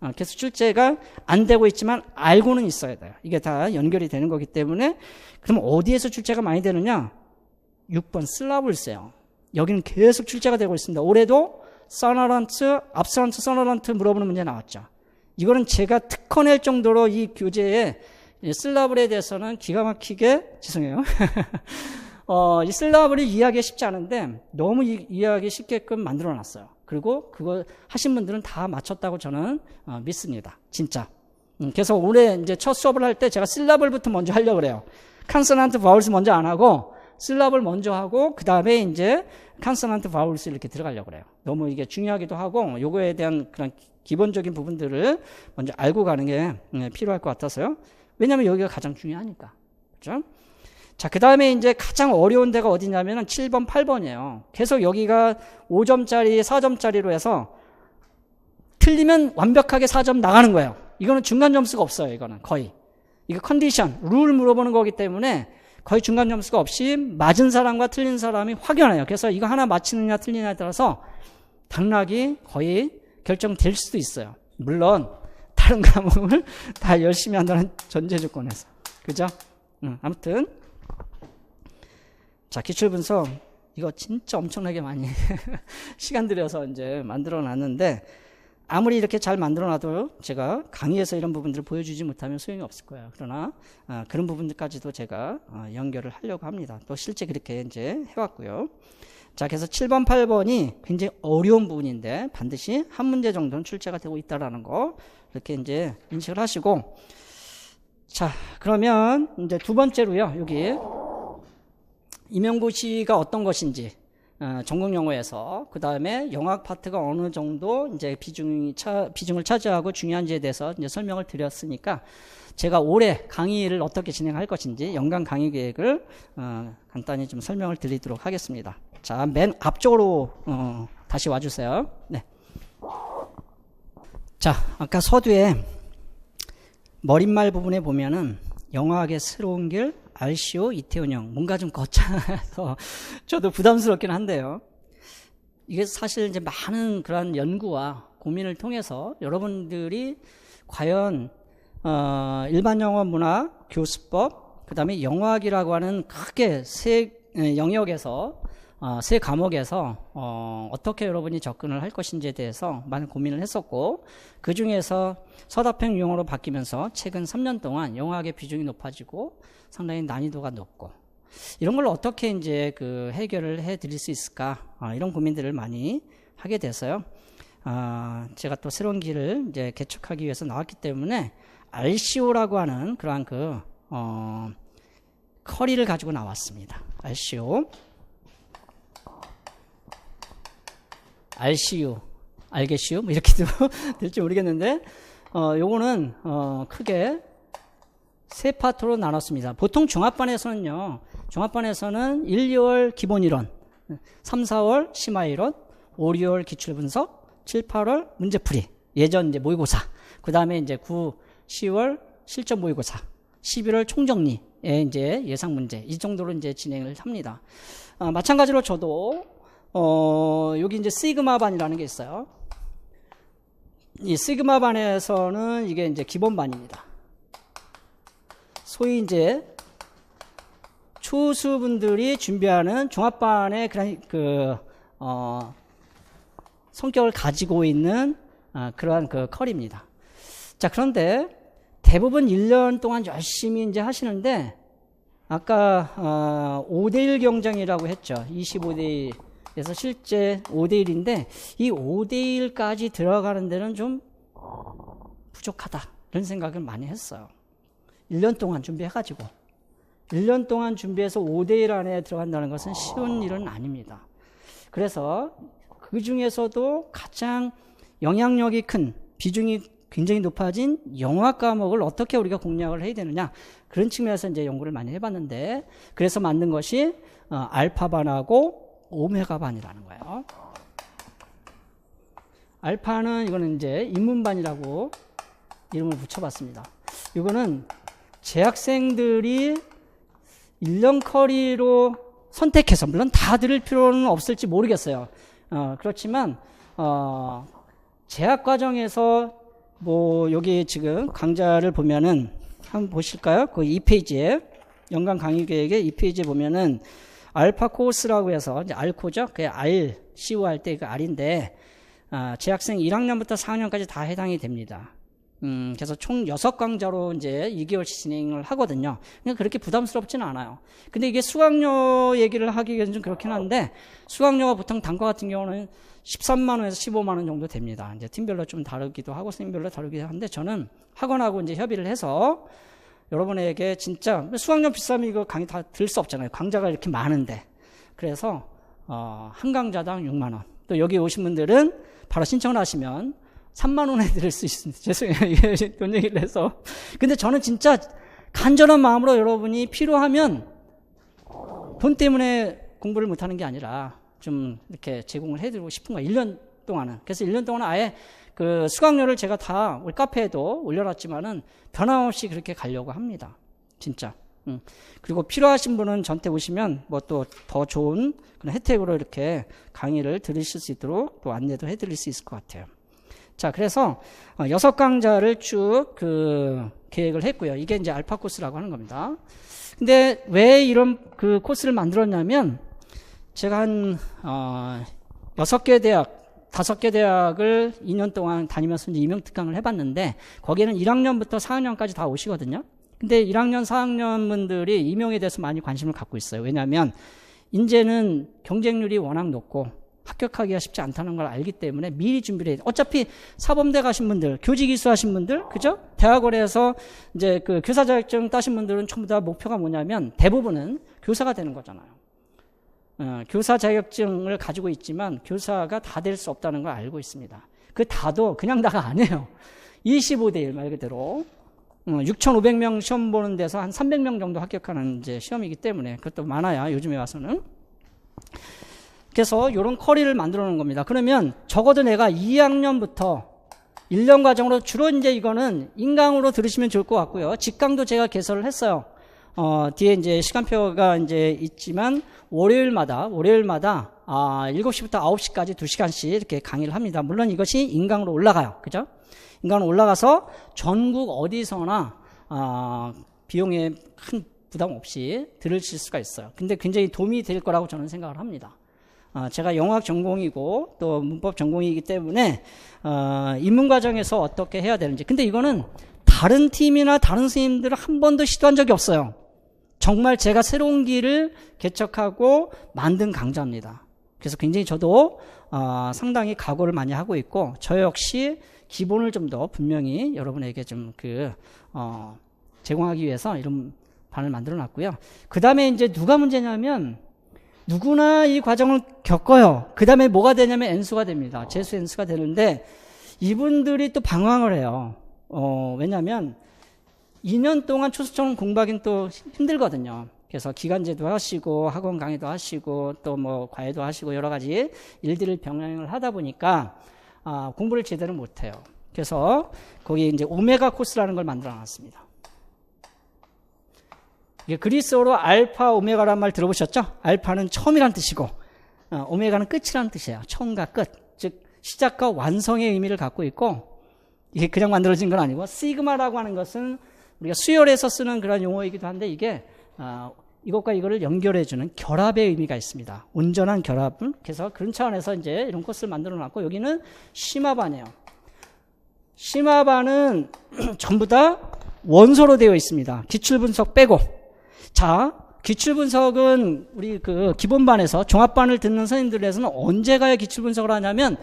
Speaker 1: 그래서 출제가 안 되고 있지만 알고는 있어야 돼요. 이게 다 연결이 되는 거기 때문에. 그럼 어디에서 출제가 많이 되느냐? 6번 슬라브일스예요. 여기는 계속 출제가 되고 있습니다. 올해도 서너런트, 압서런트, 서너런트 물어보는 문제 나왔죠. 이거는 제가 특허낼 정도로 이 교재에 슬라블에 대해서는 기가 막히게, 죄송해요. 이 슬라블을 이해하기 쉽지 않은데 너무 이해하기 쉽게끔 만들어 놨어요. 그리고 그거 하신 분들은 다 맞췄다고 저는 믿습니다. 진짜. 그래서 올해 이제 첫 수업을 할 때 제가 슬라블부터 먼저 하려고 그래요. 컨소넌트 바울스 먼저 안 하고 슬라블 먼저 하고 그 다음에 이제 컨소넌트 바울스 이렇게 들어가려고 그래요. 너무 이게 중요하기도 하고 요거에 대한 그런 기본적인 부분들을 먼저 알고 가는 게 필요할 것 같아서요. 왜냐하면 여기가 가장 중요하니까. 그렇죠? 자, 그 다음에 이제 가장 어려운 데가 어디냐면은 7번, 8번이에요. 계속 여기가 5점짜리, 4점짜리로 해서 틀리면 완벽하게 4점 나가는 거예요. 이거는 중간 점수가 없어요. 이거는 거의. 이거 컨디션, 룰 물어보는 거기 때문에 거의 중간 점수가 없이 맞은 사람과 틀린 사람이 확연해요. 그래서 이거 하나 맞히느냐 틀리느냐에 따라서 당락이 거의 결정될 수도 있어요. 물론 다른 과목을 다 열심히 한다는 전제 조건에서. 그죠? 아무튼 자, 기출분석 이거 진짜 엄청나게 많이 시간 들여서 이제 만들어 놨는데 아무리 이렇게 잘 만들어 놔도 제가 강의에서 이런 부분들을 보여주지 못하면 소용이 없을 거예요. 그러나 그런 부분들까지도 제가 연결을 하려고 합니다. 또 실제 그렇게 이제 해왔고요. 자, 그래서 7번, 8번이 굉장히 어려운 부분인데 반드시 한 문제 정도는 출제가 되고 있다라는 거 이렇게 이제 인식을 하시고, 자, 그러면 이제 두 번째로요. 여기 임용고시가 어떤 것인지 전공 용어에서 그 다음에 영학 파트가 어느 정도 이제 비중을 차지하고 중요한지에 대해서 이제 설명을 드렸으니까 제가 올해 강의를 어떻게 진행할 것인지 연간 강의 계획을 간단히 좀 설명을 드리도록 하겠습니다. 자, 맨 앞쪽으로 다시 와주세요. 네. 자, 아까 서두에 머릿말 부분에 보면은 영화학의 새로운 길, RCO, 이태원형 뭔가 좀 거창해서 저도 부담스럽긴 한데요. 이게 사실 이제 많은 그런 연구와 고민을 통해서 여러분들이 과연 일반 영어 문화, 교수법, 그 다음에 영화학이라고 하는 크게 세 영역에서 세 과목에서 어떻게 여러분이 접근을 할 것인지에 대해서 많은 고민을 했었고, 그 중에서 서답형 용어로 바뀌면서 최근 3년 동안 영어학의 비중이 높아지고 상당히 난이도가 높고 이런 걸 어떻게 이제 그 해결을 해 드릴 수 있을까, 이런 고민들을 많이 하게 돼서요. 제가 또 새로운 길을 이제 개척하기 위해서 나왔기 때문에 RCO라고 하는 그러한 그 커리를 가지고 나왔습니다. RCO. RCU, 알겠슈? 뭐 이렇게도 될지 모르겠는데, 요거는, 크게 세 파트로 나눴습니다. 보통 종합반에서는 1, 2월 기본이론, 3, 4월 심화이론, 5, 6월 기출분석, 7, 8월 문제풀이, 예전 이제 모의고사, 그 다음에 이제 9, 10월 실전 모의고사, 11월 총정리의 이제 예상 문제, 이 정도로 이제 진행을 합니다. 마찬가지로 저도 여기 이제 시그마 반이라는 게 있어요. 이 시그마 반에서는 이게 이제 기본 반입니다. 소위 이제 초수분들이 준비하는 종합반의 그런 성격을 가지고 있는 그러한 그 컬입니다. 자, 그런데 대부분 1년 동안 열심히 이제 하시는데 아까 5대1 경쟁이라고 했죠. 25대1. 그래서 실제 5대1인데 이 5대1까지 들어가는 데는 좀 부족하다 이런 생각을 많이 했어요. 1년 동안 준비해가지고 1년 동안 준비해서 5대1 안에 들어간다는 것은 쉬운 일은 아닙니다. 그래서 그 중에서도 가장 영향력이 큰, 비중이 굉장히 높아진 영화 과목을 어떻게 우리가 공략을 해야 되느냐, 그런 측면에서 이제 연구를 많이 해봤는데, 그래서 만든 것이 알파반하고 오메가반이라는 거예요. 알파는 이거는 이제 인문반이라고 이름을 붙여봤습니다. 이거는 재학생들이 1년 커리로 선택해서, 물론 다 들을 필요는 없을지 모르겠어요. 그렇지만 재학 과정에서 뭐 여기 지금 강좌를 보면은 한번 보실까요? 그 2페이지에 연간 강의 계획의 2페이지에 보면은 알파 코र्스라고 해서 이제 알코죠. 그 R, CO 할 때 그 R인데 재학생 1학년부터 4학년까지 다 해당이 됩니다. 그래서 총 6강좌로 이제 2개월씩 진행을 하거든요. 그냥 그렇게 부담스럽지는 않아요. 근데 이게 수강료 얘기를 하기에는 좀 그렇긴 한데, 수강료가 보통 단과 같은 경우는 13만 원에서 15만 원 정도 됩니다. 이제 팀별로 좀 다르기도 하고 선생님별로 다르기도 한데, 저는 학원하고 이제 협의를 해서 여러분에게 진짜 수강료 비싸면 이거 강의 다 들을 수 없잖아요. 강좌가 이렇게 많은데. 그래서 한 강좌당 6만 원. 또 여기 오신 분들은 바로 신청을 하시면 3만 원에 들을 수 있습니다. 죄송해요. 이게 돈 얘기를 해서. 근데 저는 진짜 간절한 마음으로 여러분이 필요하면 돈 때문에 공부를 못하는 게 아니라 좀 이렇게 제공을 해드리고 싶은 거예요. 1년 동안은. 그래서 1년 동안은 아예 그 수강료를 제가 다 우리 카페에도 올려놨지만은 변함없이 그렇게 가려고 합니다. 진짜. 그리고 필요하신 분은 저한테 오시면 뭐 또 더 좋은 그런 혜택으로 이렇게 강의를 들으실 수 있도록 또 안내도 해드릴 수 있을 것 같아요. 자, 그래서 6강좌를 쭉 그 계획을 했고요. 이게 이제 알파 코스라고 하는 겁니다. 근데 왜 이런 그 코스를 만들었냐면, 제가 한 6개 대학, 5개 대학을 2년 동안 다니면서 이제 임용특강을 해봤는데, 거기에는 1학년부터 4학년까지 다 오시거든요. 근데 1학년, 4학년 분들이 임용에 대해서 많이 관심을 갖고 있어요. 왜냐하면 이제는 경쟁률이 워낙 높고 합격하기가 쉽지 않다는 걸 알기 때문에 미리 준비를 해야 돼요. 어차피 사범대 가신 분들, 교직 이수하신 분들, 그죠? 대학원에서 이제 그 교사 자격증 따신 분들은 전부 다 목표가 뭐냐면 대부분은 교사가 되는 거잖아요. 교사 자격증을 가지고 있지만 교사가 다 될 수 없다는 걸 알고 있습니다. 그 다도 그냥 다가 아니에요. 25대 1 말 그대로. 6,500명 시험 보는 데서 한 300명 정도 합격하는 이제 시험이기 때문에, 그것도 많아야 요즘에 와서는. 그래서 이런 커리를 만들어 놓은 겁니다. 그러면 적어도 내가 2학년부터 1년 과정으로, 주로 이제 이거는 인강으로 들으시면 좋을 것 같고요. 직강도 제가 개설을 했어요. 뒤에 이제 시간표가 이제 있지만 월요일마다 7시부터 9시까지 2시간씩 이렇게 강의를 합니다. 물론 이것이 인강으로 올라가요. 그죠? 인강으로 올라가서 전국 어디서나 비용에 큰 부담 없이 들으실 수가 있어요. 근데 굉장히 도움이 될 거라고 저는 생각을 합니다. 제가 영어학 전공이고 또 문법 전공이기 때문에 입문 과정에서 어떻게 해야 되는지. 근데 이거는 다른 팀이나 다른 선생님들은 한 번도 시도한 적이 없어요. 정말 제가 새로운 길을 개척하고 만든 강좌입니다. 그래서 굉장히 저도 상당히 각오를 많이 하고 있고, 저 역시 기본을 좀 더 분명히 여러분에게 좀 제공하기 위해서 이런 반을 만들어 놨고요. 그 다음에 이제 누가 문제냐면, 누구나 이 과정을 겪어요. 그 다음에 뭐가 되냐면 N수가 됩니다. 재수 N수가 되는데, 이분들이 또 방황을 해요. 왜냐면 2년 동안 초수청 공부하기는 또 힘들거든요. 그래서 기간제도 하시고 학원 강의도 하시고 또 뭐 과외도 하시고 여러 가지 일들을 병행을 하다 보니까 공부를 제대로 못해요. 그래서 거기 이제 오메가 코스라는 걸 만들어 놨습니다. 이게 그리스어로 알파 오메가란 말 들어보셨죠? 알파는 처음이란 뜻이고 오메가는 끝이라는 뜻이에요. 처음과 끝, 즉 시작과 완성의 의미를 갖고 있고, 이게 그냥 만들어진 건 아니고, 시그마라고 하는 것은 우리가 수열에서 쓰는 그런 용어이기도 한데, 이게 이것과 이거를 연결해주는 결합의 의미가 있습니다. 온전한 결합. 그래서 그런 차원에서 이제 이런 코스를 만들어 놨고, 여기는 심화반이에요. 심화반은 전부 다 원서로 되어 있습니다. 기출분석 빼고. 자, 기출분석은 우리 그 기본반에서 종합반을 듣는 선생님들에서는 언제 가야 기출분석을 하냐면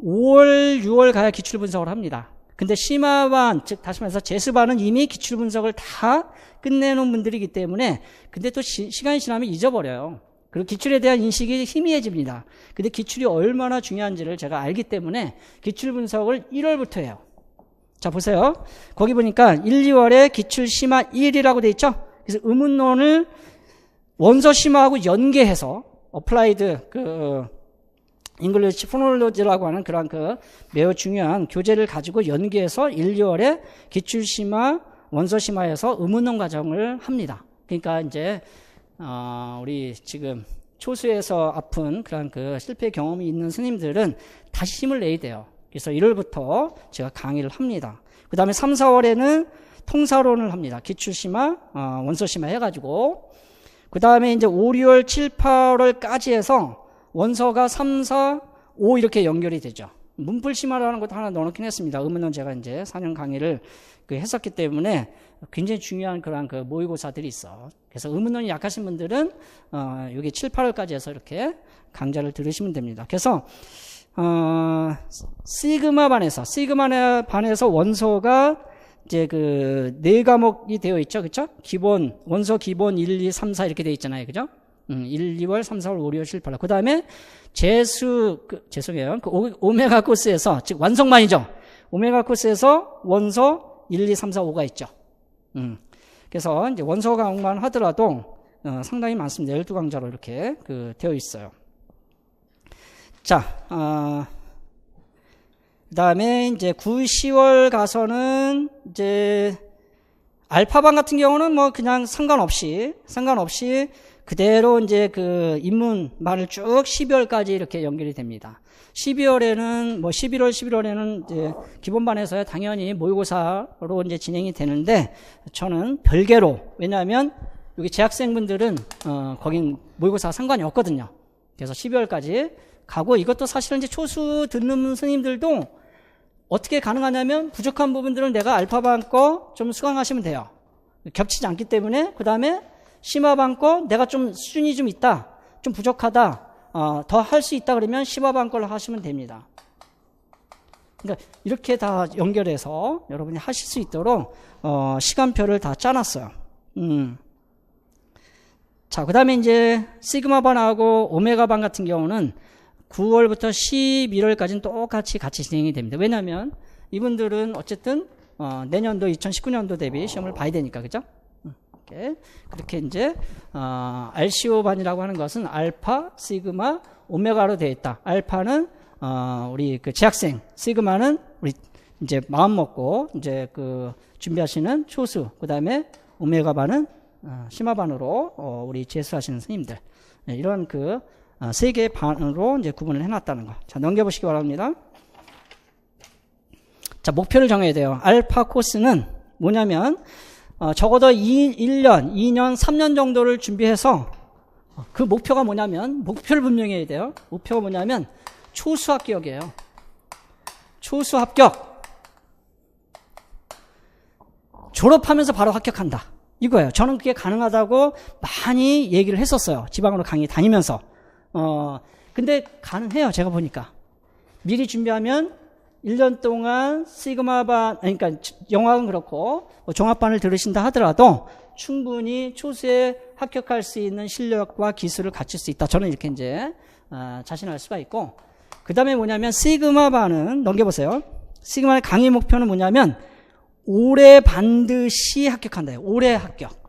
Speaker 1: 5월, 6월 가야 기출분석을 합니다. 근데 심화반, 즉 다시 말해서 재수반은 이미 기출분석을 다 끝내놓은 분들이기 때문에, 근데 또 시간이 지나면 잊어버려요. 그리고 기출에 대한 인식이 희미해집니다. 근데 기출이 얼마나 중요한지를 제가 알기 때문에 기출 분석을 1월부터 해요. 자, 보세요. 거기 보니까 1, 2월에 기출 심화 1이라고 돼 있죠? 그래서 의문론을 원서 심화하고 연계해서 어플라이드 잉글리시 포놀로지라고 하는 그런 매우 중요한 교재를 가지고 연계해서 1, 2월에 기출 심화, 원서 심화해서 의문론 과정을 합니다. 그러니까 이제 우리 지금 초수에서 아픈 그런 실패 경험이 있는 스님들은 다시 힘을 내야 돼요. 그래서 1월부터 제가 강의를 합니다. 그 다음에 3, 4월에는 통사론을 합니다. 기출심화, 원서심화 해가지고. 그 다음에 이제 5, 6월, 7, 8월까지 해서 원서가 3, 4, 5 이렇게 연결이 되죠. 문풀심화라는 것도 하나 넣어놓긴 했습니다. 의문론 제가 이제 4년 강의를 했었기 때문에 굉장히 중요한 그런 모의고사들이 있어. 그래서 의문론이 약하신 분들은, 여기 7, 8월까지 해서 이렇게 강좌를 들으시면 됩니다. 그래서, 시그마 반에서 원서가 이제 4과목이 되어 있죠. 그쵸? 원서 기본 1, 2, 3, 4 이렇게 되어 있잖아요. 그죠? 1, 2월, 3, 4월, 5, 6월, 7, 8월. 그 다음에 죄송해요. 오메가 코스에서, 즉, 완성반이죠. 오메가 코스에서 원서 1, 2, 3, 4, 5가 있죠. 그래서 이제 원서 과목만 하더라도, 상당히 많습니다. 12강좌로 이렇게 되어 있어요. 자, 그 다음에 이제 9, 10월 가서는 이제 알파반 같은 경우는 뭐 그냥 상관없이 그대로 이제 입문반을 쭉 12월까지 이렇게 연결이 됩니다. 12월에는 11월에는 이제 기본반에서야 당연히 모의고사로 이제 진행이 되는데 저는 별개로, 왜냐하면 여기 재학생분들은 거긴 모의고사 상관이 없거든요. 그래서 12월까지 가고, 이것도 사실은 이제 초수 듣는 스님들도 어떻게 가능하냐면 부족한 부분들은 내가 알파반 거 좀 수강하시면 돼요. 겹치지 않기 때문에. 그 다음에 심화반 거 내가 좀 수준이 좀 있다, 좀 부족하다, 더 할 수 있다 그러면 심화반 걸로 하시면 됩니다. 그러니까 이렇게 다 연결해서 여러분이 하실 수 있도록 시간표를 다 짜놨어요. 자, 그 다음에 이제 시그마반하고 오메가반 같은 경우는 9월부터 11월까지는 똑같이 같이 진행이 됩니다. 왜냐하면 이분들은 어쨌든 내년도 2019년도 대비 시험을 봐야 되니까, 그죠? 그렇게 이제 RCO반이라고 하는 것은 알파, 시그마, 오메가로 되어 있다. 알파는 우리 재학생, 시그마는 우리 이제 마음 먹고 이제 준비하시는 초수, 그 다음에 오메가반은 심화반으로 우리 재수하시는 스님들, 이런 세 개의 반으로 이제 구분을 해놨다는 거. 자, 넘겨보시기 바랍니다. 자, 목표를 정해야 돼요. 알파 코스는 뭐냐면, 적어도 1년, 2년, 3년 정도를 준비해서 그 목표가 뭐냐면, 목표를 분명히 해야 돼요. 목표가 뭐냐면, 초수 합격이에요. 초수 합격. 졸업하면서 바로 합격한다. 이거예요. 저는 그게 가능하다고 많이 얘기를 했었어요. 지방으로 강의 다니면서. 근데 가능해요. 제가 보니까. 미리 준비하면 1년 동안 시그마반, 그러니까 영어학은 그렇고 종합반을 들으신다 하더라도 충분히 초수에 합격할 수 있는 실력과 기술을 갖출 수 있다. 저는 이렇게 이제 자신할 수가 있고, 그 다음에 뭐냐면 시그마반은 넘겨보세요. 시그마의 강의 목표는 뭐냐면 올해 반드시 합격한다. 올해 합격.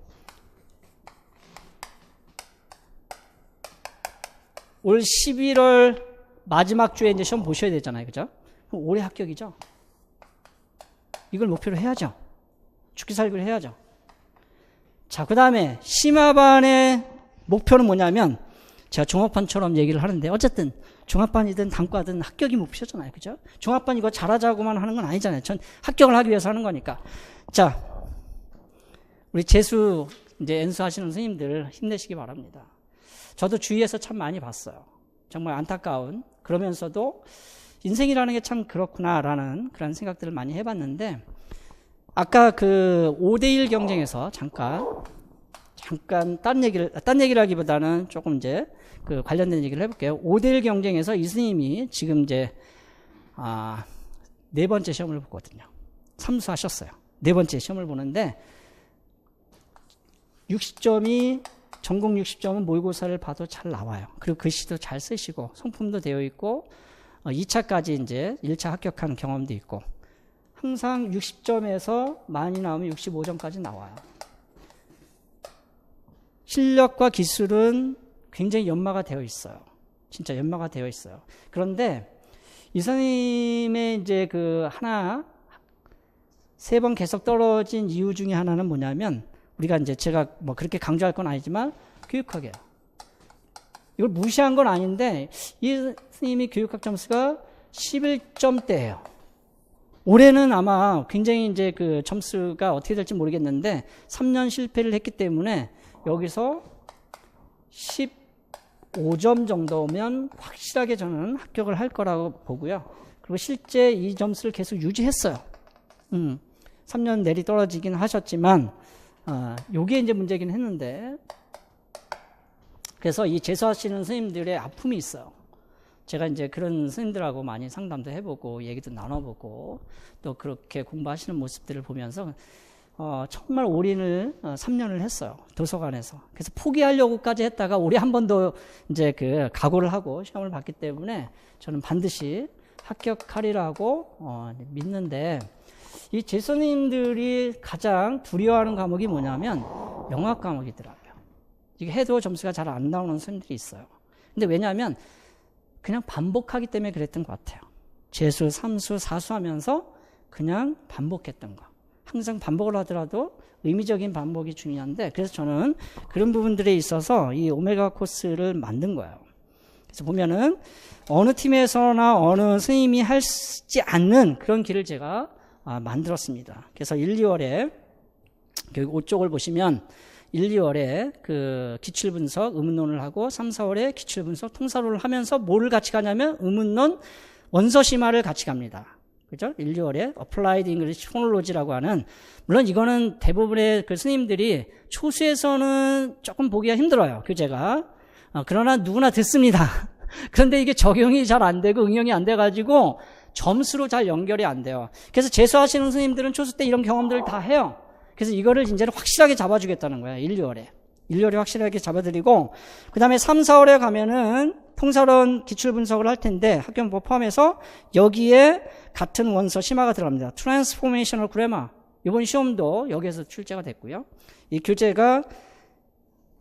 Speaker 1: 올 11월 마지막 주에 이제 시험 보셔야 되잖아요. 그죠? 그럼 올해 합격이죠. 이걸 목표로 해야죠. 죽기 살기를 해야죠. 자, 그 다음에 심화반의 목표는 뭐냐면, 제가 종합반처럼 얘기를 하는데 어쨌든 종합반이든 단과든 합격이 목표잖아요. 그죠? 종합반 이거 잘하자고만 하는 건 아니잖아요. 전 합격을 하기 위해서 하는 거니까. 자, 우리 재수 이제 연수하시는 선생님들 힘내시기 바랍니다. 저도 주위에서 참 많이 봤어요. 정말 안타까운, 그러면서도 인생이라는 게 참 그렇구나라는 그런 생각들을 많이 해봤는데, 아까 5대1 경쟁에서 잠깐 딴 얘기라기보다는 조금 이제 관련된 얘기를 해볼게요. 5대1 경쟁에서 이 스님이 지금 이제, 4번째 시험을 보거든요. 삼수하셨어요. 4번째 시험을 보는데, 60점이 전공 60점은 모의고사를 봐도 잘 나와요. 그리고 글씨도 잘 쓰시고 성품도 되어 있고 2차까지 이제 1차 합격하는 경험도 있고 항상 60점에서 많이 나오면 65점까지 나와요. 실력과 기술은 굉장히 연마가 되어 있어요. 진짜 연마가 되어 있어요. 그런데 이 선생님의 이제 그 하나 3번 계속 떨어진 이유 중에 하나는 뭐냐면 우리가 이제 제가 뭐 그렇게 강조할 건 아니지만 교육학이에요. 이걸 무시한 건 아닌데 이 선생님이 교육학 점수가 11점대예요. 올해는 아마 굉장히 이제 그 점수가 어떻게 될지 모르겠는데 3년 실패를 했기 때문에 여기서 15점 정도면 확실하게 저는 합격을 할 거라고 보고요. 그리고 실제 이 점수를 계속 유지했어요. 3년 내리 떨어지긴 하셨지만 요게 이제 문제긴 했는데 그래서 이 재수하시는 선생님들의 아픔이 있어요. 제가 이제 그런 선생님들하고 많이 상담도 해보고 얘기도 나눠보고 또 그렇게 공부하시는 모습들을 보면서 정말 올인을 3년을 했어요. 도서관에서. 그래서 포기하려고까지 했다가 올해 한 번 더 이제 그 각오를 하고 시험을 봤기 때문에 저는 반드시 합격하리라고 믿는데 이 재수님들이 가장 두려워하는 과목이 뭐냐면 영어 과목이더라고요. 이게 해도 점수가 잘 안 나오는 선생님들이 있어요. 근데 왜냐하면 그냥 반복하기 때문에 그랬던 것 같아요. 재수, 삼수, 사수 하면서 그냥 반복했던 거. 항상 반복을 하더라도 의미적인 반복이 중요한데 그래서 저는 그런 부분들에 있어서 이 오메가 코스를 만든 거예요. 그래서 보면은 어느 팀에서나 어느 선생님이 하지 않는 그런 길을 제가 만들었습니다. 그래서 1, 2월에 교육 5쪽을 보시면 1, 2월에 그 기출분석, 의문론을 하고 3, 4월에 기출분석, 통사론을 하면서 뭐를 같이 가냐면 의문론, 원서심화를 같이 갑니다. 그죠? 1, 2월에 Applied English Phonology라고 하는 물론 이거는 대부분의 그 스님들이 초수에서는 조금 보기가 힘들어요. 교재가. 그러나 누구나 듣습니다. 그런데 이게 적용이 잘 안 되고 응용이 안 돼가지고 점수로 잘 연결이 안 돼요. 그래서 재수하시는 스님들은 초수 때 이런 경험들을 다 해요. 그래서 이거를 이제는 확실하게 잡아주겠다는 거예요. 1, 2월에. 1, 2월에 확실하게 잡아드리고 그 다음에 3, 4월에 가면은 통사론 기출분석을 할 텐데 학교문법 포함해서 여기에 같은 원서 심화가 들어갑니다. Transformational Grammar. 이번 시험도 여기에서 출제가 됐고요. 이 교재가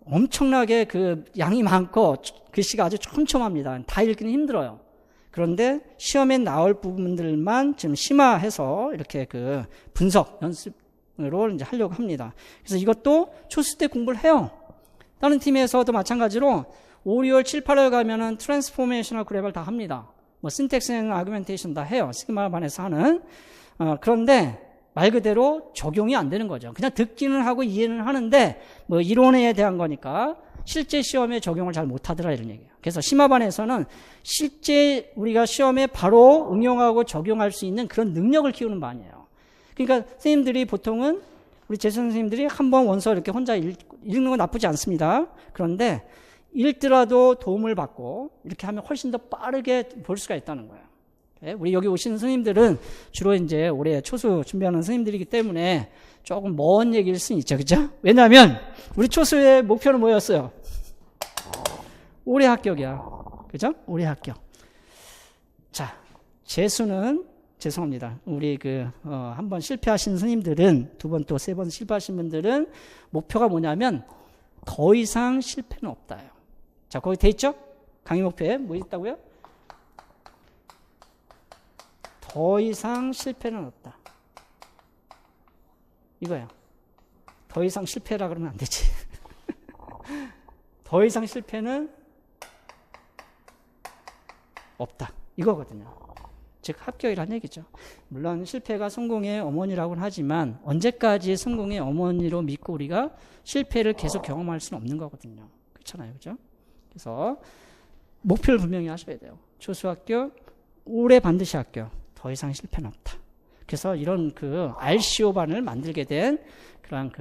Speaker 1: 엄청나게 그 양이 많고 글씨가 아주 촘촘합니다. 다 읽기는 힘들어요. 그런데 시험에 나올 부분들만 지금 심화해서 이렇게 그 분석 연습으로 이제 하려고 합니다. 그래서 이것도 초수 때 공부를 해요. 다른 팀에서도 마찬가지로 5, 6월, 7, 8월 가면은 트랜스포메이셔널 그래퍼를 다 합니다. 뭐 신텍스 앤 아규멘테이션 다 해요. 시그마 반에서 하는. 그런데 말 그대로 적용이 안 되는 거죠. 그냥 듣기는 하고 이해는 하는데 뭐 이론에 대한 거니까 실제 시험에 적용을 잘 못하더라 이런 얘기예요. 그래서 심화반에서는 실제 우리가 시험에 바로 응용하고 적용할 수 있는 그런 능력을 키우는 반이에요. 그러니까 선생님들이 보통은 우리 재수 선생님들이 한번 원서 이렇게 혼자 읽는 건 나쁘지 않습니다. 그런데 읽더라도 도움을 받고 이렇게 하면 훨씬 더 빠르게 볼 수가 있다는 거예요. 우리 여기 오시는 선생님들은 주로 이제 올해 초수 준비하는 선생님들이기 때문에 조금 먼 얘기일 수는 있죠. 그죠? 왜냐하면 우리 초수의 목표는 뭐였어요? 올해 합격이야. 그죠? 올해 합격. 자, 재수는 죄송합니다. 우리 한 번 실패하신 선생님들은 두 번 또 세 번 실패하신 분들은 목표가 뭐냐면 더 이상 실패는 없다요. 자, 거기 돼 있죠? 강의 목표에 뭐 있다고요? 더 이상 실패는 없다. 이거예요. 더 이상 실패라 그러면 안 되지. 더 이상 실패는 없다. 이거거든요. 즉 합격이라는 얘기죠. 물론 실패가 성공의 어머니라고는 하지만 언제까지 성공의 어머니로 믿고 우리가 실패를 계속 경험할 수는 없는 거거든요. 그렇잖아요. 그죠? 그래서 목표를 분명히 하셔야 돼요. 초수합격, 올해 반드시 합격. 더 이상 실패는 없다. 그래서 이런 RCO반을 만들게 된 그러한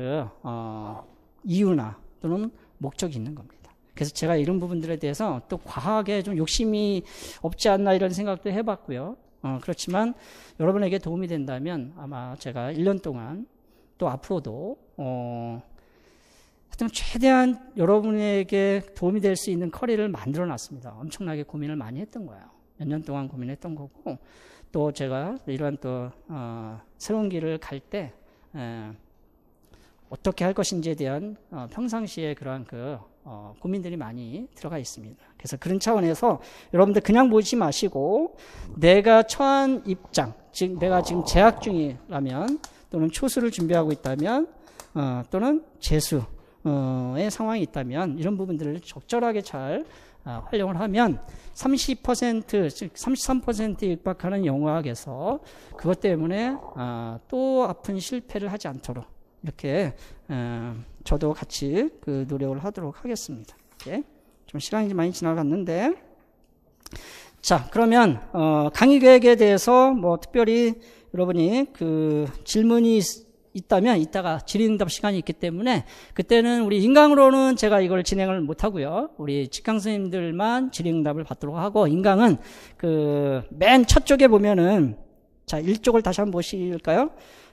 Speaker 1: 이유나 또는 목적이 있는 겁니다. 그래서 제가 이런 부분들에 대해서 또 과하게 좀 욕심이 없지 않나 이런 생각도 해봤고요. 그렇지만 여러분에게 도움이 된다면 아마 제가 1년 동안 또 앞으로도 그때는 최대한 여러분에게 도움이 될 수 있는 커리를 만들어 놨습니다. 엄청나게 고민을 많이 했던 거예요. 몇 년 동안 고민했던 거고, 또 제가 이러한 또 새로운 길을 갈 때 어떻게 할 것인지에 대한 평상시에 그러한 고민들이 많이 들어가 있습니다. 그래서 그런 차원에서 여러분들 그냥 보지 마시고 내가 처한 입장, 즉 내가 지금 재학 중이라면 또는 초수를 준비하고 있다면 또는 재수의 상황이 있다면 이런 부분들을 적절하게 잘 활용을 하면 30%, 즉 33%에 육박하는 영어학에서 그것 때문에 또 아픈 실패를 하지 않도록 이렇게 저도 같이 그 노력을 하도록 하겠습니다. 이렇게 좀 시간이 많이 지나갔는데, 자 그러면 강의 계획에 대해서 뭐 특별히 여러분이 그 질문이 있다면 이따가 질의응답 시간이 있기 때문에 그때는 우리 인강으로는 제가 이걸 진행을 못 하고요. 우리 직강 선생님들만 질의응답을 받도록 하고, 인강은 그 맨 첫 쪽에 보면은, 자 1쪽을 다시 한번 보실까요?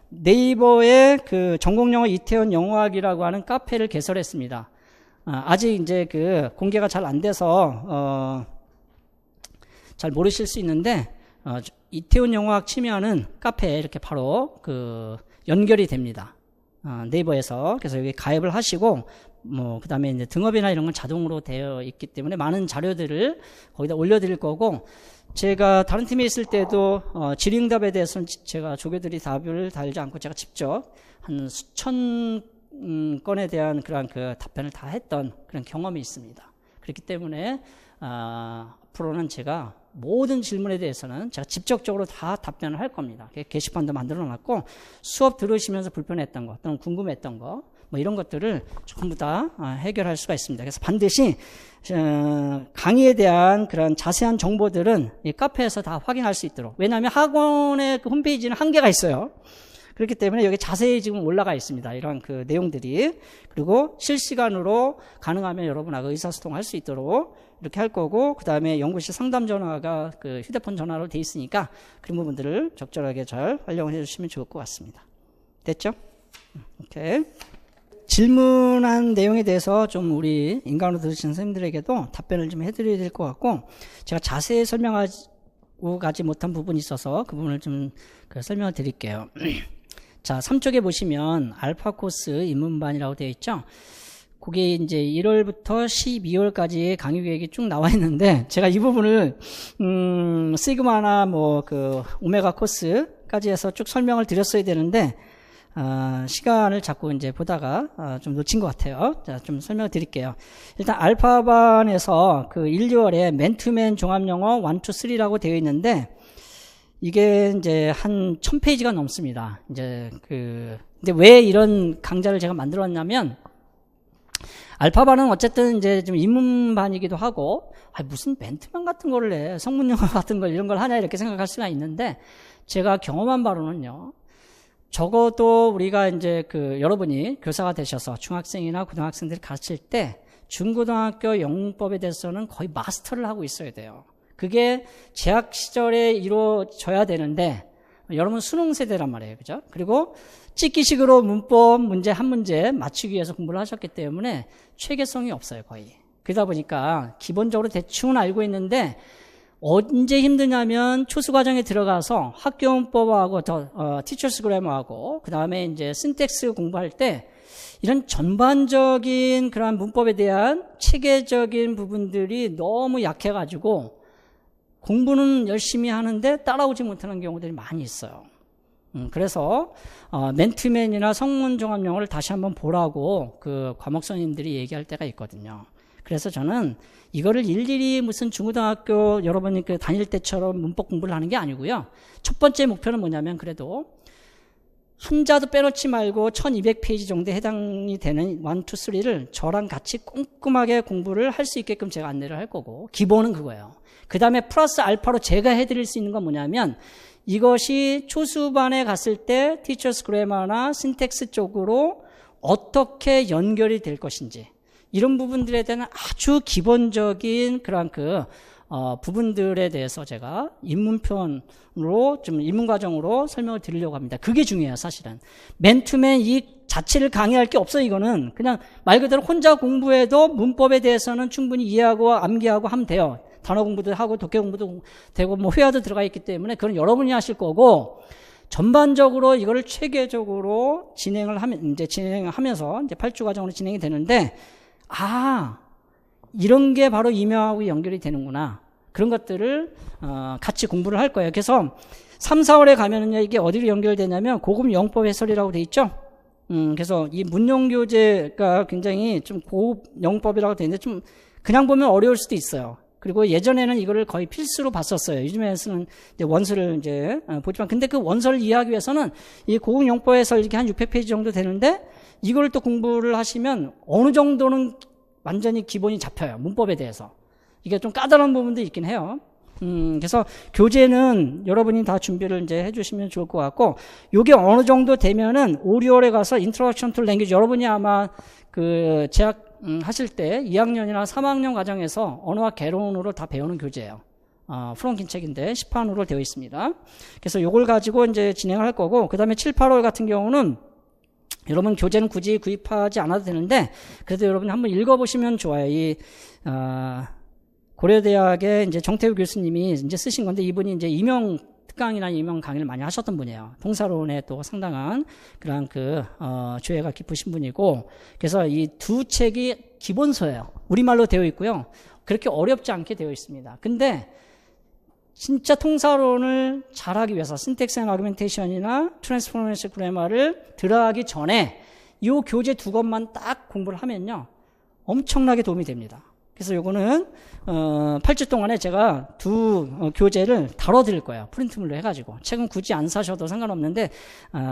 Speaker 1: 네이버에 그 전공영어 이태원 영어학이라고 하는 카페를 개설했습니다. 아직 이제 그 공개가 잘 안 돼서 잘 모르실 수 있는데 이태원 영어학 치면은 카페에 이렇게 바로 그 연결이 됩니다. 네이버에서. 그래서 여기 가입을 하시고 뭐 그다음에 이제 등업이나 이런 건 자동으로 되어 있기 때문에 많은 자료들을 거기다 올려드릴 거고, 제가 다른 팀에 있을 때도 질의응답에 대해서는 제가 조교들이 답을 달지 않고 제가 직접 한 수천 건에 대한 그런 그 답변을 다 했던 그런 경험이 있습니다. 그렇기 때문에 앞으로는 제가 모든 질문에 대해서는 제가 직접적으로 다 답변을 할 겁니다. 게시판도 만들어 놨고, 수업 들으시면서 불편했던 거 또는 궁금했던 거 뭐 이런 것들을 전부 다 해결할 수가 있습니다. 그래서 반드시 강의에 대한 그런 자세한 정보들은 이 카페에서 다 확인할 수 있도록, 왜냐하면 학원의 그 홈페이지는 한계가 있어요. 그렇기 때문에 여기 자세히 지금 올라가 있습니다. 이런 그 내용들이. 그리고 실시간으로 가능하면 여러분하고 의사소통할 수 있도록 이렇게 할 거고, 그 다음에 연구실 상담 전화가 그 휴대폰 전화로 돼 있으니까 그런 부분들을 적절하게 잘 활용해 주시면 좋을 것 같습니다. 됐죠? 오케이. 질문한 내용에 대해서 좀 우리 인강으로 들으시는 선생님들에게도 답변을 좀 해드려야 될 것 같고, 제가 자세히 설명하고 가지 못한 부분이 있어서 그 부분을 좀 설명을 드릴게요. 자, 3쪽에 보시면 알파 코스 입문반이라고 되어 있죠. 그게 이제 1월부터 12월까지 강의 계획이 쭉 나와 있는데, 제가 이 부분을 시그마나 뭐 그 오메가 코스까지 해서 쭉 설명을 드렸어야 되는데 시간을 자꾸 이제 보다가 좀 놓친 것 같아요. 자, 좀 설명을 드릴게요. 일단 알파반에서 그 1, 2월에 맨투맨 종합영어 1, 2, 3라고 되어 있는데, 이게 이제 한 1000페이지가 넘습니다. 이제 근데 왜 이런 강좌를 제가 만들었냐면, 알파반은 어쨌든 이제 좀 입문반이기도 하고, 무슨 맨투맨 같은 거를 해, 성문영어 같은 걸 이런 걸 하냐 이렇게 생각할 수가 있는데, 제가 경험한 바로는요, 적어도 우리가 이제 여러분이 교사가 되셔서 중학생이나 고등학생들을 가르칠 때 중고등학교 영문법에 대해서는 거의 마스터를 하고 있어야 돼요. 그게 재학 시절에 이루어져야 되는데, 여러분 수능 세대란 말이에요. 그죠? 그리고 찍기식으로 문법 문제 한 문제 맞추기 위해서 공부를 하셨기 때문에 체계성이 없어요, 거의. 그러다 보니까 기본적으로 대충은 알고 있는데, 언제 힘드냐면 초수 과정에 들어가서 학교 문법하고 티처스 그래머하고 그 다음에 이제 신텍스 공부할 때 이런 전반적인 그런 문법에 대한 체계적인 부분들이 너무 약해가지고 공부는 열심히 하는데 따라오지 못하는 경우들이 많이 있어요. 그래서 맨투맨이나 성문종합영어를 다시 한번 보라고 그 과목 선생님들이 얘기할 때가 있거든요. 그래서 저는 이거를 일일이 무슨 중고등학교 여러분이 다닐 때처럼 문법 공부를 하는 게 아니고요. 첫 번째 목표는 뭐냐면, 그래도 한자도 빼놓지 말고 1200페이지 정도에 해당이 되는 1, 2, 3를 저랑 같이 꼼꼼하게 공부를 할 수 있게끔 제가 안내를 할 거고, 기본은 그거예요. 그 다음에 플러스 알파로 제가 해드릴 수 있는 건 뭐냐면, 이것이 초수반에 갔을 때 티처스 그래머나 신텍스 쪽으로 어떻게 연결이 될 것인지, 이런 부분들에 대한 아주 기본적인 그런 부분들에 대해서 제가 입문편으로 좀 입문 과정으로 설명을 드리려고 합니다. 그게 중요해요, 사실은. 맨투맨 이 자체를 강의할 게 없어요, 이거는. 그냥 말 그대로 혼자 공부해도 문법에 대해서는 충분히 이해하고 암기하고 하면 돼요. 단어 공부도 하고 독해 공부도 되고 뭐 회화도 들어가 있기 때문에 그건 여러분이 하실 거고, 전반적으로 이거를 체계적으로 진행하면서 이제 8주 과정으로 진행이 되는데, 이런 게 바로 이명하고 연결이 되는구나. 그런 것들을 같이 공부를 할 거예요. 그래서 3, 4월에 가면은요, 이게 어디로 연결되냐면 고급 영법 해설이라고 돼 있죠. 그래서 이 문용교재가 굉장히 좀 고급 영법이라고 돼 있는데 좀 그냥 보면 어려울 수도 있어요. 그리고 예전에는 이거를 거의 필수로 봤었어요. 요즘에는 이제 원서를 이제 보지만, 근데 그 원서를 이해하기 위해서는 이 고급 영법 해설 이렇게 한 600페이지 정도 되는데, 이걸 또 공부를 하시면 어느 정도는 완전히 기본이 잡혀요. 문법에 대해서. 이게 좀 까다로운 부분도 있긴 해요. 그래서 교재는 여러분이 다 준비를 이제 해주시면 좋을 것 같고, 요게 어느 정도 되면은 5, 6월에 가서 Introduction to Language, 여러분이 아마 그 재학 하실 때 2학년이나 3학년 과정에서 언어와 개론으로 다 배우는 교재예요. 풀어긴 책인데 시판으로 되어 있습니다. 그래서 요걸 가지고 이제 진행을 할 거고, 그 다음에 7, 8월 같은 경우는 여러분 교재는 굳이 구입하지 않아도 되는데, 그래도 여러분이 한번 읽어보시면 좋아요. 고려대학의 이제 정태우 교수님이 이제 쓰신 건데, 이분이 이제 임용 특강이나 임용 강의를 많이 하셨던 분이에요. 통사론에 또 상당한 그런 주해가 깊으신 분이고, 그래서 이 두 책이 기본서예요. 우리말로 되어 있고요. 그렇게 어렵지 않게 되어 있습니다. 근데 진짜 통사론을 잘하기 위해서 syntax and argumentation이나 transformational grammar를 들어가기 전에 이 교재 두 권만 딱 공부를 하면요, 엄청나게 도움이 됩니다. 그래서 요거는 8주 동안에 제가 두 교재를 다뤄드릴 거예요. 프린트물로 해가지고. 책은 굳이 안 사셔도 상관없는데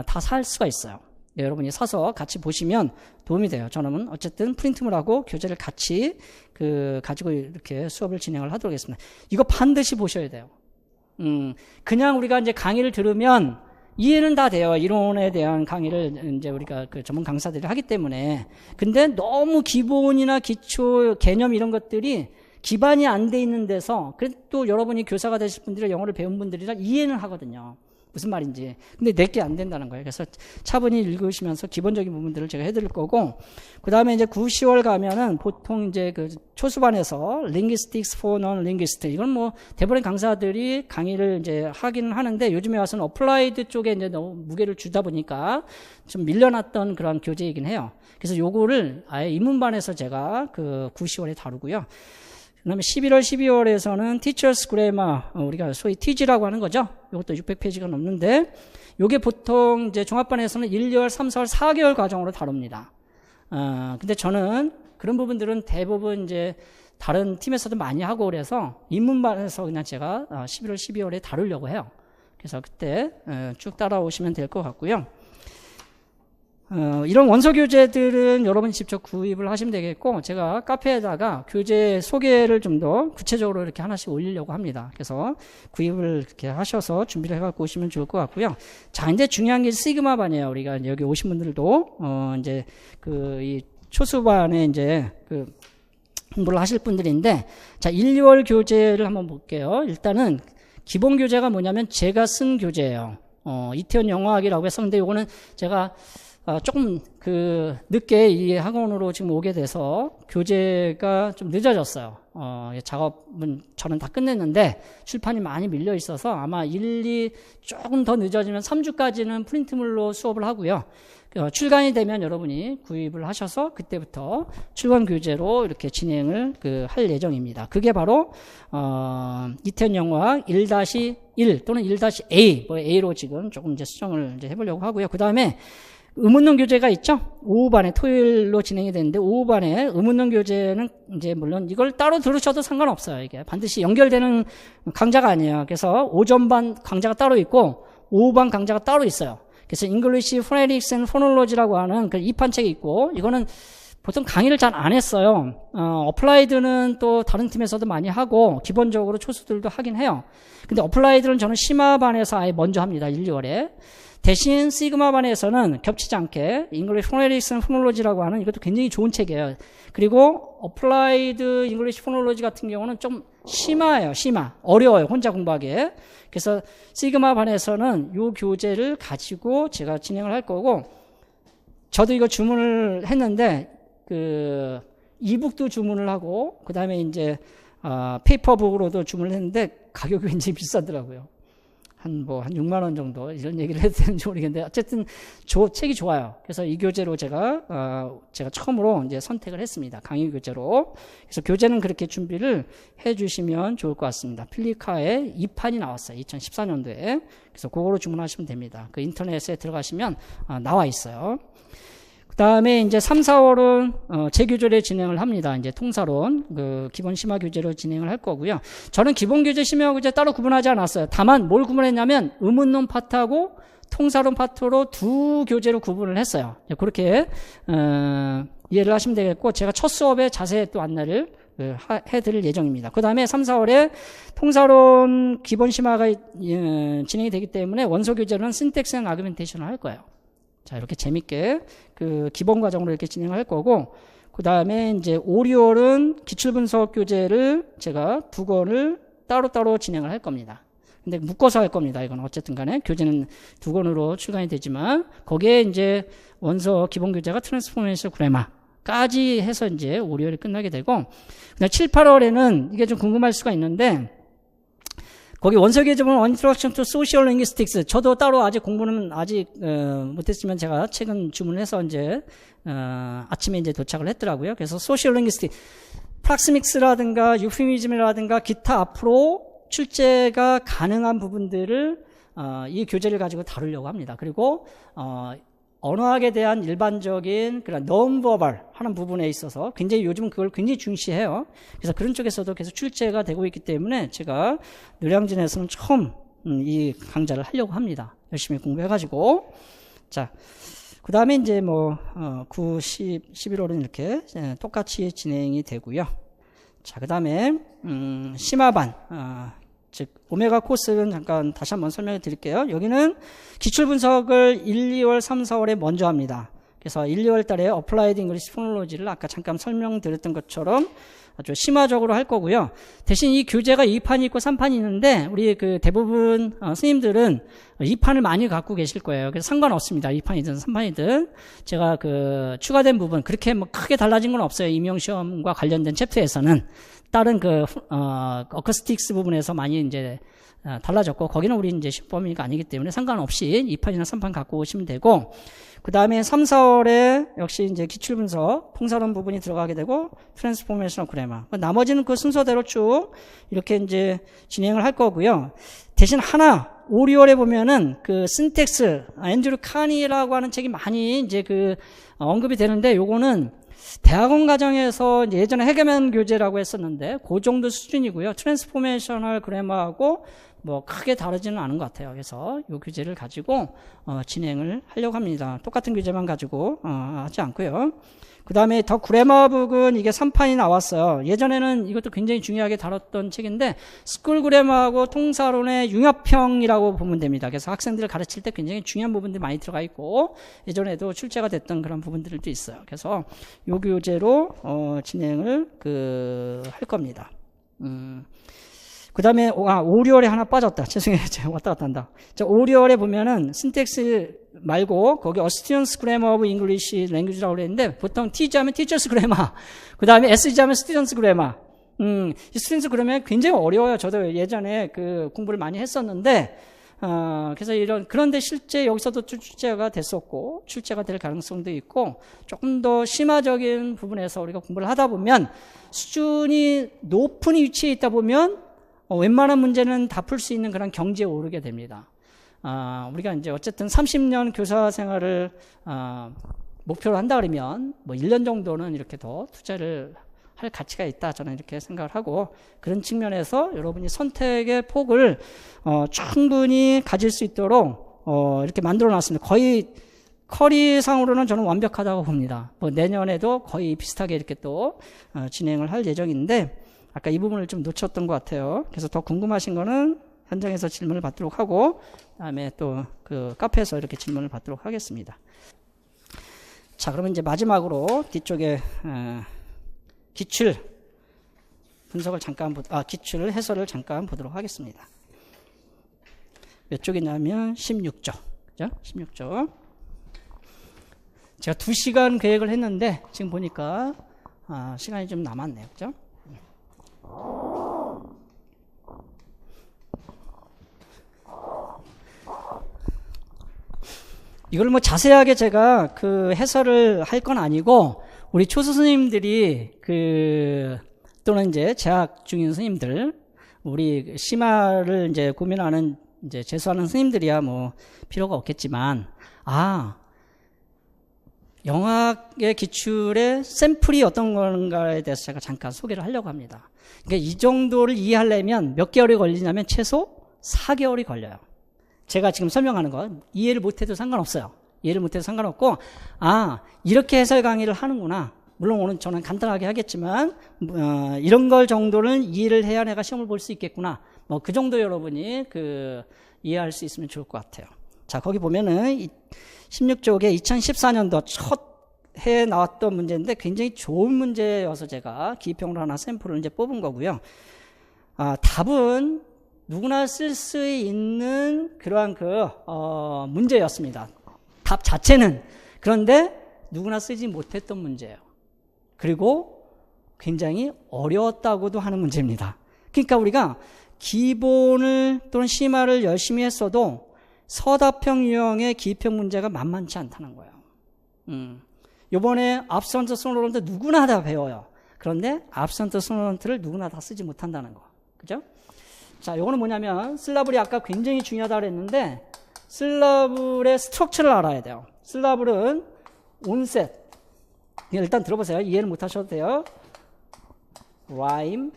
Speaker 1: 다 살 수가 있어요. 네, 여러분이 사서 같이 보시면 도움이 돼요. 저는 어쨌든 프린트물하고 교재를 같이 가지고 이렇게 수업을 진행을 하도록 하겠습니다. 이거 반드시 보셔야 돼요. 그냥 우리가 이제 강의를 들으면 이해는 다 돼요. 이론에 대한 강의를 이제 우리가 전문 강사들이 하기 때문에. 근데 너무 기본이나 기초 개념 이런 것들이 기반이 안 돼 있는 데서, 그래도 여러분이 교사가 되실 분들이 영어를 배운 분들이라 이해는 하거든요. 무슨 말인지. 근데 내게 안 된다는 거예요. 그래서 차분히 읽으시면서 기본적인 부분들을 제가 해드릴 거고, 그 다음에 이제 9, 10월 가면은 보통 이제 초수반에서 Linguistics for Non-Linguists, 이건 뭐 대부분의 강사들이 강의를 이제 하기는 하는데, 요즘에 와서는 어플라이드 쪽에 이제 너무 무게를 주다 보니까 좀 밀려났던 그런 교재이긴 해요. 그래서 요거를 아예 입문반에서 제가 9, 10월에 다루고요. 그 다음에 11월, 12월에서는 Teachers Grammar, 우리가 소위 TG라고 하는 거죠. 이것도 600페이지가 넘는데, 요게 보통 이제 종합반에서는 1, 2월, 3, 4월, 4개월 과정으로 다룹니다. 근데 저는 그런 부분들은 대부분 이제 다른 팀에서도 많이 하고 그래서 입문반에서 그냥 제가 11월, 12월에 다루려고 해요. 그래서 그때 쭉 따라오시면 될 것 같고요. 이런 원서 교재들은 여러분이 직접 구입을 하시면 되겠고, 제가 카페에다가 교재 소개를 좀 더 구체적으로 이렇게 하나씩 올리려고 합니다. 그래서 구입을 이렇게 하셔서 준비를 해갖고 오시면 좋을 것 같고요. 자, 이제 중요한 게 시그마반이에요. 우리가 여기 오신 분들도, 이제 이 초수반에 이제 공부를 하실 분들인데, 자, 1, 2월 교재를 한번 볼게요. 일단은 기본 교재가 뭐냐면 제가 쓴 교재예요. 이태원 영어학이라고 했었는데, 요거는 제가 조금 늦게 이 학원으로 지금 오게 돼서 교재가 좀 늦어졌어요. 작업은 저는 다 끝냈는데 출판이 많이 밀려 있어서 아마 1, 2 조금 더 늦어지면 3주까지는 프린트물로 수업을 하고요. 출간이 되면 여러분이 구입을 하셔서 그때부터 출간 교재로 이렇게 진행을 할 예정입니다. 그게 바로 이태원 영어학 1-1 또는 1-A, A로 지금 조금 이제 수정을 이제 해보려고 하고요. 그 다음에 의문론 교재가 있죠? 오후반에 토요일로 진행이 되는데, 오후반에 의문론 교재는 이제 물론 이걸 따로 들으셔도 상관없어요. 이게 반드시 연결되는 강좌가 아니에요. 그래서 오전반 강좌가 따로 있고 오후반 강좌가 따로 있어요. 그래서 English Phonetics and Phonology라고 하는 2판책이 있고, 이거는 보통 강의를 잘 안 했어요. 어플라이드는 또 다른 팀에서도 많이 하고 기본적으로 초수들도 하긴 해요. 근데 어플라이드는 저는 심화반에서 아예 먼저 합니다. 1, 2월에. 대신 시그마반에서는 겹치지 않게 English Phonetics and Phonology라고 하는, 이것도 굉장히 좋은 책이에요. 그리고 어플라이드 English Phonology 같은 경우는 좀 심화예요, 심화. 어려워요, 혼자 공부하기에. 그래서 시그마 반에서는 요 교재를 가지고 제가 진행을 할 거고, 저도 이거 주문을 했는데, 이북도 주문을 하고, 그 다음에 이제, 페이퍼북으로도 주문을 했는데, 가격이 굉장히 비싸더라고요. 한 6만원 정도, 이런 얘기를 해도 되는지 모르겠는데, 어쨌든, 책이 좋아요. 그래서 이 교재로 제가 처음으로 이제 선택을 했습니다. 강의 교재로. 그래서 교재는 그렇게 준비를 해 주시면 좋을 것 같습니다. 필리카에 2판이 나왔어요. 2014년도에. 그래서 그거로 주문하시면 됩니다. 그 인터넷에 들어가시면, 나와 있어요. 그 다음에 이제 3, 4월은 재교재를 진행을 합니다. 이제 통사론, 기본 심화 교재로 진행을 할 거고요. 저는 기본 교재, 심화 교재 따로 구분하지 않았어요. 다만 뭘 구분했냐면 의문론 파트하고 통사론 파트로 두 교재로 구분을 했어요. 그렇게 이해를 하시면 되겠고, 제가 첫 수업에 자세히 또 안내를 해드릴 예정입니다. 그 다음에 3, 4월에 통사론 기본 심화가 진행이 되기 때문에 원서 교재는 신텍스 앤 아규멘테이션을 할 거예요. 자, 이렇게 재밌게 기본 과정으로 이렇게 진행을 할 거고, 그 다음에 이제 5, 6월은 기출분석 교재를 제가 2권을 따로따로 진행을 할 겁니다. 근데 묶어서 할 겁니다. 이건 어쨌든 간에 교재는 2권으로 출간이 되지만, 거기에 이제 원서 기본 교재가 트랜스포메이션 그래마까지 해서 이제 5, 6월이 끝나게 되고, 그다음 7, 8월에는 이게 좀 궁금할 수가 있는데, 거기 원서 교재보면 Introduction to Social Linguistics. 저도 따로 아직 공부는 아직 못했지만 제가 최근 주문해서 이제 아침에 이제 도착을 했더라고요. 그래서 Social Linguistics, 프락시믹스라든가 유피미즘이라든가 기타 앞으로 출제가 가능한 부분들을 이 교재를 가지고 다루려고 합니다. 그리고 언어학에 대한 일반적인 그런 non-verbal 하는 부분에 있어서 굉장히 요즘은 그걸 굉장히 중시해요. 그래서 그런 쪽에서도 계속 출제가 되고 있기 때문에 제가 노량진에서는 처음 이 강좌를 하려고 합니다. 열심히 공부해가지고. 자, 그 다음에 이제 9, 10, 11월은 이렇게 똑같이 진행이 되고요. 자, 그 다음에 심화반, 즉 오메가 코스는 잠깐 다시 한번 설명해 드릴게요. 여기는 기출 분석을 1, 2월, 3, 4월에 먼저 합니다. 그래서 1, 2월 달에 어플라이드 잉글리시 포놀로지를 아까 잠깐 설명드렸던 것처럼 아주 심화적으로 할 거고요. 대신 이 교재가 2판이 있고 3판이 있는데 우리 대부분 스님들은 2판을 많이 갖고 계실 거예요. 그래서 상관없습니다. 2판이든 3판이든 제가 추가된 부분 그렇게 크게 달라진 건 없어요. 임용시험과 관련된 챕터에서는 다른 어쿠스틱스 부분에서 많이 이제 달라졌고, 거기는 우리 이제 시범이가 아니기 때문에 상관없이 2판이나 3판 갖고 오시면 되고, 그 다음에 3, 4월에 역시 이제 기출분석, 통사론 부분이 들어가게 되고, 트랜스포메이셔널 그래머. 나머지는 그 순서대로 쭉 이렇게 이제 진행을 할 거고요. 대신 하나, 5, 6월에 보면은 신텍스, 앤드류 카니라고 하는 책이 많이 이제 언급이 되는데, 요거는 대학원 과정에서 예전에 해계면 교재라고 했었는데 그 정도 수준이고요. 트랜스포메이셔널 그래머하고 크게 다르지는 않은 것 같아요. 그래서 이 교재를 가지고 진행을 하려고 합니다. 똑같은 교재만 가지고 하지 않고요. 그 다음에 더 그래머북은 이게 3판이 나왔어요. 예전에는 이것도 굉장히 중요하게 다뤘던 책인데 스쿨 그래머하고 통사론의 융합형이라고 보면 됩니다. 그래서 학생들을 가르칠 때 굉장히 중요한 부분들이 많이 들어가 있고 예전에도 출제가 됐던 그런 부분들도 있어요. 그래서 이 교재로 진행을 할 겁니다. 그 다음에 5, 6월에 하나 빠졌다. 죄송해요. 제가 왔다 갔다 한다. 자, 5, 6월에 보면은 신텍스 말고 거기 Students Grammar of English Language라고 그랬는데 보통 T자 하면 Teachers Grammar, 그 다음에 S자 하면 Students Grammar. 이 Students Grammar 굉장히 어려워요. 저도 예전에 공부를 많이 했었는데 그래서 그런데 실제 여기서도 출제가 됐었고 출제가 될 가능성도 있고 조금 더 심화적인 부분에서 우리가 공부를 하다 보면 수준이 높은 위치에 있다 보면 웬만한 문제는 다 풀 수 있는 그런 경지에 오르게 됩니다. 우리가 이제 어쨌든 30년 교사 생활을 목표로 한다 그러면 1년 정도는 이렇게 더 투자를 할 가치가 있다. 저는 이렇게 생각을 하고 그런 측면에서 여러분이 선택의 폭을 충분히 가질 수 있도록 이렇게 만들어 놨습니다. 거의 커리상으로는 저는 완벽하다고 봅니다. 내년에도 거의 비슷하게 이렇게 또 진행을 할 예정인데 아까 이 부분을 좀 놓쳤던 것 같아요. 그래서 더 궁금하신 거는 현장에서 질문을 받도록 하고 그다음에 또 카페에서 이렇게 질문을 받도록 하겠습니다. 자, 그러면 이제 마지막으로 뒤쪽에 기출 분석을 잠깐 기출 해설을 잠깐 보도록 하겠습니다. 몇 쪽이냐면 16쪽. 그죠? 16쪽. 제가 2시간 계획을 했는데 지금 보니까 시간이 좀 남았네요. 그죠? 이걸 뭐 자세하게 제가 그 해설을 할 건 아니고 우리 초수 스님들이 또는 이제 재학 중인 스님들, 우리 심화를 이제 고민하는 이제 재수하는 스님들이야 뭐 필요가 없겠지만, 영학의 기출의 샘플이 어떤 건가에 대해서 제가 잠깐 소개를 하려고 합니다. 그러니까 이 정도를 이해하려면 몇 개월이 걸리냐면 최소 4개월이 걸려요. 제가 지금 설명하는 건 이해를 못해도 상관없어요. 이해를 못해도 상관없고, 이렇게 해설 강의를 하는구나. 물론 오늘 저는 간단하게 하겠지만, 이런 걸 정도는 이해를 해야 내가 시험을 볼 수 있겠구나. 뭐 그 정도 여러분이 이해할 수 있으면 좋을 것 같아요. 자, 거기 보면은 16쪽에 2014년도 첫 해에 나왔던 문제인데 굉장히 좋은 문제여서 제가 기입형으로 하나 샘플을 이제 뽑은 거고요. 답은 누구나 쓸 수 있는 그러한 문제였습니다. 답 자체는. 그런데 누구나 쓰지 못했던 문제예요. 그리고 굉장히 어려웠다고도 하는 문제입니다. 그러니까 우리가 기본을 또는 심화를 열심히 했어도 서답형 유형의 기입형 문제가 만만치 않다는 거예요. 요번에 absent 소노런트 누구나 다 배워요. 그런데 absent 소노런트를 누구나 다 쓰지 못한다는 거. 그죠? 자, 요거는 뭐냐면 슬라블이 아까 굉장히 중요하다고 그랬는데 슬라블의 스트럭처를 알아야 돼요. 슬라블은 온셋. 일단 들어보세요. 이해를 못 하셔도 돼요. rhyme,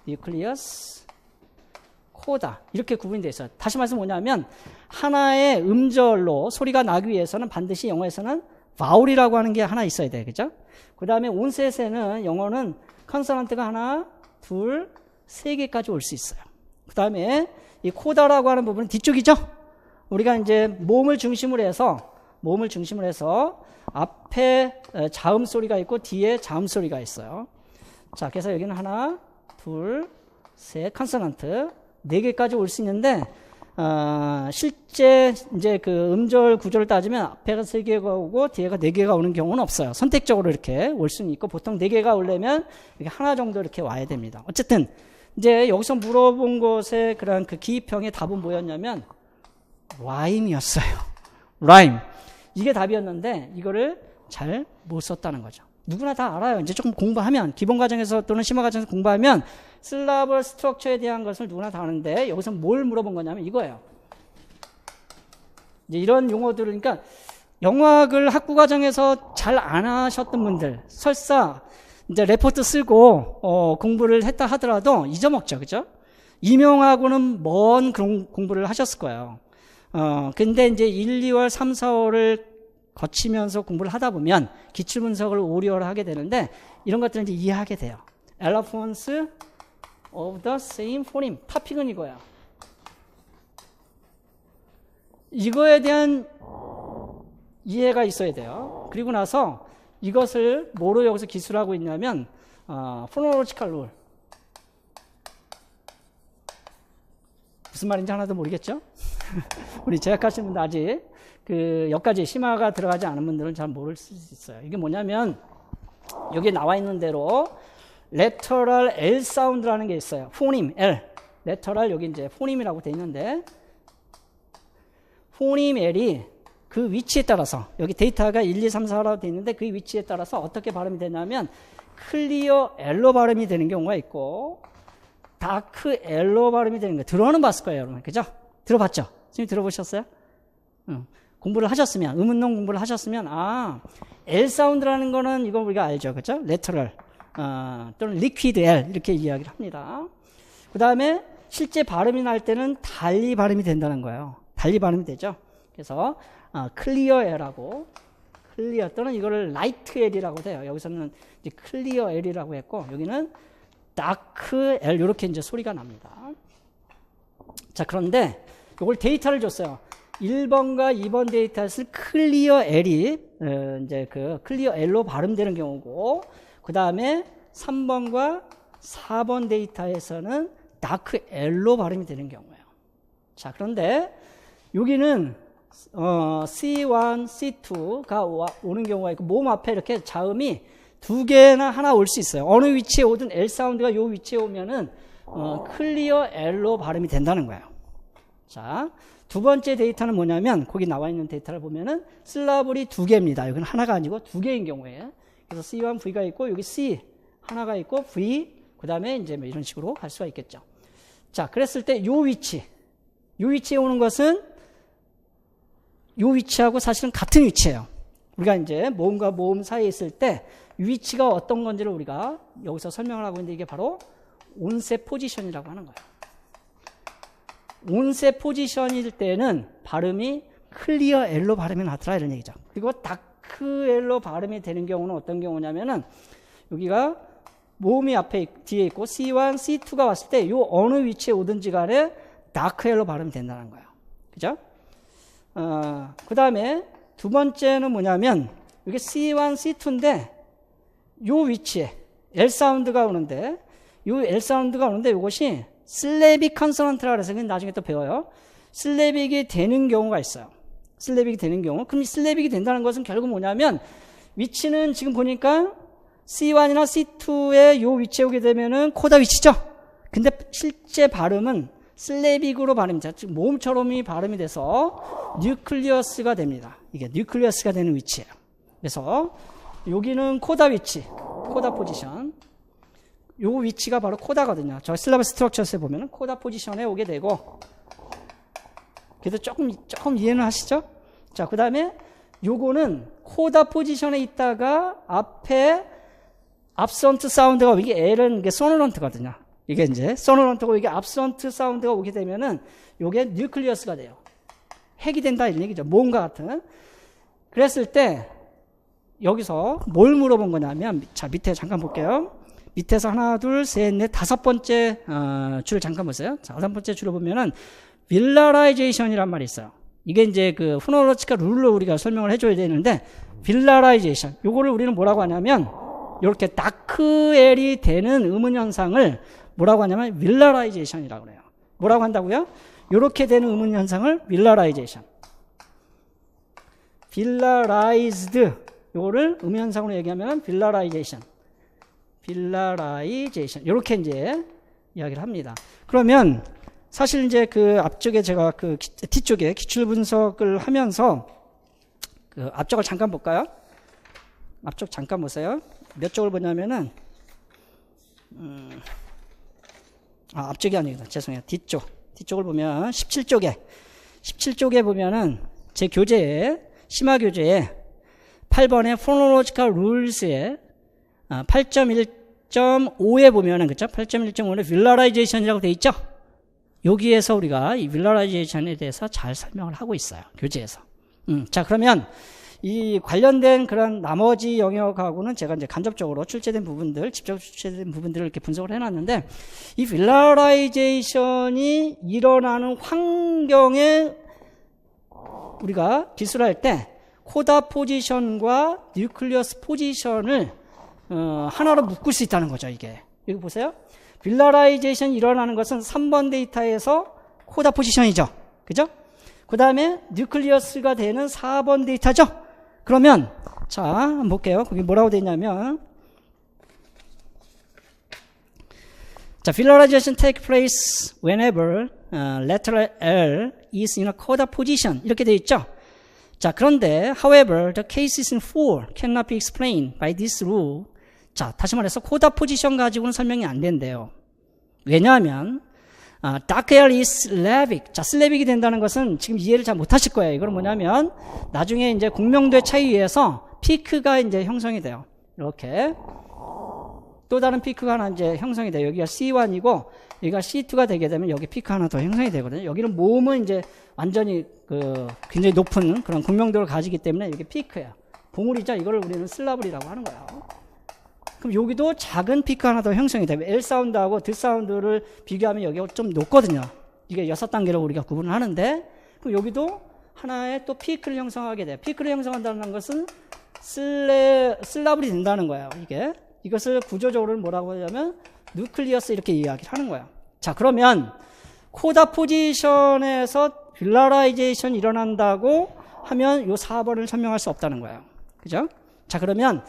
Speaker 1: nucleus, coda 이렇게 구분이 되어 있어요. 다시 말해서 뭐냐면 하나의 음절로 소리가 나기 위해서는 반드시 영어에서는 vowel이라고 하는 게 하나 있어야 돼요. 그죠? 그 다음에 온셋에는 영어는 컨소넌트가 하나, 둘, 세 개까지 올 수 있어요. 그 다음에 이 코다라고 하는 부분은 뒤쪽이죠? 우리가 이제 몸을 중심으로 해서 앞에 자음 소리가 있고 뒤에 자음 소리가 있어요. 자, 그래서 여기는 하나, 둘, 셋, 컨소넌트 네 개까지 올 수 있는데 실제 이제 음절 구조를 따지면 앞에가 세 개가 오고 뒤에가 네 개가 오는 경우는 없어요. 선택적으로 이렇게 올 수는 있고 보통 네 개가 오려면 이렇게 하나 정도 이렇게 와야 됩니다. 어쨌든 이제 여기서 물어본 것의 그런 기입형의 답은 뭐였냐면 rhyme이었어요. rhyme. 이게 답이었는데 이거를 잘 못 썼다는 거죠. 누구나 다 알아요. 이제 조금 공부하면 기본 과정에서 또는 심화 과정에서 공부하면 슬라블 스트럭처에 대한 것을 누구나 다 아는데 여기서 뭘 물어본 거냐면 이거예요. 이제 이런 용어들을 그러니까 영어학을 학부 과정에서 잘 안 하셨던 분들 설사 이제 레포트 쓰고 공부를 했다 하더라도 잊어먹죠. 그죠? 임용하고는 먼 그런 공부를 하셨을 거예요. 근데 이제 1, 2월, 3, 4월을 거치면서 공부를 하다 보면 기출 분석을 5, 6월 하게 되는데 이런 것들을 이제 이해하게 돼요. Elephants of the same phoneme. 토픽은 이거야. 이거에 대한 이해가 있어야 돼요. 그리고 나서 이것을 뭐로 여기서 기술하고 있냐면 phonological rule. 무슨 말인지 하나도 모르겠죠? 우리 재학하시는 분들 아직 여기까지 심화가 들어가지 않은 분들은 잘 모를 수 있어요. 이게 뭐냐면 여기 나와 있는 대로 lateral L 사운드라는 게 있어요. 포님 L. lateral 여기 이제 포님이라고 돼 있는데 포님 L이 그 위치에 따라서 여기 데이터가 1, 2, 3, 4라고 돼 있는데 그 위치에 따라서 어떻게 발음이 되냐면 클리어 L로 발음이 되는 경우가 있고 다크 L로 발음이 되는 거 들어는 봤을 거예요, 여러분. 그죠? 들어봤죠? 선생님 들어보셨어요? 공부를 하셨으면, 음운동 공부를 하셨으면, L 사운드라는 거는 이거 우리가 알죠. 그죠? lateral, 또는 liquid L, 이렇게 이야기를 합니다. 그 다음에 실제 발음이 날 때는 달리 발음이 된다는 거예요. 달리 발음이 되죠. 그래서, clear L하고, clear 또는 이거를 light L이라고 해요. 여기서는 이제 clear L이라고 했고, 여기는 dark L, 이렇게 이제 소리가 납니다. 자, 그런데 이걸 데이터를 줬어요. 1번과 2번 데이터에서 클리어 L이 이제 클리어 L로 발음되는 경우고 그 다음에 3번과 4번 데이터에서는 다크 L로 발음이 되는 경우예요. 자, 그런데 여기는 C1, C2가 오는 경우가 있고 모음 앞에 이렇게 자음이 두 개나 하나 올 수 있어요. 어느 위치에 오든 L 사운드가 요 위치에 오면은 클리어 L로 발음이 된다는 거예요. 자, 두 번째 데이터는 뭐냐면 거기 나와 있는 데이터를 보면은 슬라블이 두 개입니다. 여기는 하나가 아니고 두 개인 경우에 그래서 C1, V가 있고 여기 C 하나가 있고 V 그 다음에 이제 뭐 이런 식으로 갈 수가 있겠죠. 자, 그랬을 때 요 위치에 오는 것은 요 위치하고 사실은 같은 위치예요. 우리가 이제 모음과 모음 사이에 있을 때 위치가 어떤 건지를 우리가 여기서 설명을 하고 있는데 이게 바로 온셋 포지션이라고 하는 거예요. 온셋 포지션일 때는 발음이 클리어 L로 발음이 나더라 이런 얘기죠. 그리고 다크 L로 발음이 되는 경우는 어떤 경우냐면은 여기가 모음이 뒤에 있고 C1, C2가 왔을 때 요 어느 위치에 오든지 간에 다크 L로 발음이 된다는 거예요. 그죠? 그 다음에 두 번째는 뭐냐면 이게 C1, C2인데 요 위치에 L 사운드가 오는데 요 L 사운드가 오는데 이것이 슬래빅 컨소넌트라 그래서 나중에 또 배워요. 슬래빅이 되는 경우가 있어요. 슬래빅이 되는 경우. 그럼 이 슬래빅이 된다는 것은 결국 뭐냐면 위치는 지금 보니까 C1이나 C2의 요 위치에 오게 되면은 코다 위치죠. 근데 실제 발음은 슬래빅으로 발음이 돼요. 즉 모음처럼이 발음이 돼서 뉴클리어스가 됩니다. 이게 뉴클리어스가 되는 위치예요. 그래서 여기는 코다 위치, 코다 포지션. 요 위치가 바로 코다거든요. 저 실러블 스트럭처스에 보면은 코다 포지션에 오게 되고, 그래도 조금 이해는 하시죠? 자, 그 다음에 요거는 코다 포지션에 있다가 앞에 압선트 사운드가 이게 L은 이게 소노런트거든요. 이게 이제 소노런트고 이게 압선트 사운드가 오게 되면은 요게 뉴클리어스가 돼요. 핵이 된다 이런 얘기죠. 모음과 같은. 그랬을 때 여기서 뭘 물어본 거냐면, 자, 밑에 잠깐 볼게요. 밑에서 하나, 둘, 셋, 넷, 다섯 번째 줄을 잠깐 보세요. 자, 다섯 번째 줄을 보면은 빌라라이제이션이란 말이 있어요. 이게 이제 그 후노로치카 룰로 우리가 설명을 해줘야 되는데, 빌라라이제이션. 요거를 우리는 뭐라고 하냐면, 이렇게 다크엘이 되는 음운 현상을 뭐라고 하냐면 빌라라이제이션이라고 그래요. 뭐라고 한다고요? 이렇게 되는 음운 현상을 빌라라이제이션. 빌라라이즈드. 요거를 음운 현상으로 얘기하면 빌라라이제이션. 빌라라이제이션. 이렇게 이제 이야기를 합니다. 그러면 사실 이제 그 앞쪽에 제가 그 뒤쪽에 기출 분석을 하면서 그 앞쪽을 잠깐 볼까요? 앞쪽 잠깐 보세요. 몇 쪽을 보냐면은 앞쪽이 아니구나. 죄송해요. 뒤쪽을 보면 17쪽에 보면은 제 교재에 심화 교재에 8번의 포노로지컬 룰스에 8.1.5에 보면은 그렇죠? 8.1.5에 빌라라이제이션이라고 돼 있죠? 여기에서 우리가 이 빌라라이제이션에 대해서 잘 설명을 하고 있어요. 교재에서. 자, 그러면 이 관련된 그런 나머지 영역하고는 제가 이제 간접적으로 출제된 부분들, 직접 출제된 부분들을 이렇게 분석을 해놨는데, 이 빌라라이제이션이 일어나는 환경에 우리가 기술을 할 때 코다 포지션과 뉴클리어스 포지션을 하나로 묶을 수 있다는 거죠, 이게. 여기 보세요. 빌라라이제이션이 일어나는 것은 3번 데이터에서 코다 포지션이죠. 그죠? 그 다음에 뉴클리어스가 되는 4번 데이터죠. 그러면 자, 한번 볼게요. 거기 뭐라고 되어 있냐면, 자, Visualization take place whenever letter L is in a coda position 이렇게 되어 있죠. 자, 그런데 however the cases in 4 cannot be explained by this rule. 자, 다시 말해서 코다 포지션 가지고는 설명이 안 된대요. 왜냐하면 dark L is Slavic. 자, 슬래빅이 된다는 것은 지금 이해를 잘 못하실 거예요. 이건 뭐냐면 나중에 이제 공명도의 차이에 의해서 피크가 이제 형성이 돼요. 이렇게 또 다른 피크가 하나 이제 형성이 돼요. 여기가 C1이고 여기가 C2가 되게 되면 여기 피크 하나 더 형성이 되거든요. 여기는 모음은 이제 완전히 굉장히 높은 그런 공명도를 가지기 때문에 이게 피크예요. 봉우리죠. 이거를 우리는 슬라블이라고 하는 거예요. 그럼 여기도 작은 피크 하나 더 형성이 되면 L 사운드하고 드 사운드를 비교하면 여기가 좀 높거든요. 이게 6단계로 우리가 구분을 하는데, 그럼 여기도 하나의 또 피크를 형성하게 돼요. 피크를 형성한다는 것은 슬라블이 된다는 거예요. 이게 이것을 구조적으로는 뭐라고 하냐면 뉴클리어스 이렇게 이야기를 하는 거예요. 자, 그러면 코다 포지션에서 빌라라이제이션 일어난다고 하면 이 4번을 설명할 수 없다는 거예요. 그죠? 자, 그러면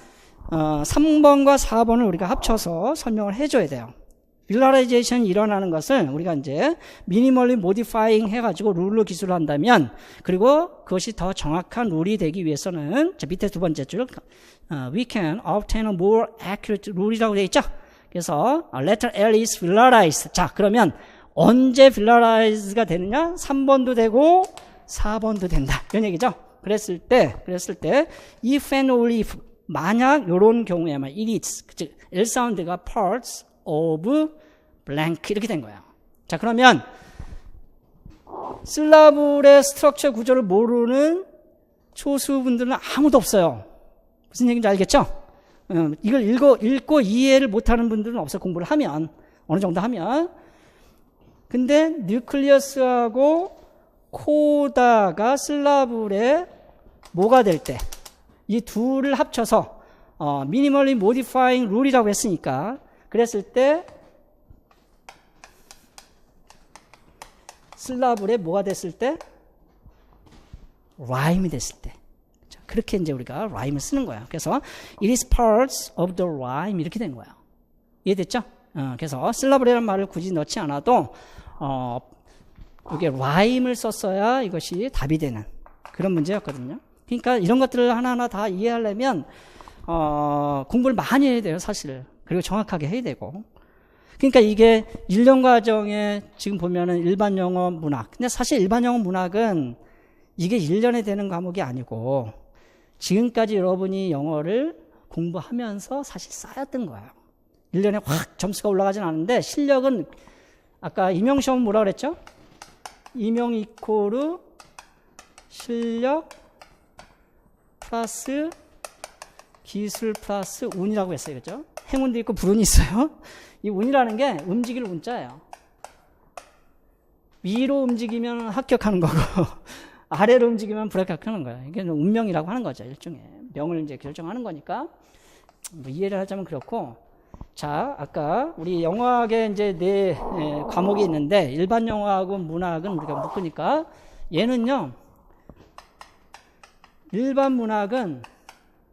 Speaker 1: 3번과 4번을 우리가 합쳐서 설명을 해줘야 돼요. 빌라라이제이션이 일어나는 것을 우리가 이제 미니멀리 모디파잉 해가지고 룰로 기술을 한다면, 그리고 그것이 더 정확한 룰이 되기 위해서는, 자, 밑에 두 번째 줄, we can obtain a more accurate 룰이라고 되어 있죠? 그래서 letter L is villarize. 자, 그러면 언제 villarize가 되느냐? 3번도 되고 4번도 된다. 이런 얘기죠? 그랬을 때, if and only if, 만약 요런 경우에만 it is, 즉, L 사운드가 parts of blank 이렇게 된 거예요. 자, 그러면 실라블의 스트럭처 구조를 모르는 초수분들은 아무도 없어요. 무슨 얘기인지 알겠죠? 이걸 읽고 이해를 못하는 분들은 없어요. 공부를 하면, 어느 정도 하면. 근데 뉴클리어스하고 코다가 실라블의 뭐가 될 때, 이 둘을 합쳐서 미니멀리 모디파잉 룰이라고 했으니까, 그랬을 때 실라블에 뭐가 됐을 때? 라임이 됐을 때. 자, 그렇게 이제 우리가 라임을 쓰는 거야. 그래서 it is parts of the rhyme 이렇게 된 거야. 이해됐죠? 그래서 실라블이라는 말을 굳이 넣지 않아도 이게 라임을 썼어야 이것이 답이 되는 그런 문제였거든요. 그러니까 이런 것들을 하나하나 다 이해하려면 공부를 많이 해야 돼요, 사실. 그리고 정확하게 해야 되고. 그러니까 이게 1년 과정에 지금 보면은 일반 영어 문학. 근데 사실 일반 영어 문학은 이게 1년에 되는 과목이 아니고 지금까지 여러분이 영어를 공부하면서 사실 쌓였던 거예요. 1년에 확 점수가 올라가진 않은데 실력은 아까 임용시험은 뭐라 그랬죠? 임용 이코르 실력 플러스 기술 플러스 운이라고 했어요. 그죠? 행운도 있고 불운이 있어요. 이 운이라는 게 움직일 운자예요. 위로 움직이면 합격하는 거고 아래로 움직이면 불합격하는 거예요. 이게 운명이라고 하는 거죠. 일종의 명을 이제 결정하는 거니까 뭐 이해를 하자면 그렇고. 자, 아까 우리 영어학에 이제 네 과목이 있는데 일반 영어하고 문학은 우리가 묶으니까 얘는요. 일반 문학은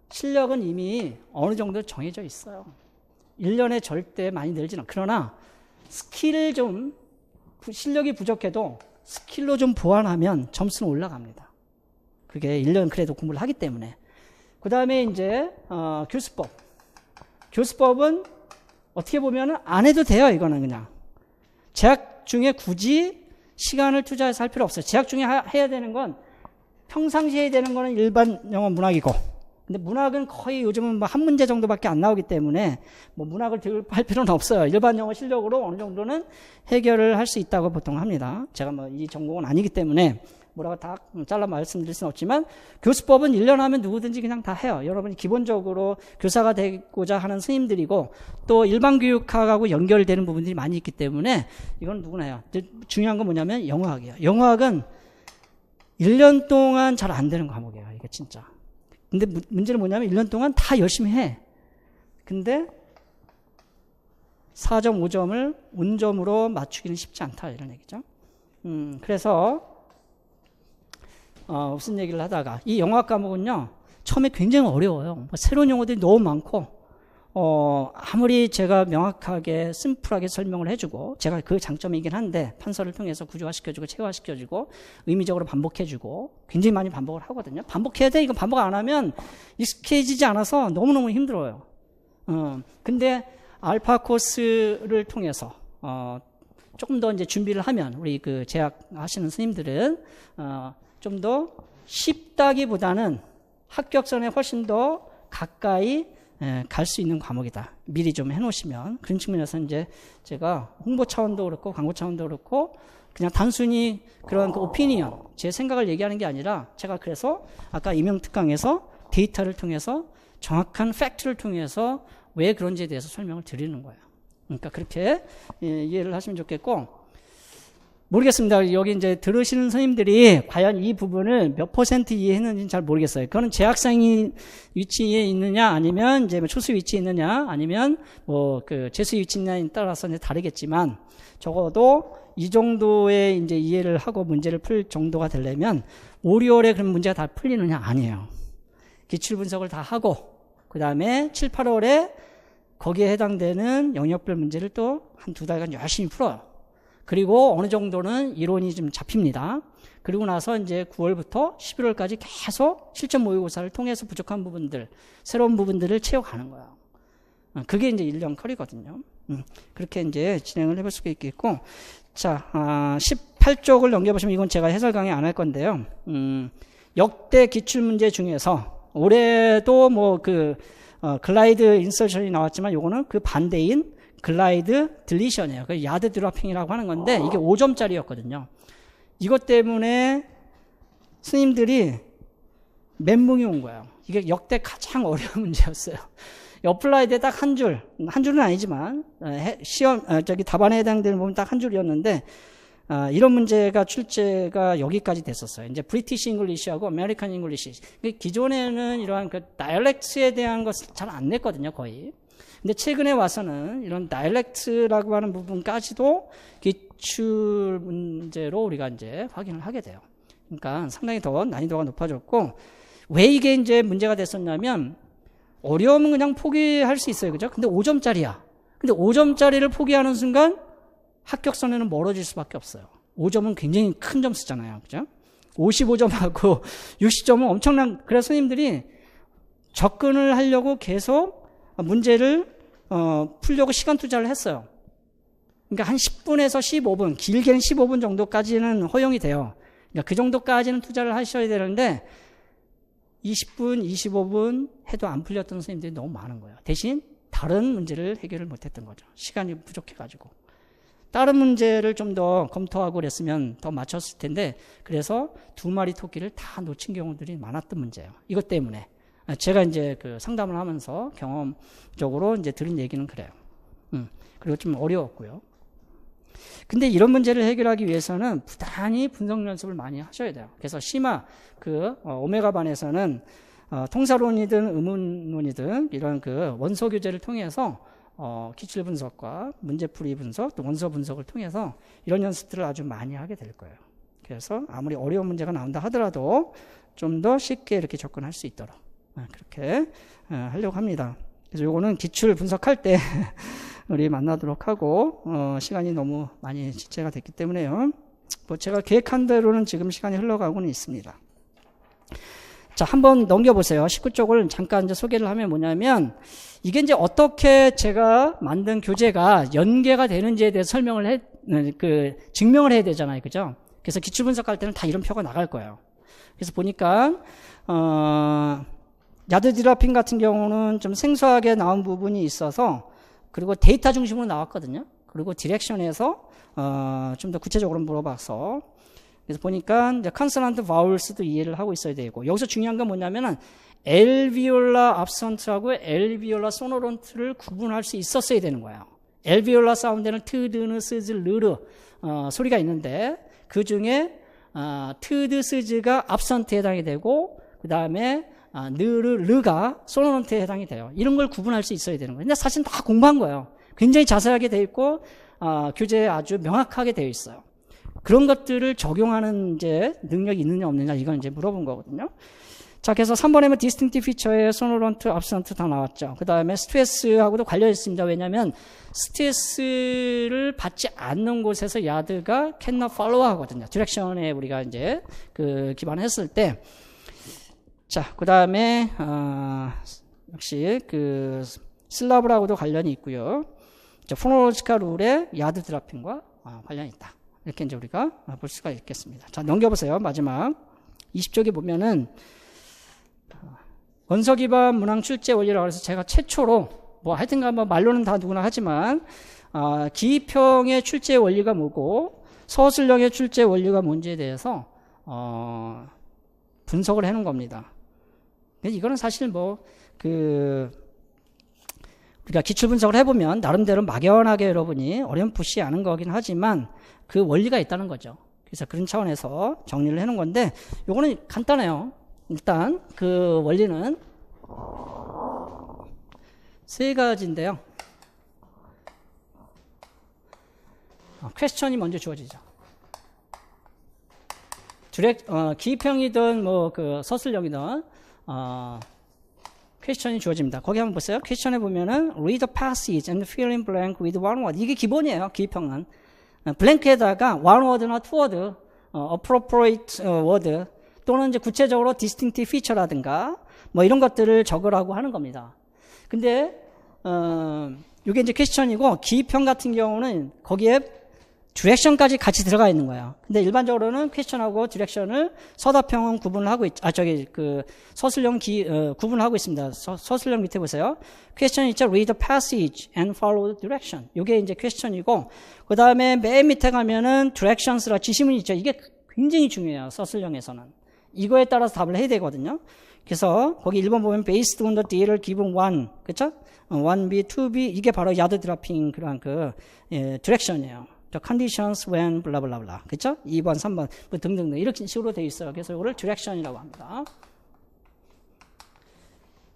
Speaker 1: 실력은 이미 어느 정도 정해져 있어요. 1년에 절대 많이 늘지는 않아요. 그러나 스킬을 좀 실력이 부족해도 스킬로 좀 보완하면 점수는 올라갑니다. 그게 1년 그래도 공부를 하기 때문에. 그 다음에 이제 교수법. 교수법은 어떻게 보면 안 해도 돼요. 이거는 그냥. 재학 중에 굳이 시간을 투자해서 할 필요 없어요. 재학 중에 해야 되는 건 평상시에 해야 되는 거는 일반 영어 문학이고, 근데 문학은 거의 요즘은 뭐 한 문제 정도밖에 안 나오기 때문에 뭐 문학을 할 필요는 없어요. 일반 영어 실력으로 어느 정도는 해결을 할 수 있다고 보통 합니다. 제가 뭐 이 전공은 아니기 때문에 뭐라고 다 잘라 말씀드릴 수는 없지만 교수법은 1년 하면 누구든지 그냥 다 해요. 여러분이 기본적으로 교사가 되고자 하는 스님들이고 또 일반 교육학하고 연결되는 부분들이 많이 있기 때문에 이건 누구나 해요. 중요한 건 뭐냐면 영어학이에요. 영어학은 1년 동안 잘 안 되는 과목이에요. 이게 진짜. 근데 문제는 뭐냐면 1년 동안 다 열심히 해. 근데 4점, 5점을 운점으로 맞추기는 쉽지 않다. 이런 얘기죠. 그래서 무슨 얘기를 하다가 이 영어학 과목은요. 처음에 굉장히 어려워요. 새로운 용어들이 너무 많고 아무리 제가 명확하게 심플하게 설명을 해주고 제가 그 장점이긴 한데 판서를 통해서 구조화시켜주고 체화시켜주고 의미적으로 반복해주고 굉장히 많이 반복을 하거든요. 반복해야 돼. 이거 반복 안 하면 익숙해지지 않아서 너무너무 힘들어요. 근데 알파 코스를 통해서 조금 더 이제 준비를 하면 우리 그 재학 하시는 스님들은 좀 더 쉽다기보다는 합격선에 훨씬 더 가까이 갈 수 있는 과목이다. 미리 좀 해놓으시면. 그런 측면에서 이제 제가 홍보 차원도 그렇고 광고 차원도 그렇고 그냥 단순히 그런 그 오피니언, 제 생각을 얘기하는 게 아니라 제가 그래서 아까 임용특강에서 데이터를 통해서 정확한 팩트를 통해서 왜 그런지에 대해서 설명을 드리는 거예요. 그러니까 그렇게 이해를 하시면 좋겠고 모르겠습니다. 여기 이제 들으시는 선생님들이 과연 이 부분을 몇 % 이해했는지는 잘 모르겠어요. 그거는 재학생이 위치에 있느냐, 아니면 이제 초수 위치에 있느냐, 아니면 뭐 그 재수 위치에 있느냐에 따라서 이제 다르겠지만, 적어도 이 정도의 이제 이해를 하고 문제를 풀 정도가 되려면 5, 6월에 그런 문제가 다 풀리느냐? 아니에요. 기출 분석을 다 하고, 그 다음에 7, 8월에 거기에 해당되는 영역별 문제를 또 한 2달간 열심히 풀어요. 그리고 어느 정도는 이론이 좀 잡힙니다. 그리고 나서 이제 9월부터 11월까지 계속 실전 모의고사를 통해서 부족한 부분들, 새로운 부분들을 채워가는 거예요. 그게 이제 1년 컬이거든요. 그렇게 이제 진행을 해볼 수가 있겠고, 자, 18쪽을 넘겨보시면 이건 제가 해설 강의 안 할 건데요. 역대 기출문제 중에서 올해도 뭐 글라이드 인서션이 나왔지만 요거는 그 반대인 글라이드 딜리션이에요. 그 야드 드로핑이라고 하는 건데 이게 5점짜리였거든요. 이것 때문에 스님들이 멘붕이 온 거예요. 이게 역대 가장 어려운 문제였어요. 어플라이드에 딱 한 줄은 아니지만 시험 답안에 해당되는 부분 딱 한 줄이었는데 이런 문제가 출제가 여기까지 됐었어요. 이제 브리티시 잉글리시하고 아메리칸 잉글리시. 기존에는 이러한 그 다이얼렉트에 대한 것을 잘 안 냈거든요, 거의. 근데 최근에 와서는 이런 다이얼렉트라고 하는 부분까지도 기출 문제로 우리가 이제 확인을 하게 돼요. 그러니까 상당히 더 난이도가 높아졌고, 왜 이게 이제 문제가 됐었냐면, 어려움은 그냥 포기할 수 있어요. 그죠? 근데 5점짜리야. 근데 5점짜리를 포기하는 순간 합격선에는 멀어질 수밖에 없어요. 5점은 굉장히 큰 점수잖아요. 그죠? 55점하고 60점은 엄청난, 그래서 선생님들이 접근을 하려고 계속 문제를 풀려고 시간 투자를 했어요. 그러니까 한 10분에서 15분, 길게는 15분 정도까지는 허용이 돼요. 그러니까 그 정도까지는 투자를 하셔야 되는데 20분, 25분 해도 안 풀렸던 선생님들이 너무 많은 거예요. 대신 다른 문제를 해결을 못했던 거죠. 시간이 부족해가지고. 다른 문제를 좀 더 검토하고 그랬으면 더 맞췄을 텐데, 그래서 2마리 토끼를 다 놓친 경우들이 많았던 문제예요. 이것 때문에. 제가 이제 그 상담을 하면서 경험적으로 이제 들은 얘기는 그래요. 그리고 좀 어려웠고요. 근데 이런 문제를 해결하기 위해서는 부단히 분석 연습을 많이 하셔야 돼요. 그래서 심화 오메가 반에서는 통사론이든 의문론이든 이런 그 원소 교재를 통해서 기출 분석과 문제풀이 분석, 또 원서 분석을 통해서 이런 연습들을 아주 많이 하게 될 거예요. 그래서 아무리 어려운 문제가 나온다 하더라도 좀 더 쉽게 이렇게 접근할 수 있도록 그렇게 하려고 합니다. 그래서 요거는 기출 분석할 때 우리 만나도록 하고, 시간이 너무 많이 지체가 됐기 때문에요. 뭐 제가 계획한 대로는 지금 시간이 흘러가고는 있습니다. 자, 한번 넘겨보세요. 19쪽을 잠깐 이제 소개를 하면 뭐냐면, 이게 이제 어떻게 제가 만든 교재가 연계가 되는지에 대해서 설명을 증명을 해야 되잖아요. 그죠? 그래서 기출 분석할 때는 다 이런 표가 나갈 거예요. 그래서 보니까, 야드 드라핑 같은 경우는 좀 생소하게 나온 부분이 있어서, 그리고 데이터 중심으로 나왔거든요. 그리고 디렉션에서 좀 더 구체적으로 물어봐서, 그래서 보니까 이제 컨소넌트 바울스도 이해를 하고 있어야 되고, 여기서 중요한 건 뭐냐면은 엘비올라 압선트하고 엘비올라 소노론트를 구분할 수 있었어야 되는 거예요. 엘비올라 사운드는 트, 드느, 스즈, 르르 소리가 있는데, 그 중에 트, 드, 스즈가 압선트에 해당이 되고, 그 다음에 느르, 르가 소노론트에 해당이 돼요. 이런 걸 구분할 수 있어야 되는 거예요. 근데 사실 다 공부한 거예요. 굉장히 자세하게 되어 있고, 교재에 아주 명확하게 되어 있어요. 그런 것들을 적용하는 이제 능력이 있느냐 없느냐, 이건 이제 물어본 거거든요. 자, 그래서 3번에는 디스팅티브 피처에 소노런트, 압선트 다 나왔죠. 그 다음에 스트레스하고도 관련이 있습니다. 왜냐하면 스트레스를 받지 않는 곳에서 야드가 cannot follow 하거든요. 디렉션에 우리가 이제 기반했을 때. 자, 그 다음에, 역시 슬라브라고도 관련이 있고요. 자, 포놀로지컬 룰의 야드 드라핑과 관련이 있다. 이렇게 이제 우리가 볼 수가 있겠습니다. 자, 넘겨보세요. 마지막. 20쪽에 보면은, 원서 기반 문항 출제 원리라고 해서 제가 최초로, 하여튼간 말로는 다 누구나 하지만, 기평의 출제 원리가 뭐고, 서술형의 출제 원리가 뭔지에 대해서, 분석을 해놓은 겁니다. 이거는 사실 그러니까 기출 분석을 해보면 나름대로 막연하게 여러분이 어렴풋이 아는 거긴 하지만 그 원리가 있다는 거죠. 그래서 그런 차원에서 정리를 해놓은 건데 요거는 간단해요. 일단 그 원리는 세 가지인데요. 퀘스천이 먼저 주어지죠. 기입형이든 뭐 그 서술형이든 퀘스천이 주어집니다. 거기 한번 보세요. 퀘스천에 보면은 read the passage and fill in blank with one word. 이게 기본이에요. 기입형은. 블랭크에다가 one word나 two word, appropriate word 또는 이제 구체적으로 distinctive feature라든가 뭐 이런 것들을 적으라고 하는 겁니다. 근데 이게 이제 퀘스천이고 기입형 같은 경우는 거기에 디렉션까지 같이 들어가 있는 거예요. 근데 일반적으로는 퀘스천하고 디렉션을 서답형은 구분을 하고 서술형 구분을 하고 있습니다. 서술형 밑에 보세요. 퀘스천 있죠? Read the passage and follow the direction. 이게 이제 퀘스천이고, 그 다음에 맨 밑에 가면은 directions라 지시문이 있죠. 이게 굉장히 중요해요. 서술형에서는. 이거에 따라서 답을 해야 되거든요. 그래서 거기 1번 보면 based on the data를 given one, 그쵸? 1B, 2B, 이게 바로 야드 드라핑 그런 디렉션이에요. conditions when 블라블라블라, 그쵸? 2번, 3번 뭐 등등등 이렇게 식으로 되어 있어요. 그래서 이거를 디렉션이라고 합니다.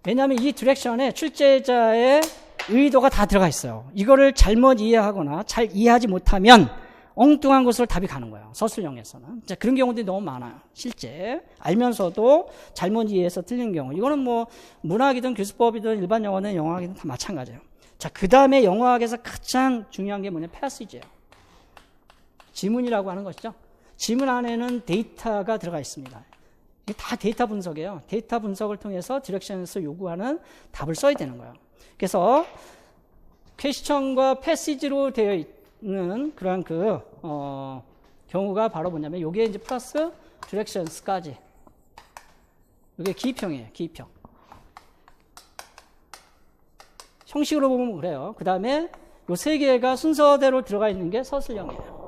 Speaker 1: 왜냐하면 이 디렉션에 출제자의 의도가 다 들어가 있어요. 이거를 잘못 이해하거나 잘 이해하지 못하면 엉뚱한 곳으로 답이 가는 거예요. 서술형에서는. 자, 그런 경우들이 너무 많아요. 실제 알면서도 잘못 이해해서 틀린 경우. 이거는 뭐 문학이든 교수법이든 일반 영어든 영어학이든 다 마찬가지예요. 자, 그 다음에 영어학에서 가장 중요한 게 뭐냐? 패시지예요. 지문이라고 하는 것이죠. 지문 안에는 데이터가 들어가 있습니다. 이게 다 데이터 분석이에요. 데이터 분석을 통해서 디렉션에서 요구하는 답을 써야 되는 거예요. 그래서 퀘스천과 패시지로 되어 있는 그런 경우가 바로 뭐냐면 요게 이제 플러스 디렉션스까지. 이게 기입형이에요. 기입형. 형식으로 보면 그래요. 그 다음에 요 세 개가 순서대로 들어가 있는 게 서술형이에요.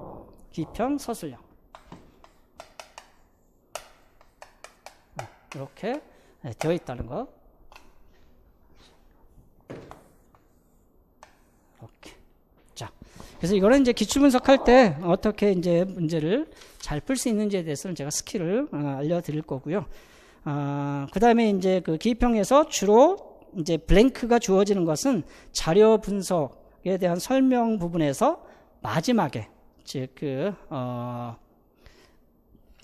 Speaker 1: 기입형, 서술형. 이렇게 되어 있다는 거. 이렇게. 자, 그래서 이거는 이제 기출 분석할 때 어떻게 이제 문제를 잘 풀 수 있는지에 대해서는 제가 스킬을 알려드릴 거고요. 그 다음에 이제 그 기입형에서 주로 이제 블랭크가 주어지는 것은 자료 분석에 대한 설명 부분에서 마지막에 즉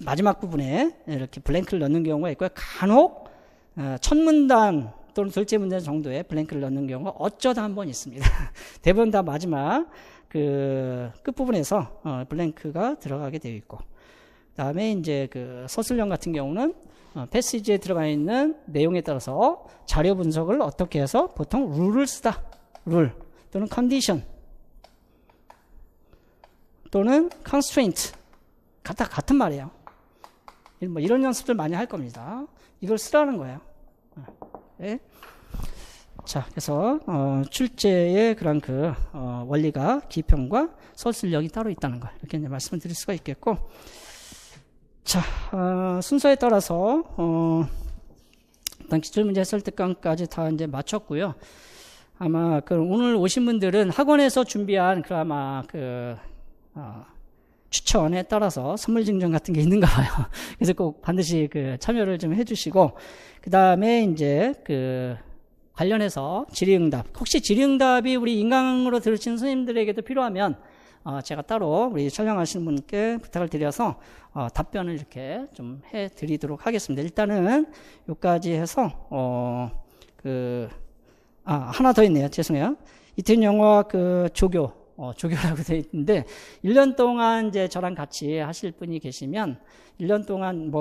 Speaker 1: 마지막 부분에 이렇게 블랭크를 넣는 경우가 있고요. 간혹 첫 문단 또는 둘째 문단 정도의 블랭크를 넣는 경우가 어쩌다 한 번 있습니다. 대부분 다 마지막 끝부분에서 블랭크가 들어가게 되어 있고, 그다음에 이제 서술형 같은 경우는 패시지에 들어가 있는 내용에 따라서 자료 분석을 어떻게 해서 보통 룰을 쓰다. 룰 또는 컨디션 또는 constraint 같은 말이에요. 뭐 이런 연습들 많이 할 겁니다. 이걸 쓰라는 거예요. 네. 자, 그래서 출제의 그런 원리가 기입형과 서술형이 따로 있다는 걸 이렇게 이제 말씀을 드릴 수가 있겠고, 자, 순서에 따라서 일단 기출문제 해설 특강까지 다 이제 마쳤고요. 아마 오늘 오신 분들은 학원에서 준비한 아마 추천에 따라서 선물 증정 같은 게 있는가 봐요. 그래서 꼭 반드시 참여를 좀 해주시고, 그 다음에 이제 관련해서 질의응답, 혹시 질의응답이 우리 인강으로 들으시는 선생님들에게도 필요하면 제가 따로 우리 촬영하시는 분께 부탁을 드려서 답변을 이렇게 좀 해드리도록 하겠습니다. 일단은 여기까지 해서 하나 더 있네요. 죄송해요. 이태원 영어학 조교라고 되어 있는데 1년 동안 이제 저랑 같이 하실 분이 계시면 1년 동안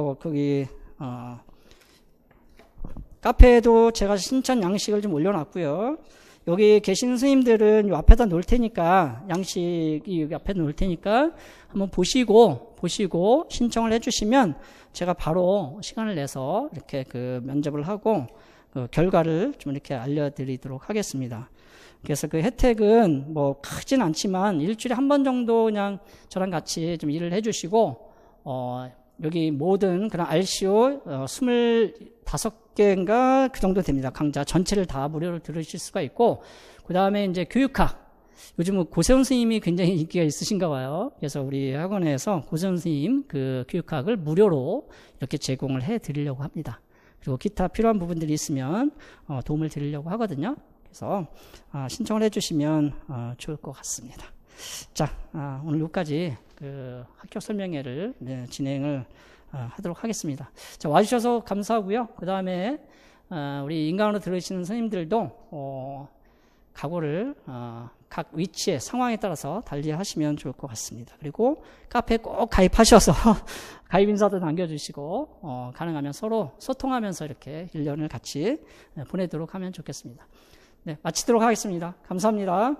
Speaker 1: 카페에도 제가 신청 양식을 좀 올려놨고요. 여기 계신 선생님들은 이 앞에다 놓을 테니까, 양식이 여기 앞에 놓을 테니까 한번 보시고 신청을 해주시면 제가 바로 시간을 내서 이렇게 면접을 하고 결과를 좀 이렇게 알려드리도록 하겠습니다. 그래서 혜택은 뭐 크진 않지만 일주일에 한 번 정도 그냥 저랑 같이 좀 일을 해주시고, 여기 모든 그런 RCO 25개인가 그 정도 됩니다. 강좌 전체를 다 무료로 들으실 수가 있고, 그 다음에 이제 교육학. 요즘은 고세훈 선생님이 굉장히 인기가 있으신가 봐요. 그래서 우리 학원에서 고세훈 선생님 그 교육학을 무료로 이렇게 제공을 해 드리려고 합니다. 그리고 기타 필요한 부분들이 있으면 도움을 드리려고 하거든요. 그래서 신청을 해 주시면 좋을 것 같습니다. 자, 오늘 여기까지 그 합격 설명회를 진행을 하도록 하겠습니다. 자, 와주셔서 감사하고요. 그 다음에 우리 인강으로 들으시는 선생님들도 각오를 각 위치에 상황에 따라서 달리 하시면 좋을 것 같습니다. 그리고 카페에 꼭 가입하셔서 가입 인사도 남겨주시고 가능하면 서로 소통하면서 이렇게 1년을 같이 보내도록 하면 좋겠습니다. 네, 마치도록 하겠습니다. 감사합니다.